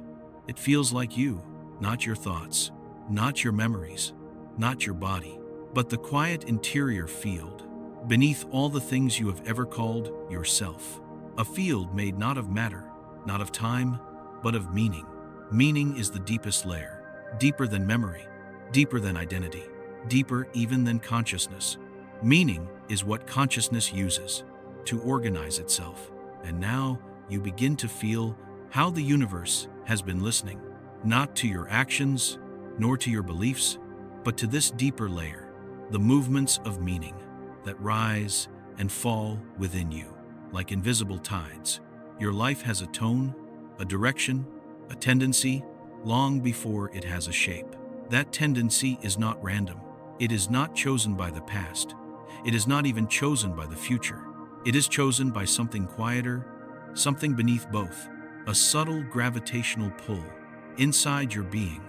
It feels like you, not your thoughts, not your memories, not your body, but the quiet interior field, beneath all the things you have ever called yourself. A field made not of matter, not of time, but of meaning. Meaning is the deepest layer, deeper than memory, deeper than identity, deeper even than consciousness. Meaning is what consciousness uses to organize itself. And now you begin to feel how the universe has been listening, not to your actions, nor to your beliefs, but to this deeper layer, the movements of meaning that rise and fall within you like invisible tides. Your life has a tone, a direction, a tendency, long before it has a shape. That tendency is not random. It is not chosen by the past. It is not even chosen by the future. It is chosen by something quieter, something beneath both, a subtle gravitational pull inside your being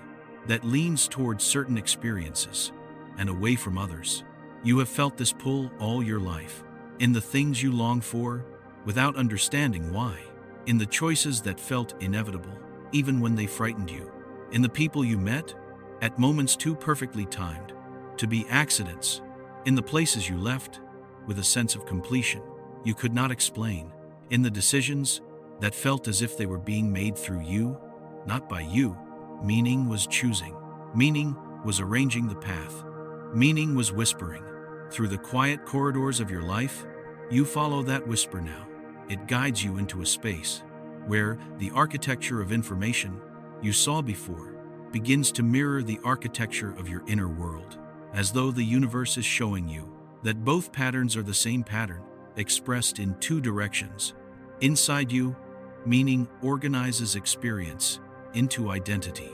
that leans towards certain experiences and away from others. You have felt this pull all your life, in the things you long for, without understanding why, in the choices that felt inevitable, even when they frightened you, in the people you met, at moments too perfectly timed to be accidents, in the places you left, with a sense of completion you could not explain, in the decisions that felt as if they were being made through you, not by you. Meaning was choosing. Meaning was arranging the path. Meaning was whispering. Through the quiet corridors of your life, you follow that whisper now. It guides you into a space where the architecture of information you saw before begins to mirror the architecture of your inner world, as though the universe is showing you that both patterns are the same pattern, expressed in two directions. Inside you, meaning organizes experience into identity.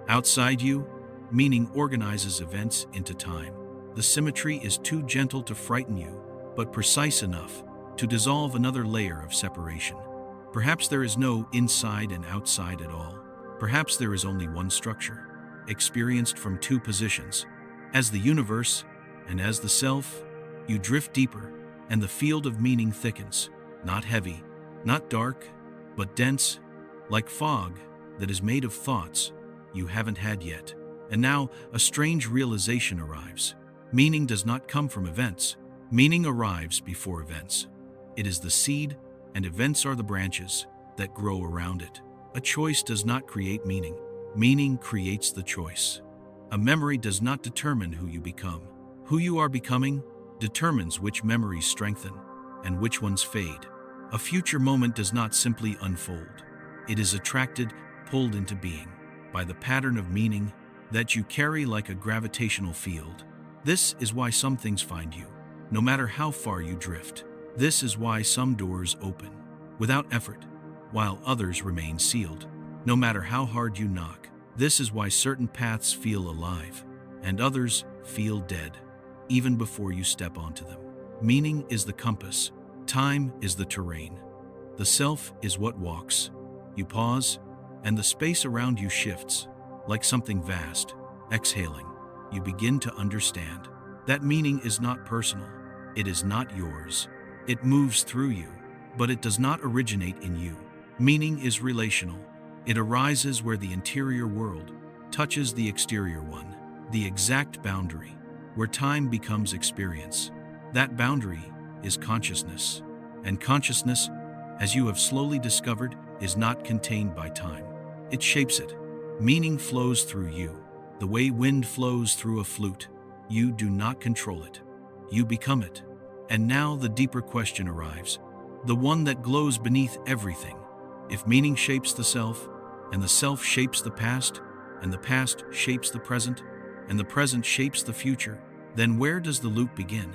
Outside you, meaning organizes events into time. The symmetry is too gentle to frighten you, but precise enough to dissolve another layer of separation. Perhaps there is no inside and outside at all. Perhaps there is only one structure, experienced from two positions. As the universe and as the self, you drift deeper, and the field of meaning thickens, not heavy, not dark, but dense, like fog that is made of thoughts you haven't had yet. And now a strange realization arrives. Meaning does not come from events. Meaning arrives before events. It is the seed, and events are the branches that grow around it. A choice does not create meaning. Meaning creates the choice. A memory does not determine who you become. Who you are becoming determines which memories strengthen and which ones fade. A future moment does not simply unfold. It is attracted, pulled into being by the pattern of meaning that you carry like a gravitational field. This is why some things find you, no matter how far you drift. This is why some doors open without effort, while others remain sealed, no matter how hard you knock. This is why certain paths feel alive, and others feel dead, even before you step onto them. Meaning is the compass, Time is the terrain. The self is what walks. You pause, and the space around you shifts, like something vast. Exhaling, you begin to understand. That meaning is not personal. It is not yours. It moves through you, but it does not originate in you. Meaning is relational. It arises where the interior world touches the exterior one, the exact boundary, where time becomes experience. That boundary is consciousness. And consciousness, as you have slowly discovered, is not contained by time. It shapes it. Meaning flows through you, the way wind flows through a flute. You do not control it. You become it. And now the deeper question arrives, the one that glows beneath everything. If meaning shapes the self, and the self shapes the past, and the past shapes the present, and the present shapes the future, then where does the loop begin?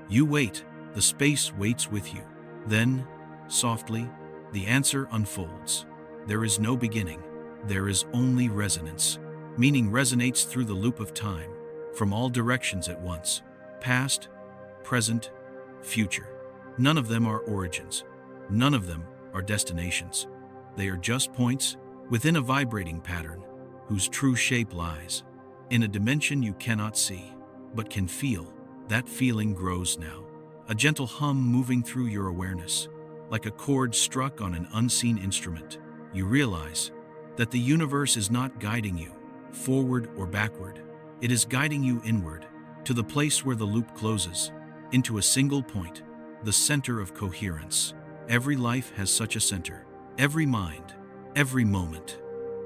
You wait, the space waits with you. Then, softly, the answer unfolds. There is no beginning. There is only resonance. Meaning resonates through the loop of time, from all directions at once. Past, present, future. None of them are origins. None of them are destinations. They are just points within a vibrating pattern whose true shape lies in a dimension you cannot see, but can feel. That feeling grows now, a gentle hum moving through your awareness, like a chord struck on an unseen instrument. You realize that the universe is not guiding you forward or backward. It is guiding you inward, to the place where the loop closes, into a single point, the center of coherence. Every life has such a center. Every mind, every moment.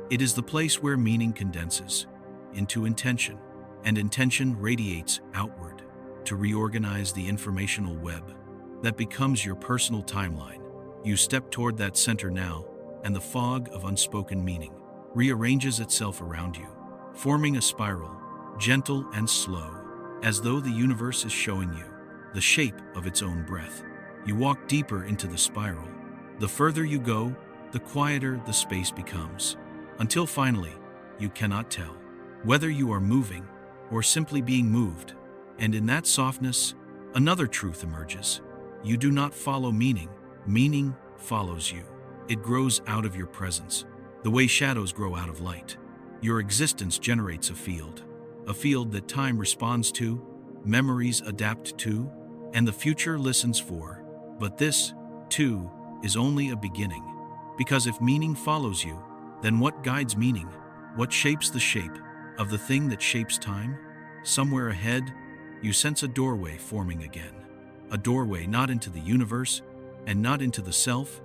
It is the place where meaning condenses into intention, and intention radiates outward to reorganize the informational web that becomes your personal timeline. You step toward that center now, and the fog of unspoken meaning rearranges itself around you, forming a spiral, gentle and slow, as though the universe is showing you the shape of its own breath. You walk deeper into the spiral. The further you go, the quieter the space becomes, until finally, you cannot tell whether you are moving or simply being moved. And in that softness, another truth emerges. You do not follow meaning. Meaning follows you. It grows out of your presence, the way shadows grow out of light. Your existence generates a field that time responds to, memories adapt to, and the future listens for. But this, too, is only a beginning. Because if meaning follows you, then what guides meaning? What shapes the shape of the thing that shapes time? Somewhere ahead, you sense a doorway forming again. A doorway not into the universe, and not into the self,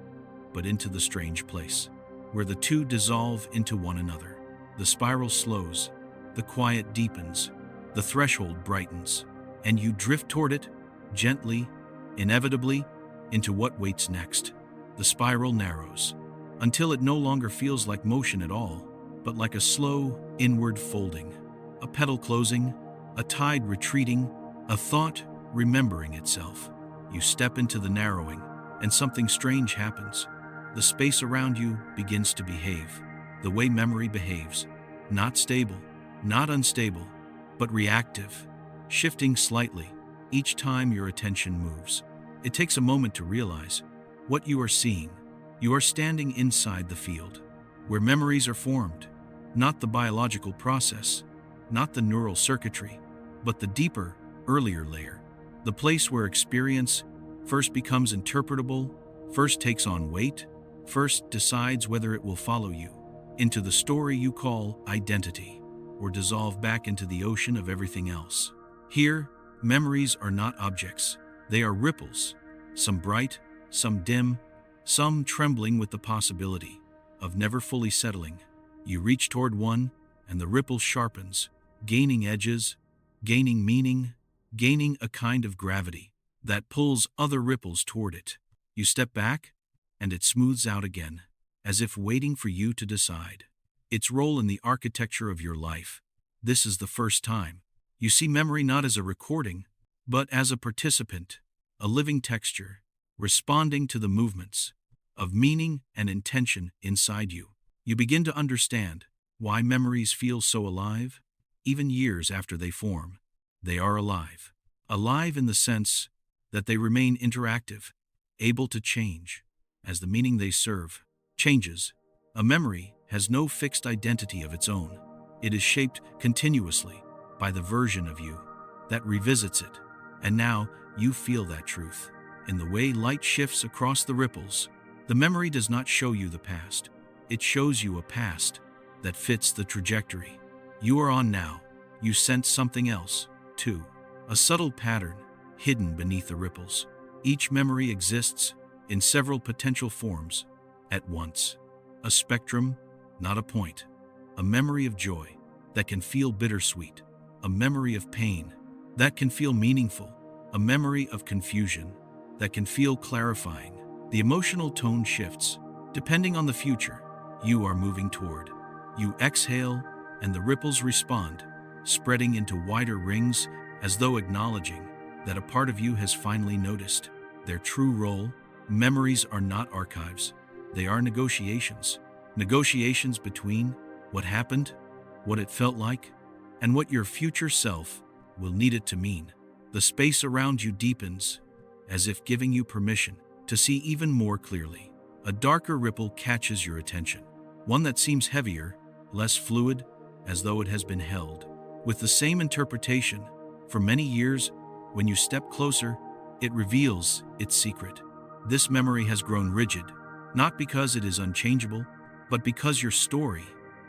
but into the strange place, where the two dissolve into one another. The spiral slows, the quiet deepens, the threshold brightens, and you drift toward it, gently, inevitably, into what waits next. The spiral narrows, until it no longer feels like motion at all, but like a slow, inward folding, a petal closing, a tide retreating, a thought remembering itself. You step into the narrowing, and something strange happens. The space around you begins to behave the way memory behaves, not stable, not unstable, but reactive, shifting slightly each time your attention moves. It takes a moment to realize what you are seeing. You are standing inside the field, where memories are formed, not the biological process, not the neural circuitry, but the deeper, earlier layer, the place where experience first becomes interpretable, first takes on weight, first decides whether it will follow you into the story you call identity, or dissolve back into the ocean of everything else. Here, memories are not objects, they are ripples, some bright, some dim, some trembling with the possibility of never fully settling. You reach toward one, and the ripple sharpens, gaining edges, gaining meaning, gaining a kind of gravity that pulls other ripples toward it. You step back, and it smooths out again, as if waiting for you to decide its role in the architecture of your life. This is the first time you see memory not as a recording, but as a participant, a living texture, responding to the movements of meaning and intention inside you. You begin to understand why memories feel so alive, even years after they form. They are alive. Alive in the sense that they remain interactive, able to change as the meaning they serve changes. A memory has no fixed identity of its own. It is shaped continuously by the version of you that revisits it. And now you feel that truth. In the way light shifts across the ripples, the memory does not show you the past. It shows you a past that fits the trajectory you are on now. You sense something else, too. A subtle pattern hidden beneath the ripples. Each memory exists in several potential forms at once. A spectrum, not a point. A memory of joy that can feel bittersweet. A memory of pain that can feel meaningful. A memory of confusion that can feel clarifying. The emotional tone shifts depending on the future you are moving toward. You exhale and the ripples respond, spreading into wider rings as though acknowledging that a part of you has finally noticed their true role. Memories are not archives. They are negotiations. Negotiations between what happened, what it felt like, and what your future self will need it to mean. The space around you deepens, as if giving you permission to see even more clearly. A darker ripple catches your attention, one that seems heavier, less fluid, as though it has been held with the same interpretation for many years. When you step closer, it reveals its secret. This memory has grown rigid, not because it is unchangeable, but because your story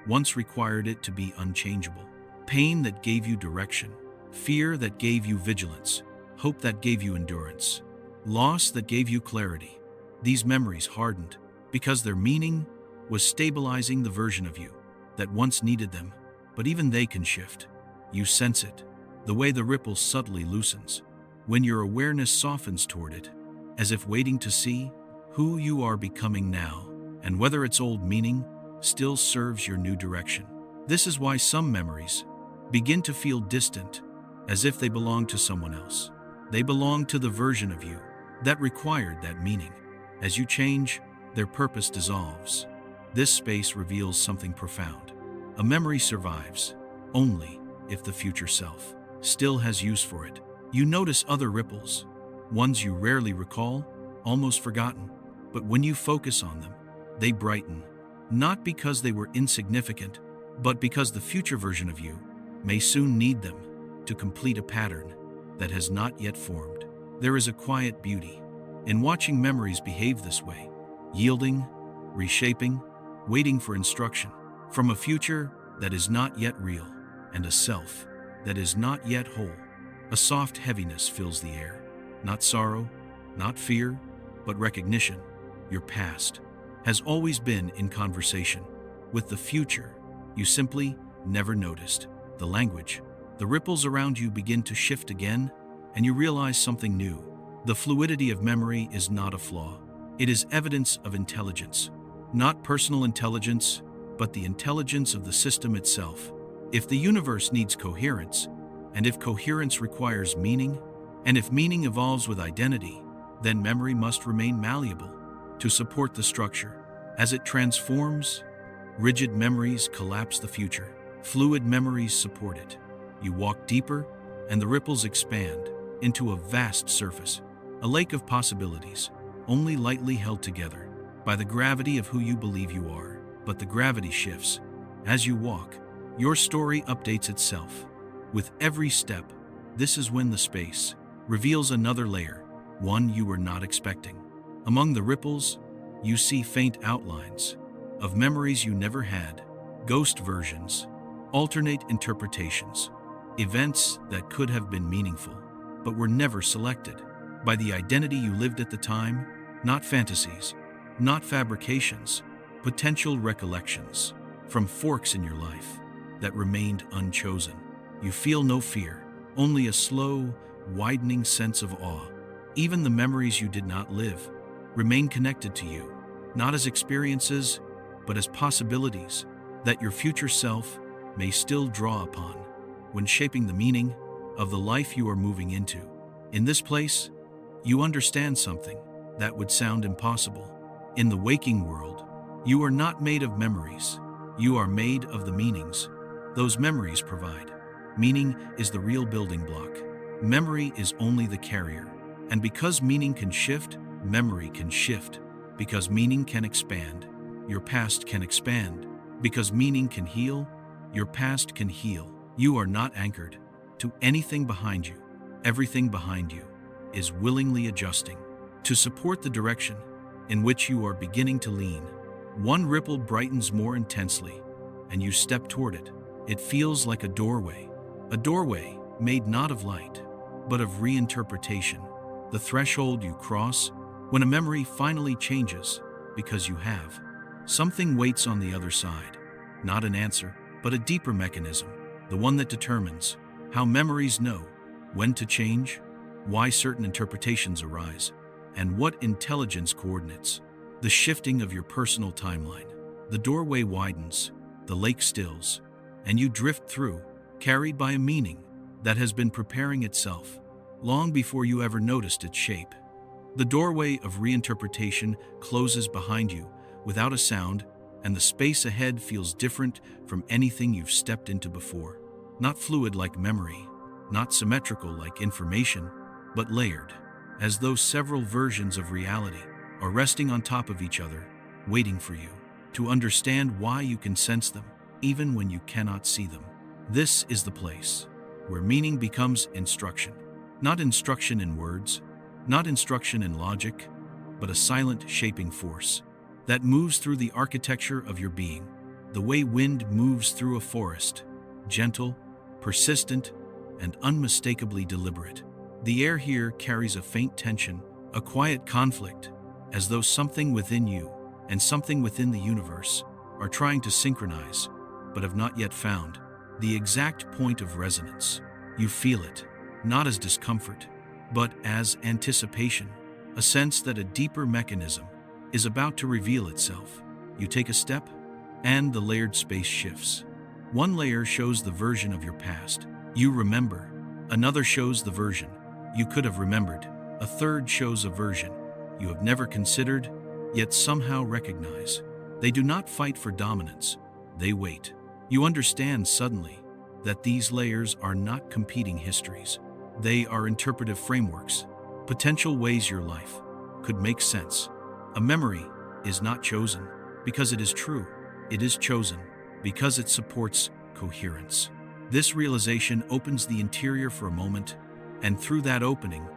once required it to be unchangeable. Pain that gave you direction, fear that gave you vigilance, hope that gave you endurance, loss that gave you clarity. These memories hardened because their meaning was stabilizing the version of you that once needed them, but even they can shift. You sense it, the way the ripple subtly loosens, when your awareness softens toward it, as if waiting to see who you are becoming now, and whether its old meaning still serves your new direction. This is why some memories begin to feel distant, as if they belong to someone else. They belong to the version of you that required that meaning. As you change, their purpose dissolves. This space reveals something profound. A memory survives only if the future self still has use for it. You notice other ripples, ones you rarely recall, almost forgotten, but when you focus on them, they brighten, not because they were insignificant, but because the future version of you may soon need them to complete a pattern that has not yet formed. There is a quiet beauty in watching memories behave this way, yielding, reshaping, waiting for instruction from a future that is not yet real and a self that is not yet whole. A soft heaviness fills the air, not sorrow, not fear, but recognition. Your past has always been in conversation with the future you simply never noticed. The language, the ripples around you begin to shift again, and you realize something new. The fluidity of memory is not a flaw. It is evidence of intelligence. Not personal intelligence, but the intelligence of the system itself. If the universe needs coherence, and if coherence requires meaning, and if meaning evolves with identity, then memory must remain malleable to support the structure. As it transforms, rigid memories collapse the future. Fluid memories support it. You walk deeper, and the ripples expand into a vast surface, a lake of possibilities, only lightly held together by the gravity of who you believe you are. But the gravity shifts. As you walk, your story updates itself. With every step, this is when the space reveals another layer, one you were not expecting. Among the ripples, you see faint outlines of memories you never had, ghost versions, alternate interpretations, events that could have been meaningful, but were never selected by the identity you lived at the time. Not fantasies, not fabrications, potential recollections from forks in your life that remained unchosen. You feel no fear, only a slow, widening sense of awe. Even the memories you did not live remain connected to you, not as experiences, but as possibilities that your future self may still draw upon when shaping the meaning of the life you are moving into. In this place, you understand something that would sound impossible. In the waking world, you are not made of memories. You are made of the meanings those memories provide. Meaning is the real building block. Memory is only the carrier. And because meaning can shift, memory can shift because meaning can expand. Your past can expand because meaning can heal. Your past can heal. You are not anchored to anything behind you. Everything behind you is willingly adjusting to support the direction in which you are beginning to lean. One ripple brightens more intensely, and you step toward it. It feels like a doorway made not of light, but of reinterpretation. The threshold you cross when a memory finally changes because you have. Something waits on the other side, not an answer, but a deeper mechanism, the one that determines how memories know when to change, why certain interpretations arise, and what intelligence coordinates the shifting of your personal timeline. The doorway widens, the lake stills, and you drift through, carried by a meaning that has been preparing itself long before you ever noticed its shape. The doorway of reinterpretation closes behind you without a sound, and the space ahead feels different from anything you've stepped into before. Not fluid like memory, not symmetrical like information, but layered, as though several versions of reality are resting on top of each other, waiting for you to understand why you can sense them, even when you cannot see them. This is the place where meaning becomes instruction. Not instruction in words, not instruction in logic, but a silent shaping force that moves through the architecture of your being, the way wind moves through a forest, gentle, persistent, and unmistakably deliberate. The air here carries a faint tension, a quiet conflict, as though something within you and something within the universe are trying to synchronize, but have not yet found the exact point of resonance. You feel it, not as discomfort, but as anticipation, a sense that a deeper mechanism is about to reveal itself. You take a step, and the layered space shifts. One layer shows the version of your past you remember. Another shows the version you could have remembered. A third shows a version you have never considered, yet somehow recognize. They do not fight for dominance, they wait. You understand suddenly that these layers are not competing histories. They are interpretive frameworks, potential ways your life could make sense. A memory is not chosen because it is true. It is chosen because it supports coherence. This realization opens the interior for a moment, and through that opening,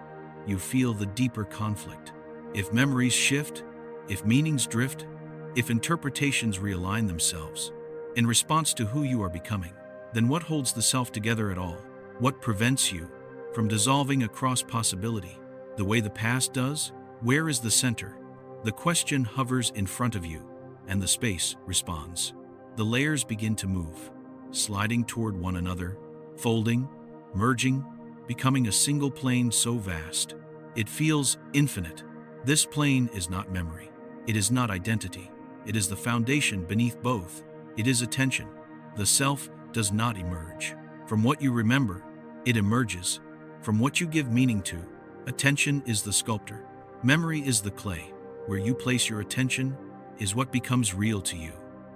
you feel the deeper conflict. If memories shift, if meanings drift, if interpretations realign themselves in response to who you are becoming, then what holds the self together at all? What prevents you from dissolving across possibility the way the past does? Where is the center? The question hovers in front of you, and the space responds. The layers begin to move, sliding toward one another, folding, merging, becoming a single plane so vast it feels infinite. This plane is not memory. It is not identity. It is the foundation beneath both. It is attention. The self does not emerge from what you remember. It emerges from what you give meaning to. Attention is the sculptor. Memory is the clay. Where you place your attention is what becomes real to you.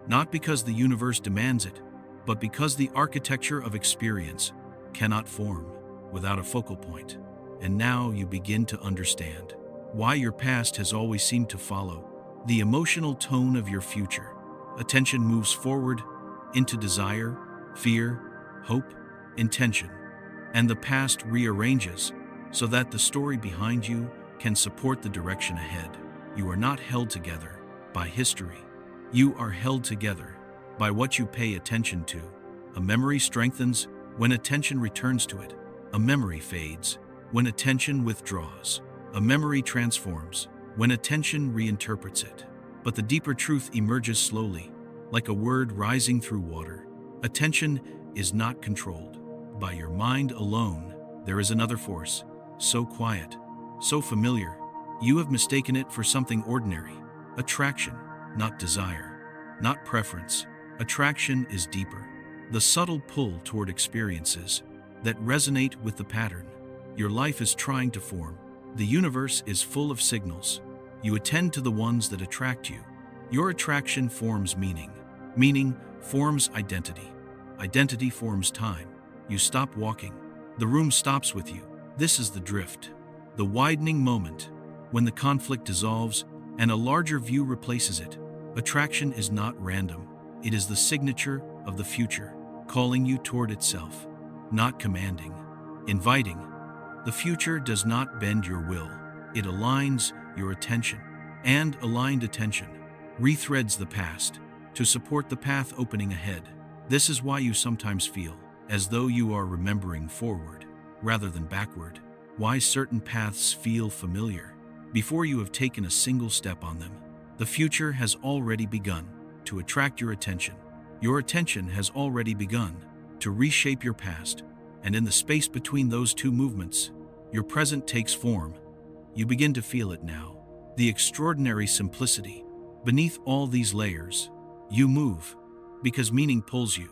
Not because the universe demands it, but because the architecture of experience cannot form without a focal point. And now you begin to understand why your past has always seemed to follow the emotional tone of your future. Attention moves forward into desire, fear, hope, intention, and the past rearranges so that the story behind you can support the direction ahead. You are not held together by history. You are held together by what you pay attention to. A memory strengthens when attention returns to it. A memory fades when attention withdraws. A memory transforms when attention reinterprets it. But the deeper truth emerges slowly, like a word rising through water. Attention is not controlled by your mind alone. There is another force, so quiet, so familiar, you have mistaken it for something ordinary. Attraction, not desire, not preference. Attraction is deeper. The subtle pull toward experiences that resonate with the pattern your life is trying to form. The universe is full of signals. You attend to the ones that attract you. Your attraction forms meaning. Meaning forms identity. Identity forms time. You stop walking. The room stops with you. This is the drift. The widening moment when the conflict dissolves and a larger view replaces it. Attraction is not random. It is the signature of the future, calling you toward itself, not commanding, inviting. The future does not bend your will. It aligns your attention, and aligned attention rethreads the past to support the path opening ahead. This is why you sometimes feel as though you are remembering forward rather than backward, why certain paths feel familiar before you have taken a single step on them. The future has already begun to attract your attention. Your attention has already begun to reshape your past, and in the space between those two movements, your present takes form. You begin to feel it now. The extraordinary simplicity beneath all these layers. You move because meaning pulls you.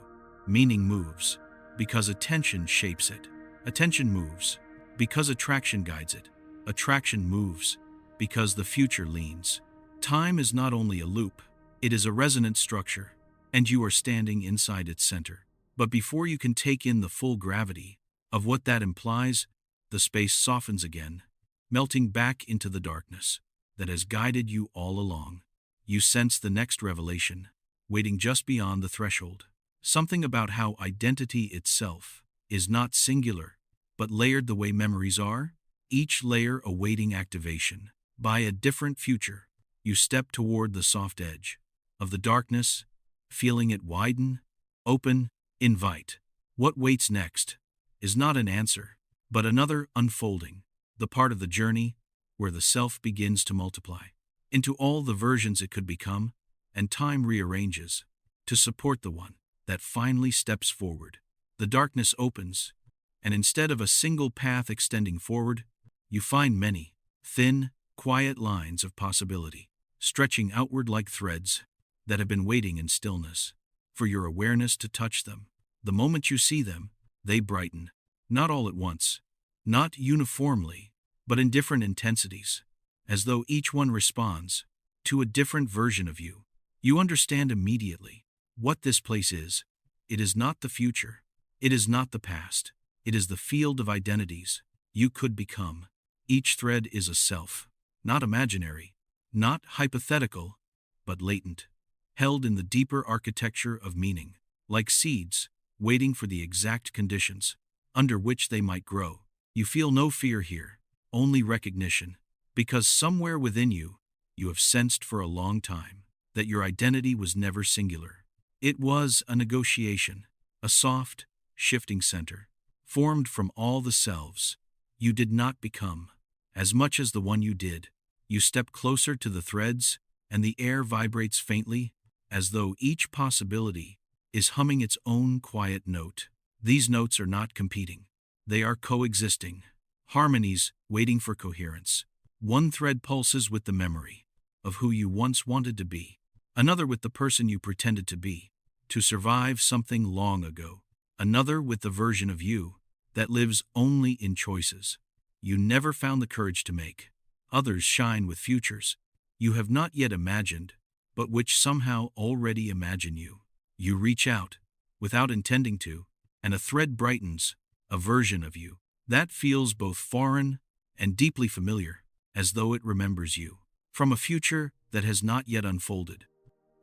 Meaning moves because attention shapes it. Attention moves because attraction guides it. Attraction moves because the future leans. Time is not only a loop, it is a resonant structure, and you are standing inside its center. But before you can take in the full gravity of what that implies, the space softens again, melting back into the darkness that has guided you all along. You sense the next revelation, waiting just beyond the threshold. Something about how identity itself is not singular, but layered the way memories are, each layer awaiting activation. By a different future, you step toward the soft edge of the darkness, feeling it widen, open, invite. What waits next is not an answer, but another unfolding, the part of the journey where the self begins to multiply into all the versions it could become, and time rearranges to support the one that finally steps forward. The darkness opens, and instead of a single path extending forward, you find many, thin, quiet lines of possibility, stretching outward like threads that have been waiting in stillness for your awareness to touch them. The moment you see them, they brighten, not all at once, not uniformly, but in different intensities, as though each one responds to a different version of you. You understand immediately what this place is. It is not the future. It is not the past. It is the field of identities you could become. Each thread is a self, not imaginary, not hypothetical, but latent, held in the deeper architecture of meaning, like seeds waiting for the exact conditions under which they might grow. You feel no fear here, only recognition, because somewhere within you, you have sensed for a long time that your identity was never singular. It was a negotiation, a soft, shifting center, formed from all the selves you did not become. As much as the one you did, you step closer to the threads, and the air vibrates faintly, as though each possibility is humming its own quiet note. These notes are not competing. They are coexisting, harmonies waiting for coherence. One thread pulses with the memory of who you once wanted to be, another with the person you pretended to survive something long ago, another with the version of you that lives only in choices you never found the courage to make. Others shine with futures you have not yet imagined, but which somehow already imagine you. You reach out, without intending to, and a thread brightens, a version of you that feels both foreign and deeply familiar, as though it remembers you from a future that has not yet unfolded.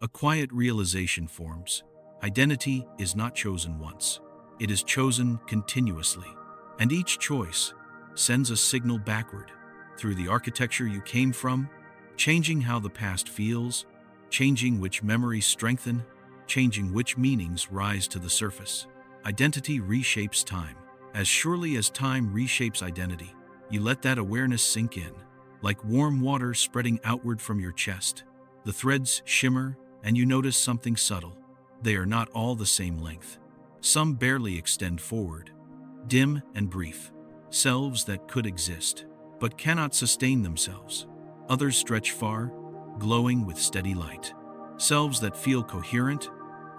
A quiet realization forms. Identity is not chosen once. It is chosen continuously, and each choice sends a signal backward through the architecture you came from, changing how the past feels, changing which memories strengthen, changing which meanings rise to the surface. Identity reshapes time. As surely as time reshapes identity, you let that awareness sink in, like warm water spreading outward from your chest. The threads shimmer, and you notice something subtle. They are not all the same length. Some barely extend forward, dim and brief, selves that could exist, but cannot sustain themselves. Others stretch far, glowing with steady light. Selves that feel coherent,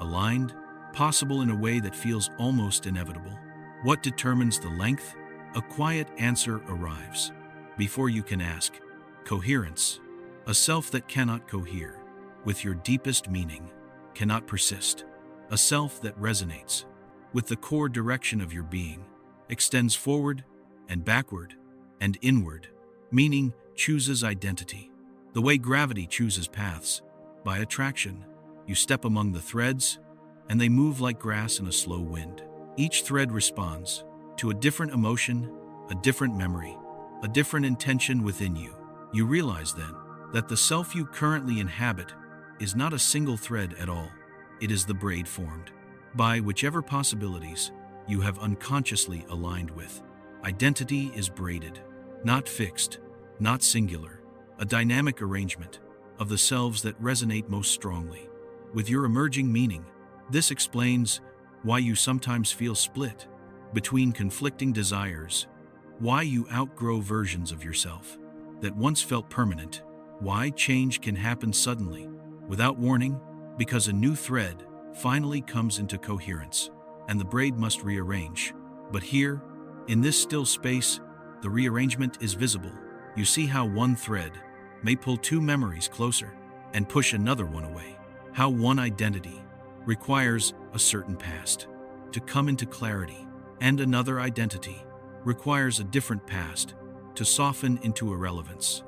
aligned, possible in a way that feels almost inevitable. What determines the length? A quiet answer arrives before you can ask. Coherence. A self that cannot cohere with your deepest meaning, cannot persist. A self that resonates with the core direction of your being, extends forward and backward and inward, meaning chooses identity. The way gravity chooses paths, by attraction. You step among the threads, and they move like grass in a slow wind. Each thread responds to a different emotion, a different memory, a different intention within you. You realize then that the self you currently inhabit is not a single thread at all. It is the braid formed by whichever possibilities you have unconsciously aligned with. Identity is braided, not fixed, not singular, a dynamic arrangement of the selves that resonate most strongly with your emerging meaning. This explains why you sometimes feel split between conflicting desires, why you outgrow versions of yourself that once felt permanent, why change can happen suddenly, without warning, because a new thread finally comes into coherence, and the braid must rearrange. But here, in this still space, the rearrangement is visible. You see how one thread may pull two memories closer and push another one away. How one identity requires a certain past to come into clarity, and another identity requires a different past to soften into irrelevance.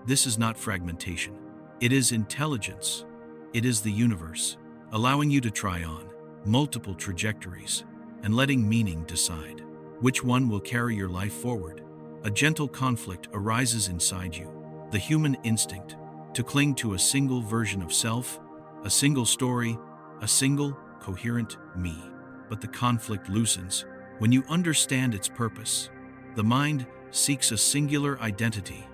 This is not fragmentation. It is intelligence. It is the universe, allowing you to try on multiple trajectories and letting meaning decide which one will carry your life forward. A gentle conflict arises inside you, the human instinct to cling to a single version of self, a single story, a single coherent me. But the conflict loosens when you understand its purpose. The mind seeks a singular identity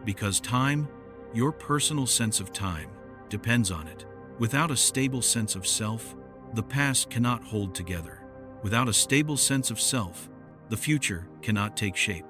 because time, your personal sense of time, depends on it. Without a stable sense of self, the past cannot hold together. Without a stable sense of self, the future cannot take shape.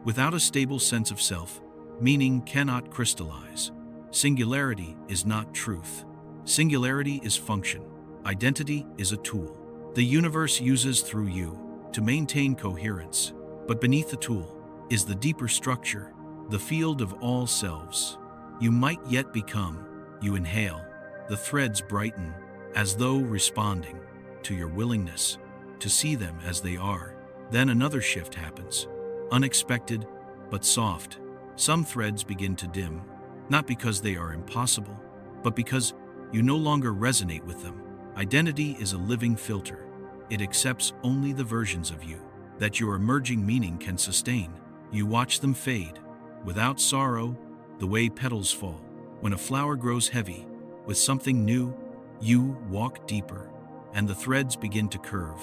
Without a stable sense of self, meaning cannot crystallize. Singularity is not truth. Singularity is function. Identity is a tool the universe uses through you to maintain coherence. But beneath the tool is the deeper structure, the field of all selves. You might yet become. You inhale. The threads brighten, as though responding to your willingness to see them as they are. Then another shift happens, unexpected but soft. Some threads begin to dim, not because they are impossible, but because you no longer resonate with them. Identity is a living filter. It accepts only the versions of you that your emerging meaning can sustain. You watch them fade, without sorrow, the way petals fall. When a flower grows heavy with something new, you walk deeper, and the threads begin to curve,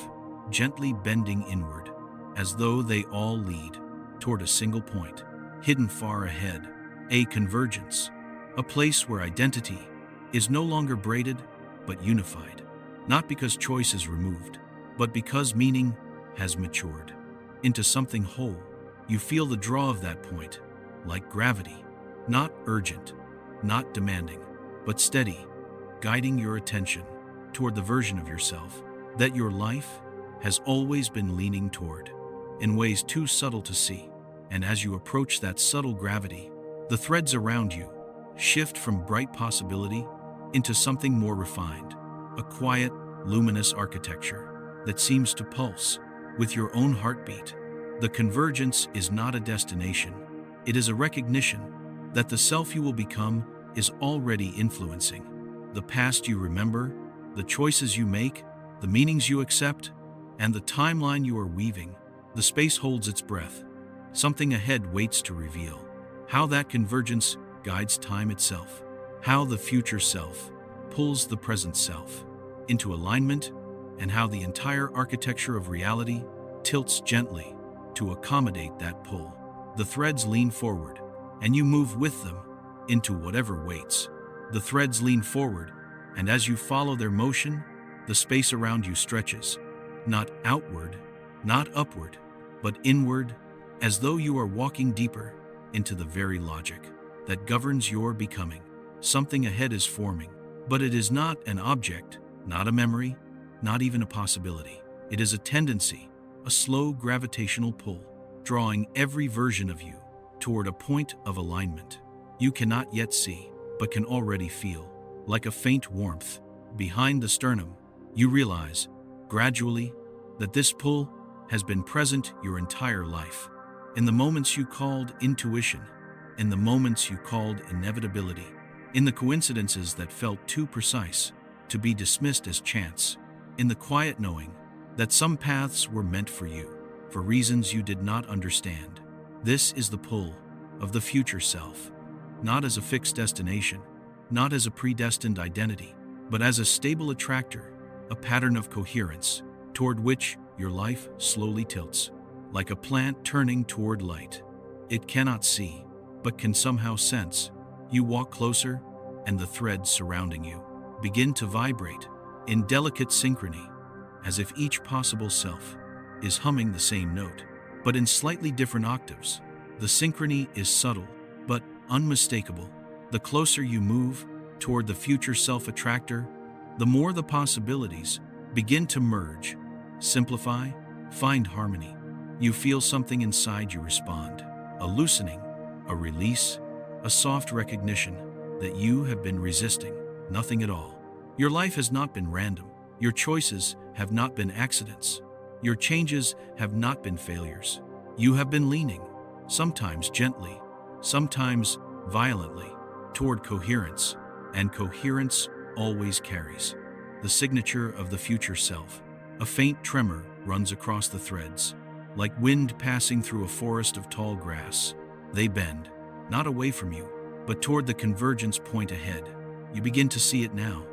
gently bending inward, as though they all lead toward a single point, hidden far ahead, a convergence, a place where identity is no longer braided but unified, not because choice is removed, but because meaning has matured into something whole. You feel the draw of that point, like gravity, not urgent, not demanding, but steady, guiding your attention toward the version of yourself that your life has always been leaning toward, in ways too subtle to see. And as you approach that subtle gravity, the threads around you shift from bright possibility into something more refined, a quiet, luminous architecture that seems to pulse with your own heartbeat. The convergence is not a destination. It is a recognition that the self you will become is already influencing the past you remember, the choices you make, the meanings you accept, and the timeline you are weaving. The space holds its breath. Something ahead waits to reveal how that convergence guides time itself, how the future self pulls the present self into alignment, and how the entire architecture of reality tilts gently to accommodate that pull. The threads lean forward, and you move with them into whatever waits. The threads lean forward, and as you follow their motion, the space around you stretches, not outward, not upward, but inward, as though you are walking deeper into the very logic that governs your becoming. Something ahead is forming, but it is not an object, not a memory, not even a possibility. It is a tendency, a slow gravitational pull, drawing every version of you toward a point of alignment you cannot yet see, but can already feel. Like a faint warmth behind the sternum, you realize, gradually, that this pull has been present your entire life. In the moments you called intuition, in the moments you called inevitability, in the coincidences that felt too precise to be dismissed as chance, in the quiet knowing that some paths were meant for you, for reasons you did not understand. This is the pull of the future self, not as a fixed destination, not as a predestined identity, but as a stable attractor, a pattern of coherence toward which your life slowly tilts, like a plant turning toward light. It cannot see, but can somehow sense. You walk closer, and the threads surrounding you begin to vibrate in delicate synchrony, as if each possible self is humming the same note, but in slightly different octaves. The synchrony is subtle, but unmistakable. The closer you move toward the future self-attractor, the more the possibilities begin to merge, simplify, find harmony. You feel something inside you respond, a loosening, a release, a soft recognition that you have been resisting nothing at all. Your life has not been random. Your choices have not been accidents. Your changes have not been failures. You have been leaning, sometimes gently, sometimes violently, toward coherence, and coherence always carries the signature of the future self. A faint tremor runs across the threads, like wind passing through a forest of tall grass. They bend, not away from you, but toward the convergence point ahead. You begin to see it now,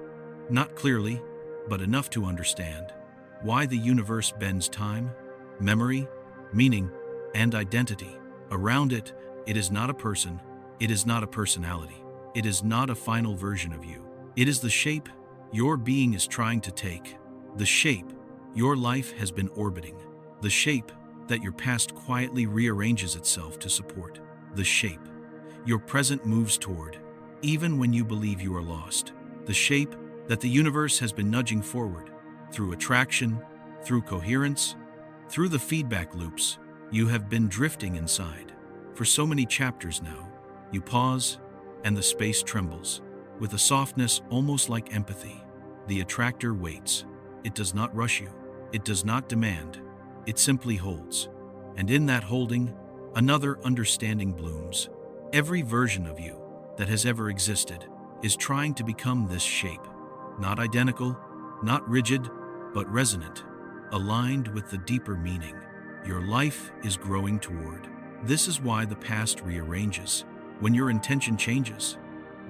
not clearly, but enough to understand why the universe bends time, memory, meaning, and identity. Around it, it is not a person, it is not a personality, it is not a final version of you. It is the shape your being is trying to take, the shape your life has been orbiting, the shape that your past quietly rearranges itself to support, the shape your present moves toward, even when you believe you are lost, the shape that the universe has been nudging forward, through attraction, through coherence, through the feedback loops you have been drifting inside. For so many chapters now, you pause, and the space trembles, with a softness almost like empathy. The attractor waits. It does not rush you. It does not demand. It simply holds. And in that holding, another understanding blooms. Every version of you that has ever existed is trying to become this shape. Not identical, not rigid, but resonant, aligned with the deeper meaning your life is growing toward. This is why the past rearranges when your intention changes.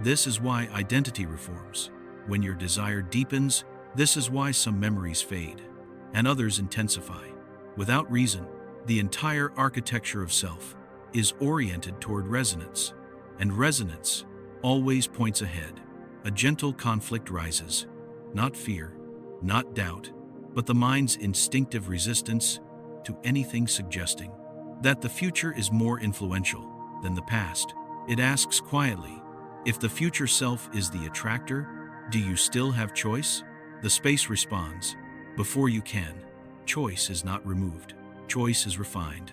This is why identity reforms when your desire deepens. This is why some memories fade and others intensify. Without reason, the entire architecture of self is oriented toward resonance, and resonance always points ahead. A gentle conflict rises, not fear, not doubt, but the mind's instinctive resistance to anything suggesting that the future is more influential than the past. It asks quietly, if the future self is the attractor, do you still have choice? The space responds, before you can. Choice is not removed. Choice is refined.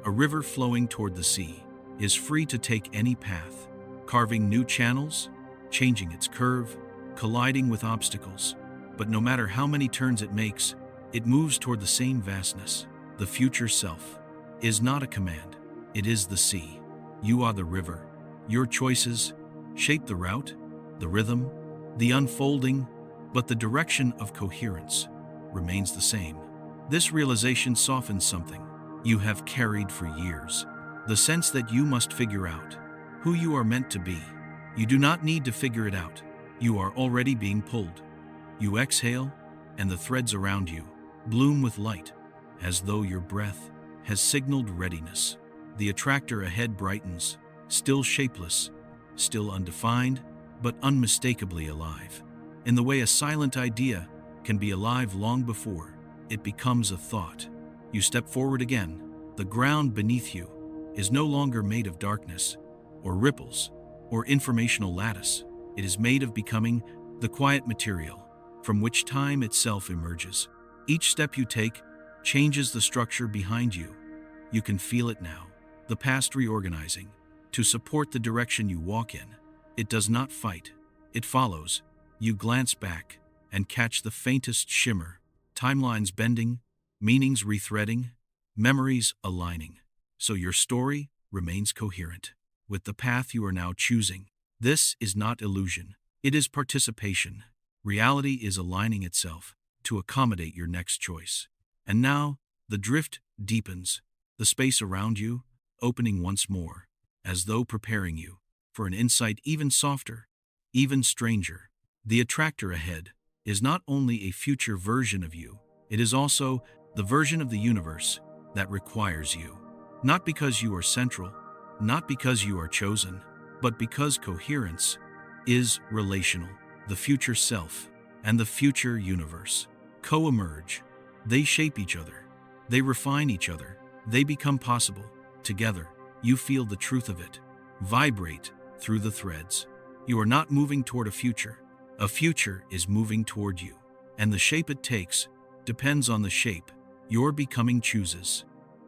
A river flowing toward the sea is free to take any path, carving new channels, changing its curve, colliding with obstacles. But no matter how many turns it makes, it moves toward the same vastness. The future self is not a command. It is the sea. You are the river. Your choices shape the route, the rhythm, the unfolding, but the direction of coherence remains the same. This realization softens something you have carried for years. The sense that you must figure out who you are meant to be. You do not need to figure it out. You are already being pulled. You exhale, and the threads around you bloom with light, as though your breath has signaled readiness. The attractor ahead brightens, still shapeless, still undefined, but unmistakably alive. In the way a silent idea can be alive long before it becomes a thought. You step forward again. The ground beneath you is no longer made of darkness, or ripples, or informational lattice. It is made of becoming, the quiet material from which time itself emerges. Each step you take changes the structure behind you. You can feel it now, the past reorganizing to support the direction you walk in. It does not fight, it follows. You glance back and catch the faintest shimmer, timelines bending, meanings rethreading, memories aligning. So your story remains coherent. with the path you are now choosing. This is not illusion. It is participation. Reality is aligning itself to accommodate your next choice. And now, the drift deepens, the space around you opening once more, as though preparing you for an insight even softer, even stranger. The attractor ahead is not only a future version of you, it is also the version of the universe that requires you. Not because you are central, not because you are chosen, but because coherence is relational. The future self and the future universe co-emerge. They shape each other. They refine each other. They become possible. Together, you feel the truth of it vibrate through the threads. You are not moving toward a future. A future is moving toward you. And the shape it takes depends on the shape your becoming chooses.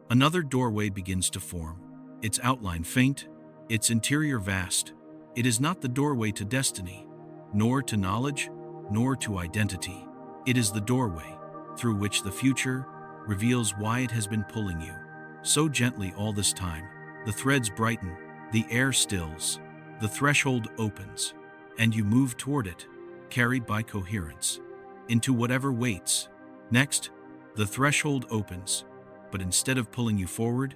Another doorway begins to form. Its outline faint, its interior vast. It is not the doorway to destiny, nor to knowledge, nor to identity. It is the doorway through which the future reveals why it has been pulling you so gently all this time. The threads brighten, the air stills, the threshold opens, and you move toward it, carried by coherence, into whatever waits. Next, the threshold opens, but instead of pulling you forward,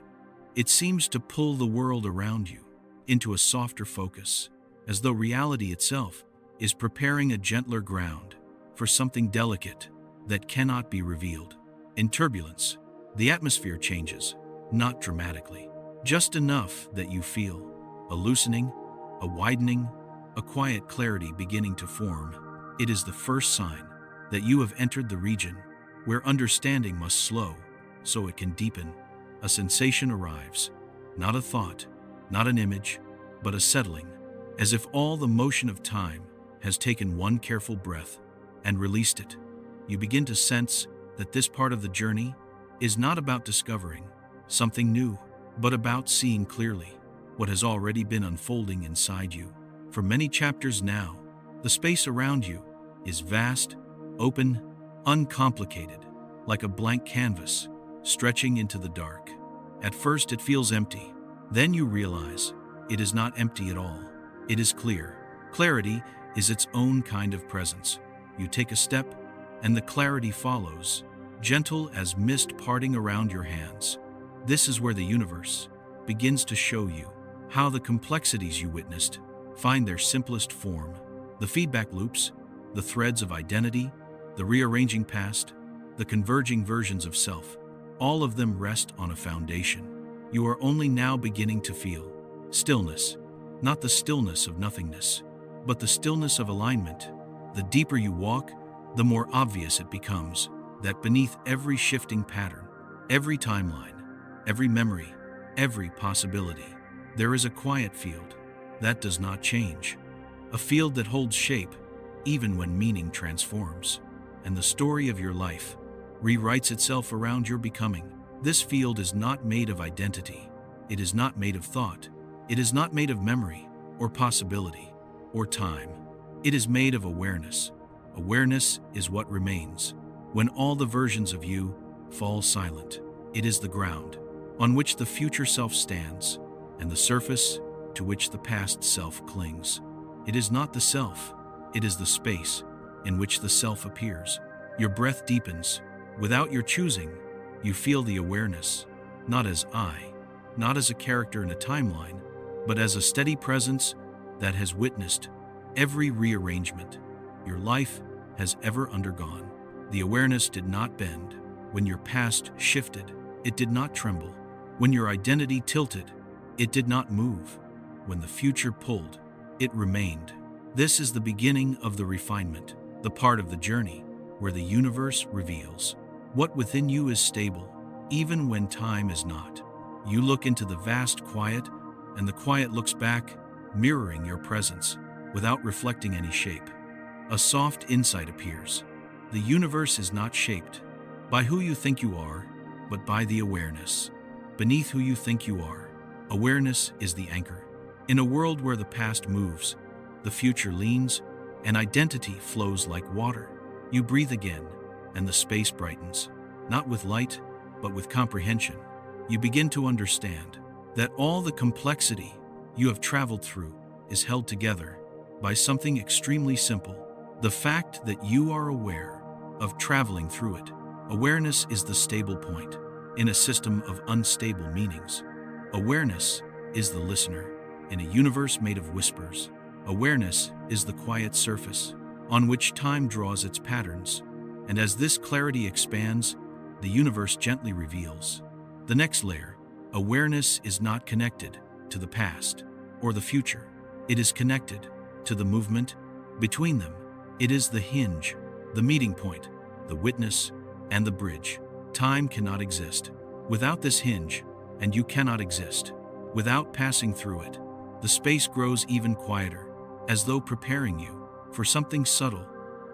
it seems to pull the world around you into a softer focus, as though reality itself is preparing a gentler ground for something delicate that cannot be revealed. In turbulence, the atmosphere changes, not dramatically, just enough that you feel a loosening, a widening, a quiet clarity beginning to form. It is the first sign that you have entered the region where understanding must slow so it can deepen. A sensation arrives, not a thought, not an image, but a settling, as if all the motion of time has taken one careful breath and released it. You begin to sense that this part of the journey is not about discovering something new, but about seeing clearly what has already been unfolding inside you. For many chapters now, the space around you is vast, open, uncomplicated, like a blank canvas stretching into the dark. At first it feels empty. Then you realize it is not empty at all. It is clear. Clarity is its own kind of presence. You take a step, and the clarity follows, gentle as mist parting around your hands. This is where the universe begins to show you how the complexities you witnessed find their simplest form. The feedback loops, the threads of identity, the rearranging past, the converging versions of self, all of them rest on a foundation you are only now beginning to feel. Stillness, not the stillness of nothingness, but the stillness of alignment. The deeper you walk, the more obvious it becomes that beneath every shifting pattern, every timeline, every memory, every possibility, there is a quiet field that does not change, a field that holds shape even when meaning transforms, and the story of your life rewrites itself around your becoming. This field is not made of identity. It is not made of thought. It is not made of memory or possibility or time. It is made of awareness. Awareness is what remains when all the versions of you fall silent. It is the ground on which the future self stands and the surface to which the past self clings. It is not the self. It is the space in which the self appears. Your breath deepens. Without your choosing, you feel the awareness, not as I, not as a character in a timeline, but as a steady presence that has witnessed every rearrangement your life has ever undergone. The awareness did not bend when your past shifted. It did not tremble when your identity tilted. It did not move when the future pulled. It remained. This is the beginning of the refinement, the part of the journey where the universe reveals what within you is stable, even when time is not. You look into the vast quiet, and the quiet looks back, mirroring your presence, without reflecting any shape. A soft insight appears. The universe is not shaped by who you think you are, but by the awareness beneath who you think you are. Awareness is the anchor. In a world where the past moves, the future leans, and identity flows like water, you breathe again, and the space brightens, not with light, but with comprehension. You begin to understand that all the complexity you have traveled through is held together by something extremely simple: the fact that you are aware of traveling through it. Awareness is the stable point in a system of unstable meanings. Awareness is the listener in a universe made of whispers. Awareness is the quiet surface on which time draws its patterns, and as this clarity expands, the universe gently reveals the next layer. Awareness is not connected to the past or the future. It is connected to the movement between them. It is the hinge, the meeting point, the witness, and the bridge. Time cannot exist without this hinge, and you cannot exist without passing through it. The space grows even quieter, as though preparing you for something subtle.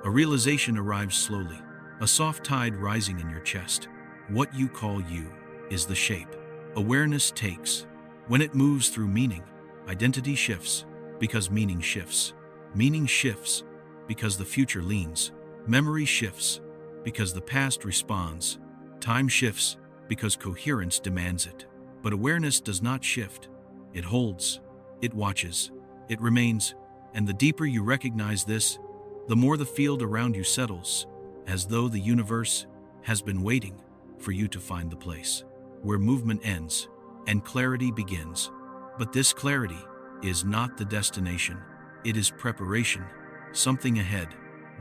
A realization arrives slowly, a soft tide rising in your chest. What you call you is the shape awareness takes. When it moves through meaning, identity shifts because meaning shifts. Meaning shifts because the future leans. Memory shifts because the past responds. Time shifts because coherence demands it. But awareness does not shift. It holds, it watches, it remains, and the deeper you recognize this, the more the field around you settles, as though the universe has been waiting for you to find the place where movement ends and clarity begins. But this clarity is not the destination. It is preparation. Something ahead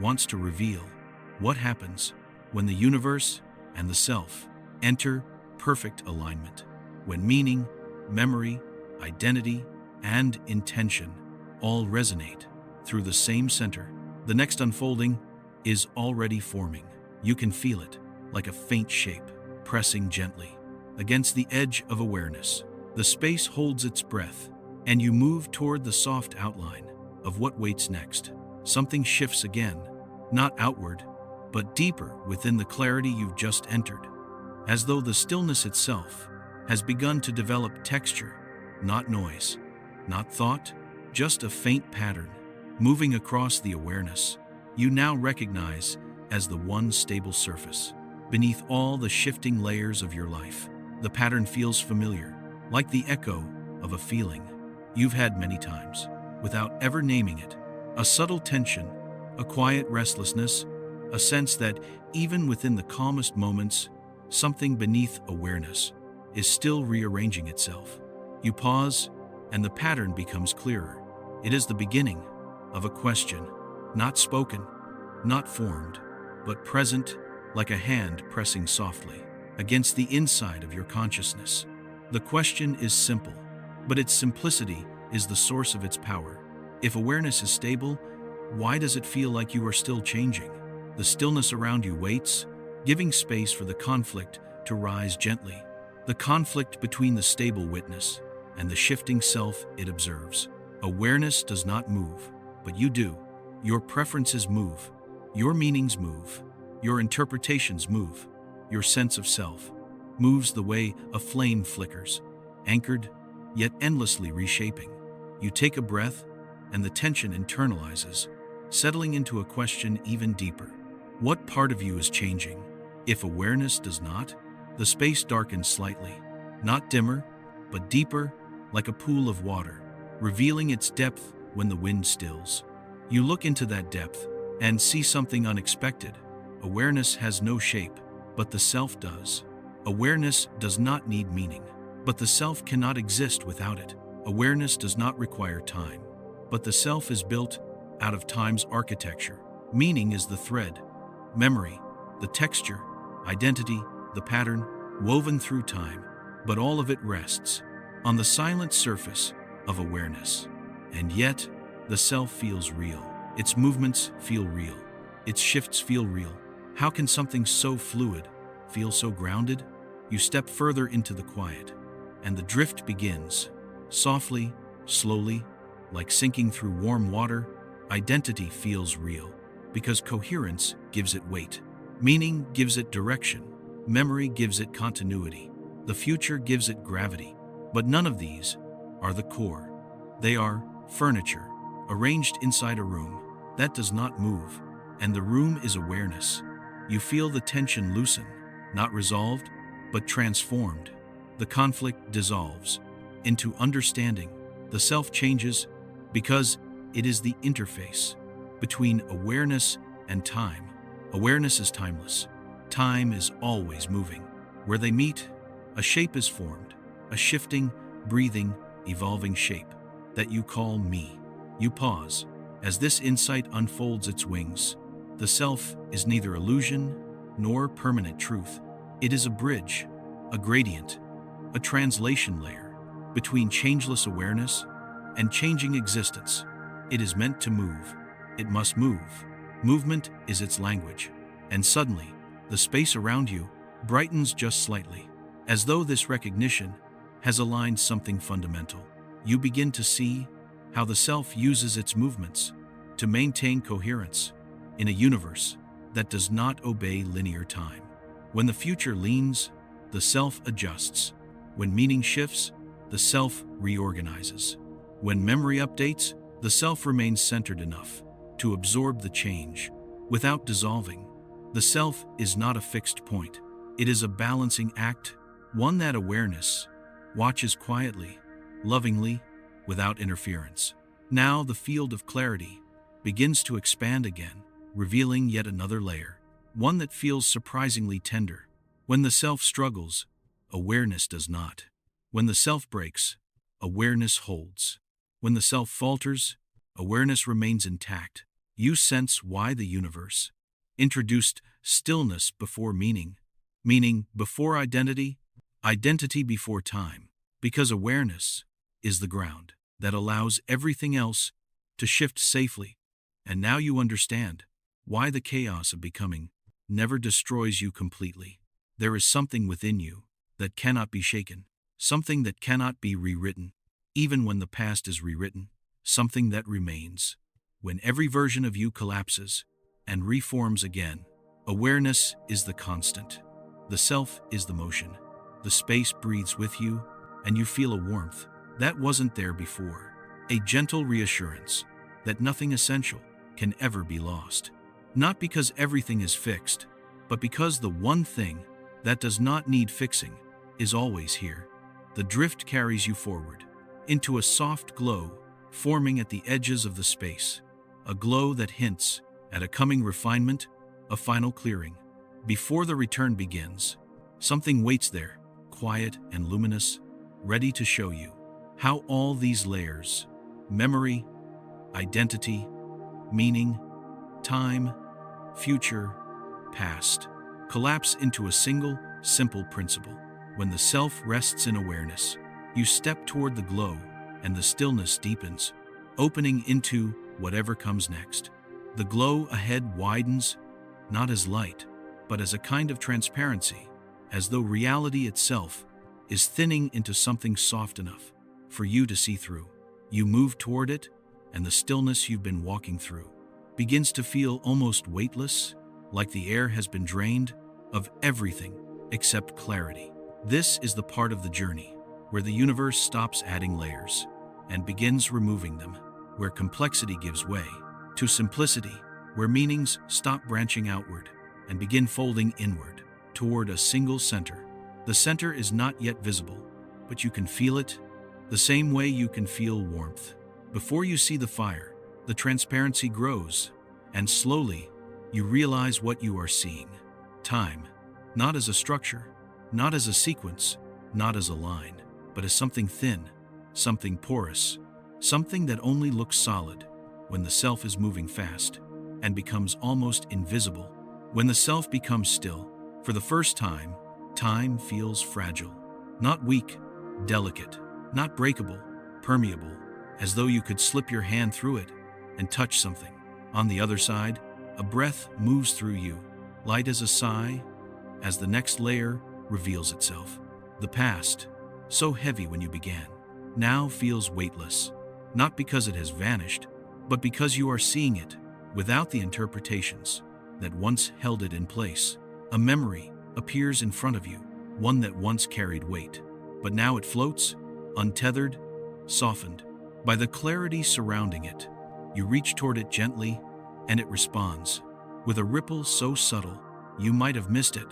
wants to reveal what happens when the universe and the self enter perfect alignment. When meaning, memory, identity, and intention all resonate through the same center, the next unfolding is already forming. You can feel it, like a faint shape, pressing gently against the edge of awareness. The space holds its breath, and you move toward the soft outline of what waits next. Something shifts again, not outward, but deeper within the clarity you've just entered, as though the stillness itself has begun to develop texture, not noise, not thought, just a faint pattern moving across the awareness you now recognize as the one stable surface. Beneath all the shifting layers of your life, the pattern feels familiar, like the echo of a feeling you've had many times without ever naming it. A subtle tension, a quiet restlessness, a sense that even within the calmest moments, something beneath awareness is still rearranging itself. You pause, and the pattern becomes clearer. It is the beginning of a question, not spoken, not formed, but present, like a hand pressing softly against the inside of your consciousness. The question is simple, but its simplicity is the source of its power. If awareness is stable, why does it feel like you are still changing? The stillness around you waits, giving space for the conflict to rise gently. The conflict between the stable witness and the shifting self it observes. Awareness does not move, but you do. Your preferences move. Your meanings move. Your interpretations move. Your sense of self moves the way a flame flickers, anchored, yet endlessly reshaping. You take a breath, and the tension internalizes, settling into a question even deeper. What part of you is changing? If awareness does not, the space darkens slightly, not dimmer, but deeper, like a pool of water, revealing its depth when the wind stills. You look into that depth and see something unexpected. Awareness has no shape, but the self does. Awareness does not need meaning, but the self cannot exist without it. Awareness does not require time, but the self is built out of time's architecture. Meaning is the thread, memory, the texture, identity, the pattern, woven through time, but all of it rests on the silent surface of awareness. And yet, the self feels real. Its movements feel real. Its shifts feel real. How can something so fluid feel so grounded? You step further into the quiet, and the drift begins. Softly, slowly, like sinking through warm water, identity feels real, because coherence gives it weight. Meaning gives it direction. Memory gives it continuity. The future gives it gravity. But none of these are the core. They are furniture, arranged inside a room that does not move, and the room is awareness. You feel the tension loosen, not resolved, but transformed. The conflict dissolves into understanding. The self changes because it is the interface between awareness and time. Awareness is timeless. Time is always moving. Where they meet, a shape is formed, a shifting, breathing, evolving shape that you call me. You pause. As this insight unfolds its wings, the self is neither illusion nor permanent truth. It is a bridge, a gradient, a translation layer between changeless awareness and changing existence. It is meant to move. It must move. Movement is its language. And suddenly, the space around you brightens just slightly, as though this recognition has aligned something fundamental. You begin to see how the self uses its movements to maintain coherence in a universe that does not obey linear time. When the future leans, the self adjusts. When meaning shifts, the self reorganizes. When memory updates, the self remains centered enough to absorb the change without dissolving. The self is not a fixed point. It is a balancing act, one that awareness watches quietly, lovingly, without interference. Now the field of clarity begins to expand again, revealing yet another layer, one that feels surprisingly tender. When the self struggles, awareness does not. When the self breaks, awareness holds. When the self falters, awareness remains intact. You sense why the universe introduced stillness before meaning, meaning before identity, identity before time, because awareness is the ground that allows everything else to shift safely. And now you understand why the chaos of becoming never destroys you completely. There is something within you that cannot be shaken, something that cannot be rewritten, even when the past is rewritten, something that remains. When every version of you collapses and reforms again, awareness is the constant. The self is the motion. The space breathes with you, and you feel a warmth that wasn't there before, a gentle reassurance that nothing essential can ever be lost. Not because everything is fixed, but because the one thing that does not need fixing is always here. The drift carries you forward, into a soft glow forming at the edges of the space, a glow that hints at a coming refinement, a final clearing. Before the return begins, something waits there, quiet and luminous, ready to show you how all these layers, memory, identity, meaning, time, future, past, collapse into a single, simple principle. When the self rests in awareness, you step toward the glow, and the stillness deepens, opening into whatever comes next. The glow ahead widens, not as light, but as a kind of transparency, as though reality itself is thinning into something soft enough for you to see through. You move toward it, and the stillness you've been walking through begins to feel almost weightless, like the air has been drained of everything except clarity. This is the part of the journey where the universe stops adding layers and begins removing them, where complexity gives way to simplicity, where meanings stop branching outward and begin folding inward toward a single center. The center is not yet visible, but you can feel it, the same way you can feel warmth. Before you see the fire, the transparency grows, and slowly you realize what you are seeing. Time, not as a structure, not as a sequence, not as a line, but as something thin, something porous, something that only looks solid when the self is moving fast and becomes almost invisible. When the self becomes still, for the first time, time feels fragile, not weak, delicate, not breakable, permeable, as though you could slip your hand through it and touch something. On the other side, a breath moves through you, light as a sigh, as the next layer reveals itself. The past, so heavy when you began, now feels weightless, not because it has vanished, but because you are seeing it without the interpretations that once held it in place. A memory appears in front of you, one that once carried weight, but now it floats, untethered, softened by the clarity surrounding it. You reach toward it gently, and it responds with a ripple so subtle you might have missed it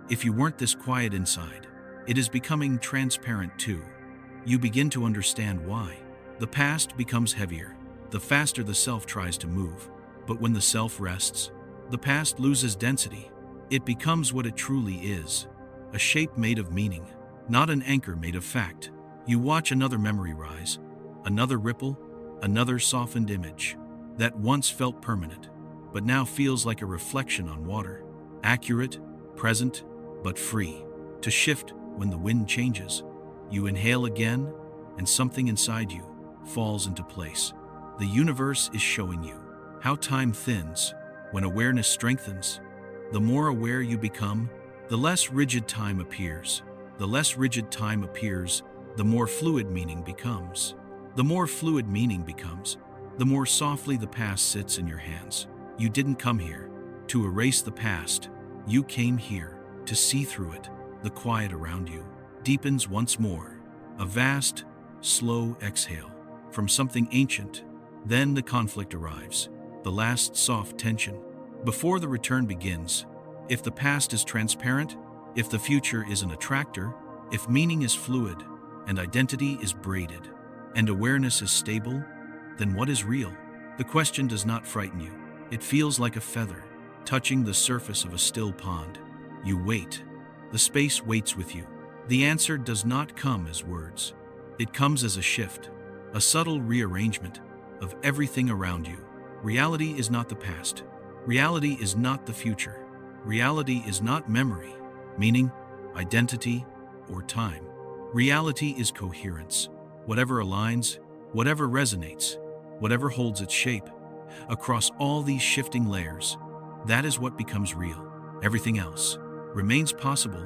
if you weren't this quiet inside. It is becoming transparent too. You begin to understand why. The past becomes heavier, the faster the self tries to move. But when the self rests, the past loses density. It becomes what it truly is, a shape made of meaning, not an anchor made of fact. You watch another memory rise, another ripple, another softened image that once felt permanent, but now feels like a reflection on water, accurate, present, but free to shift when the wind changes. You inhale again, and something inside you falls into place. The universe is showing you how time thins when awareness strengthens. The more aware you become, the less rigid time appears. The less rigid time appears, the more fluid meaning becomes. The more fluid meaning becomes, the more softly the past sits in your hands. You didn't come here to erase the past. You came here to see through it. The quiet around you deepens once more. A vast, slow exhale from something ancient. Then the conflict arrives, the last soft tension. Before the return begins, if the past is transparent, if the future is an attractor, if meaning is fluid, and identity is braided, and awareness is stable, then what is real? The question does not frighten you. It feels like a feather touching the surface of a still pond. You wait. The space waits with you. The answer does not come as words. It comes as a shift, a subtle rearrangement of everything around you. Reality is not the past. Reality is not the future. Reality is not memory, meaning, identity, or time. Reality is coherence. Whatever aligns, whatever resonates, whatever holds its shape, across all these shifting layers, that is what becomes real. Everything else remains possible,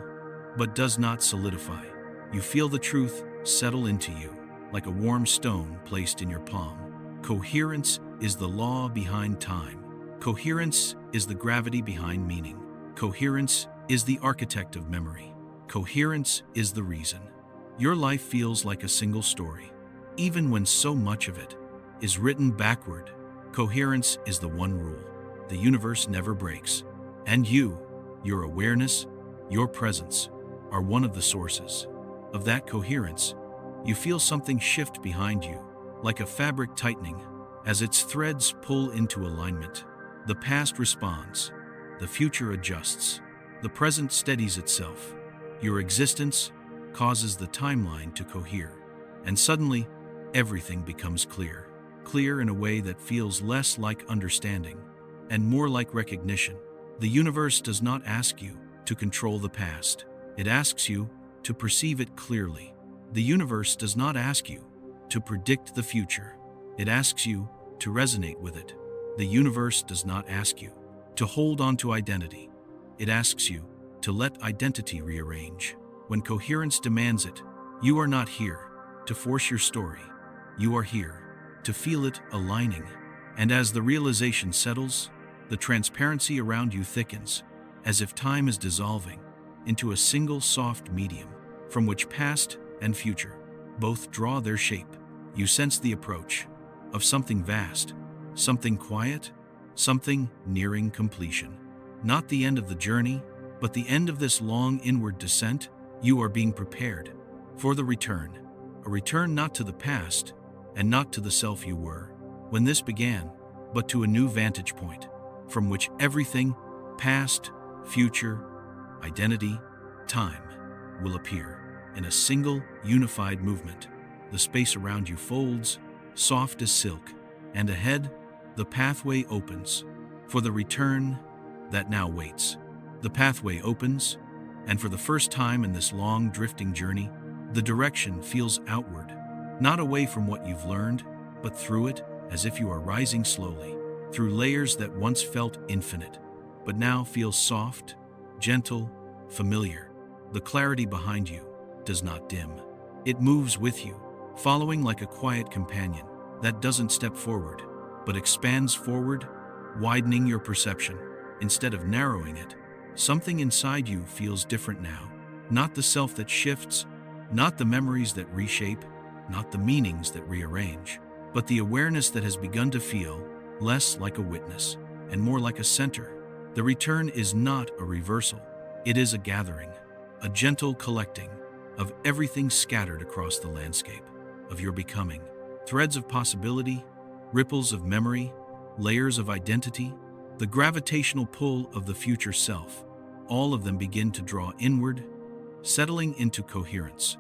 but does not solidify. You feel the truth settle into you, like a warm stone placed in your palm. Coherence is the law behind time. Coherence is the gravity behind meaning. Coherence is the architect of memory. Coherence is the reason your life feels like a single story, even when so much of it is written backward. Coherence is the one rule the universe never breaks. And you, your awareness, your presence, are one of the sources of that coherence. You feel something shift behind you, like a fabric tightening, as its threads pull into alignment. The past responds, the future adjusts, the present steadies itself. Your existence causes the timeline to cohere, and suddenly, everything becomes clear. Clear in a way that feels less like understanding and more like recognition. The universe does not ask you to control the past. It asks you to perceive it clearly. The universe does not ask you to predict the future. It asks you to resonate with it. The universe does not ask you to hold on to identity. It asks you to let identity rearrange. When coherence demands it, you are not here to force your story. You are here to feel it aligning. And as the realization settles, the transparency around you thickens, as if time is dissolving into a single soft medium from which past and future both draw their shape. You sense the approach of something vast, something quiet, something nearing completion. Not the end of the journey, but the end of this long inward descent. You are being prepared for the return, a return not to the past and not to the self you were when this began, but to a new vantage point from which everything, past, future, identity, time, will appear in a single, unified movement. The space around you folds, soft as silk, and ahead, the pathway opens for the return that now waits. The pathway opens, and for the first time in this long, drifting journey, the direction feels outward, not away from what you've learned, but through it, as if you are rising slowly, through layers that once felt infinite, but now feel soft, gentle, familiar. The clarity behind you does not dim. It moves with you, following like a quiet companion that doesn't step forward, but expands forward, widening your perception instead of narrowing it. Something inside you feels different now. Not the self that shifts, not the memories that reshape, not the meanings that rearrange, but the awareness that has begun to feel less like a witness and more like a center. The return is not a reversal. It is a gathering, a gentle collecting of everything scattered across the landscape of your becoming. Threads of possibility, ripples of memory, layers of identity, the gravitational pull of the future self, all of them begin to draw inward, settling into coherence.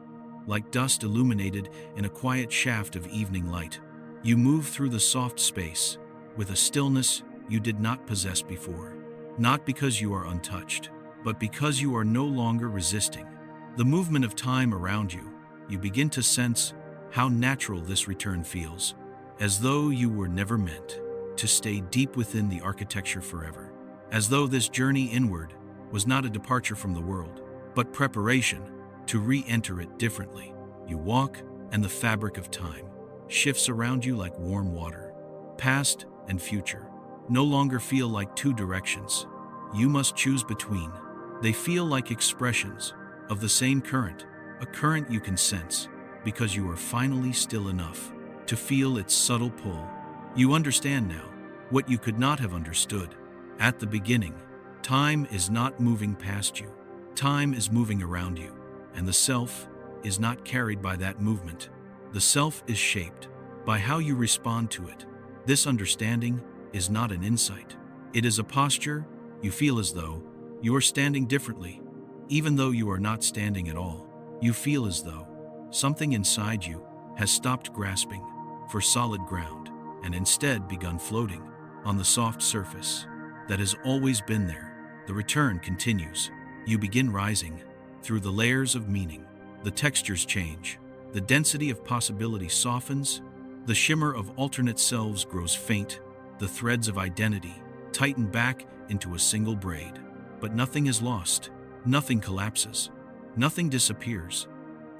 Like dust illuminated in a quiet shaft of evening light, you move through the soft space with a stillness you did not possess before. Not because you are untouched, but because you are no longer resisting the movement of time around you. You begin to sense how natural this return feels, as though you were never meant to stay deep within the architecture forever. As though this journey inward was not a departure from the world, but preparation to re-enter it differently. You walk, and the fabric of time shifts around you like warm water. Past and future no longer feel like two directions you must choose between. They feel like expressions of the same current, a current you can sense because you are finally still enough to feel its subtle pull. You understand now what you could not have understood at the beginning. Time is not moving past you. Time is moving around you, and the self is not carried by that movement. The self is shaped by how you respond to it. This understanding is not an insight. It is a posture. You feel as though you are standing differently, even though you are not standing at all. You feel as though something inside you has stopped grasping for solid ground and instead begun floating on the soft surface that has always been there. The return continues. You begin rising through the layers of meaning. The textures change. The density of possibility softens. The shimmer of alternate selves grows faint. The threads of identity tighten back into a single braid. But nothing is lost. Nothing collapses. Nothing disappears.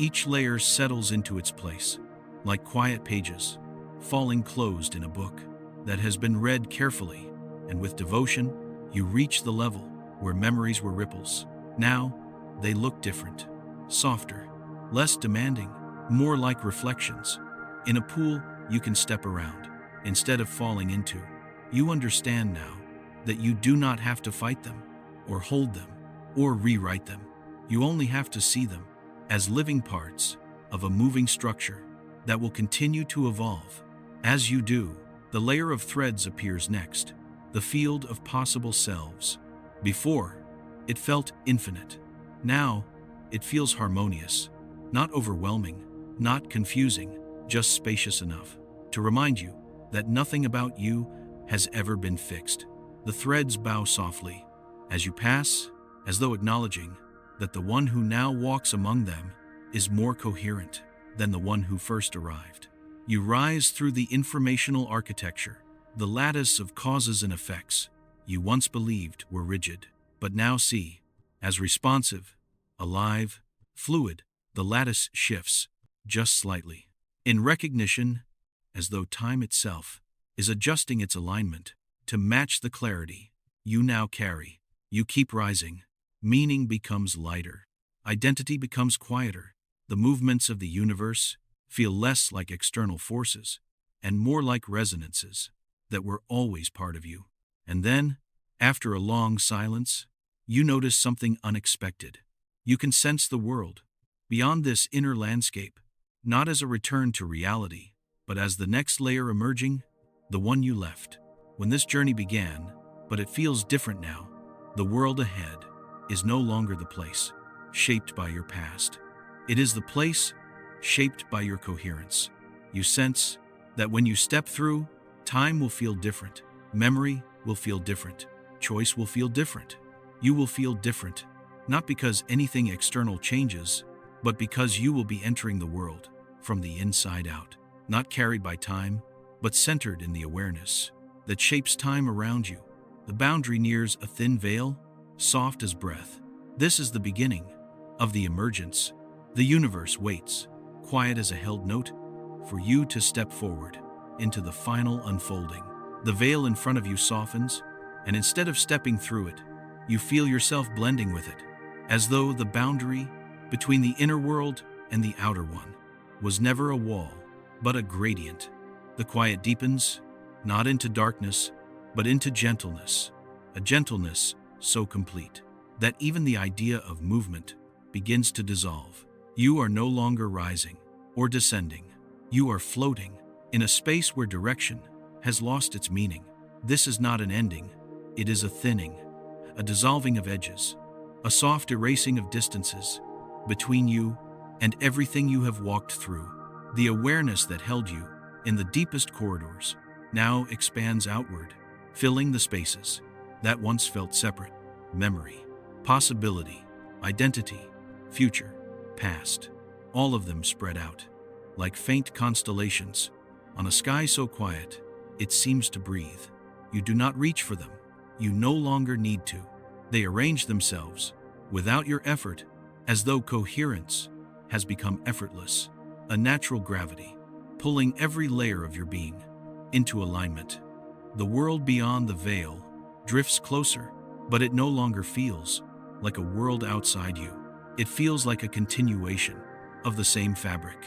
Each layer settles into its place, like quiet pages, falling closed in a book that has been read carefully, and with devotion, you reach the level where memories were ripples. Now, they look different, softer, less demanding, more like reflections. In a pool you can step around, instead of falling into. You understand now that you do not have to fight them, or hold them, or rewrite them. You only have to see them as living parts of a moving structure that will continue to evolve. As you do, the layer of threads appears next, the field of possible selves. Before, it felt infinite. Now, it feels harmonious, not overwhelming, not confusing, just spacious enough to remind you that nothing about you has ever been fixed. The threads bow softly as you pass, as though acknowledging that the one who now walks among them is more coherent than the one who first arrived. You rise through the informational architecture, the lattice of causes and effects you once believed were rigid, but now see as responsive, alive, fluid. The lattice shifts just slightly, in recognition, as though time itself is adjusting its alignment to match the clarity you now carry. You keep rising. Meaning becomes lighter. Identity becomes quieter. The movements of the universe feel less like external forces and more like resonances that were always part of you. And then, after a long silence, you notice something unexpected. You can sense the world beyond this inner landscape, not as a return to reality, but as the next layer emerging, the one you left when this journey began, but it feels different now. The world ahead is no longer the place shaped by your past. It is the place shaped by your coherence. You sense that when you step through, time will feel different, memory will feel different, choice will feel different. You will feel different, not because anything external changes, but because you will be entering the world from the inside out, not carried by time, but centered in the awareness that shapes time around you. The boundary nears a thin veil, soft as breath. This is the beginning of the emergence. The universe waits, quiet as a held note, for you to step forward into the final unfolding. The veil in front of you softens, and instead of stepping through it, you feel yourself blending with it, as though the boundary between the inner world and the outer one was never a wall, but a gradient. The quiet deepens, not into darkness, but into gentleness, a gentleness so complete that even the idea of movement begins to dissolve. You are no longer rising or descending. You are floating, in a space where direction has lost its meaning. This is not an ending, it is a thinning, a dissolving of edges, a soft erasing of distances between you and everything you have walked through. The awareness that held you in the deepest corridors now expands outward, filling the spaces that once felt separate. Memory, possibility, identity, future, past, all of them spread out, like faint constellations, on a sky so quiet it seems to breathe. You do not reach for them, you no longer need to. They arrange themselves, without your effort, as though coherence has become effortless, a natural gravity, pulling every layer of your being into alignment. The world beyond the veil drifts closer, but it no longer feels like a world outside you. It feels like a continuation of the same fabric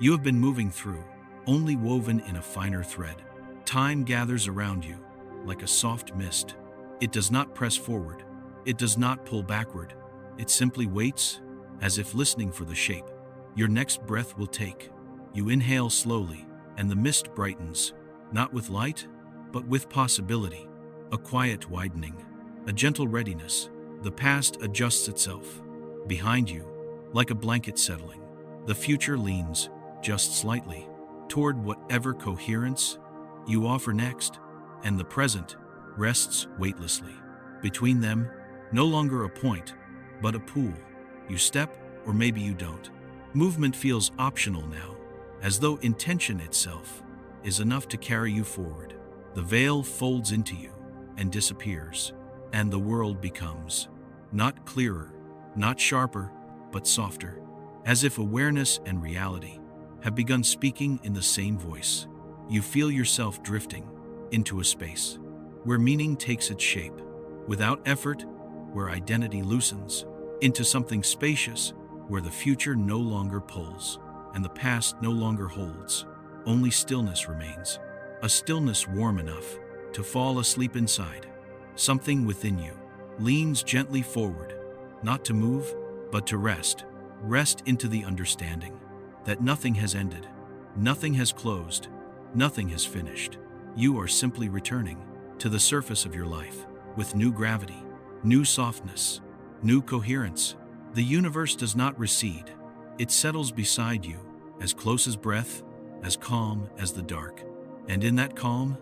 you have been moving through, only woven in a finer thread. Time gathers around you like a soft mist. It does not press forward, it does not pull backward, it simply waits, as if listening for the shape your next breath will take. You inhale slowly, and the mist brightens, not with light, but with possibility, a quiet widening, a gentle readiness. The past adjusts itself behind you, like a blanket settling. The future leans, just slightly, toward whatever coherence you offer next, and the present rests weightlessly. Between them, no longer a point, but a pool. You step, or maybe you don't. Movement feels optional now, as though intention itself is enough to carry you forward. The veil folds into you and disappears, and the world becomes not clearer, not sharper, but softer, as if awareness and reality have begun speaking in the same voice. You feel yourself drifting into a space where meaning takes its shape, without effort, where identity loosens into something spacious, where the future no longer pulls and the past no longer holds. Only stillness remains, a stillness warm enough to fall asleep inside. Something within you leans gently forward, not to move, but to rest into the understanding that nothing has ended, nothing has closed, nothing has finished. You are simply returning to the surface of your life with new gravity, new softness, new coherence. The universe does not recede, it settles beside you, as close as breath, as calm as the dark. And in that calm,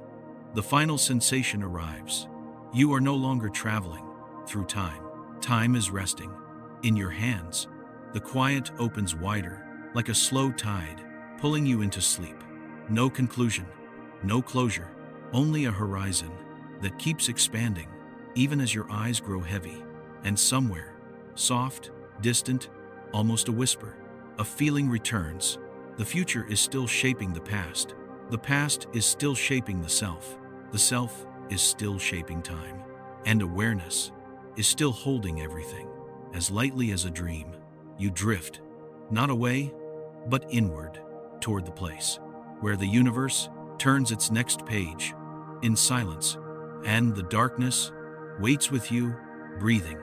the final sensation arrives. You are no longer traveling through time. Time is resting in your hands. The quiet opens wider, like a slow tide, pulling you into sleep. No conclusion, no closure, only a horizon that keeps expanding, even as your eyes grow heavy. And somewhere, soft, distant, almost a whisper, a feeling returns. The future is still shaping the past. The past is still shaping the self is still shaping time. And awareness is still holding everything, as lightly as a dream. You drift, not away, but inward, toward the place where the universe turns its next page, in silence, and the darkness waits with you, breathing,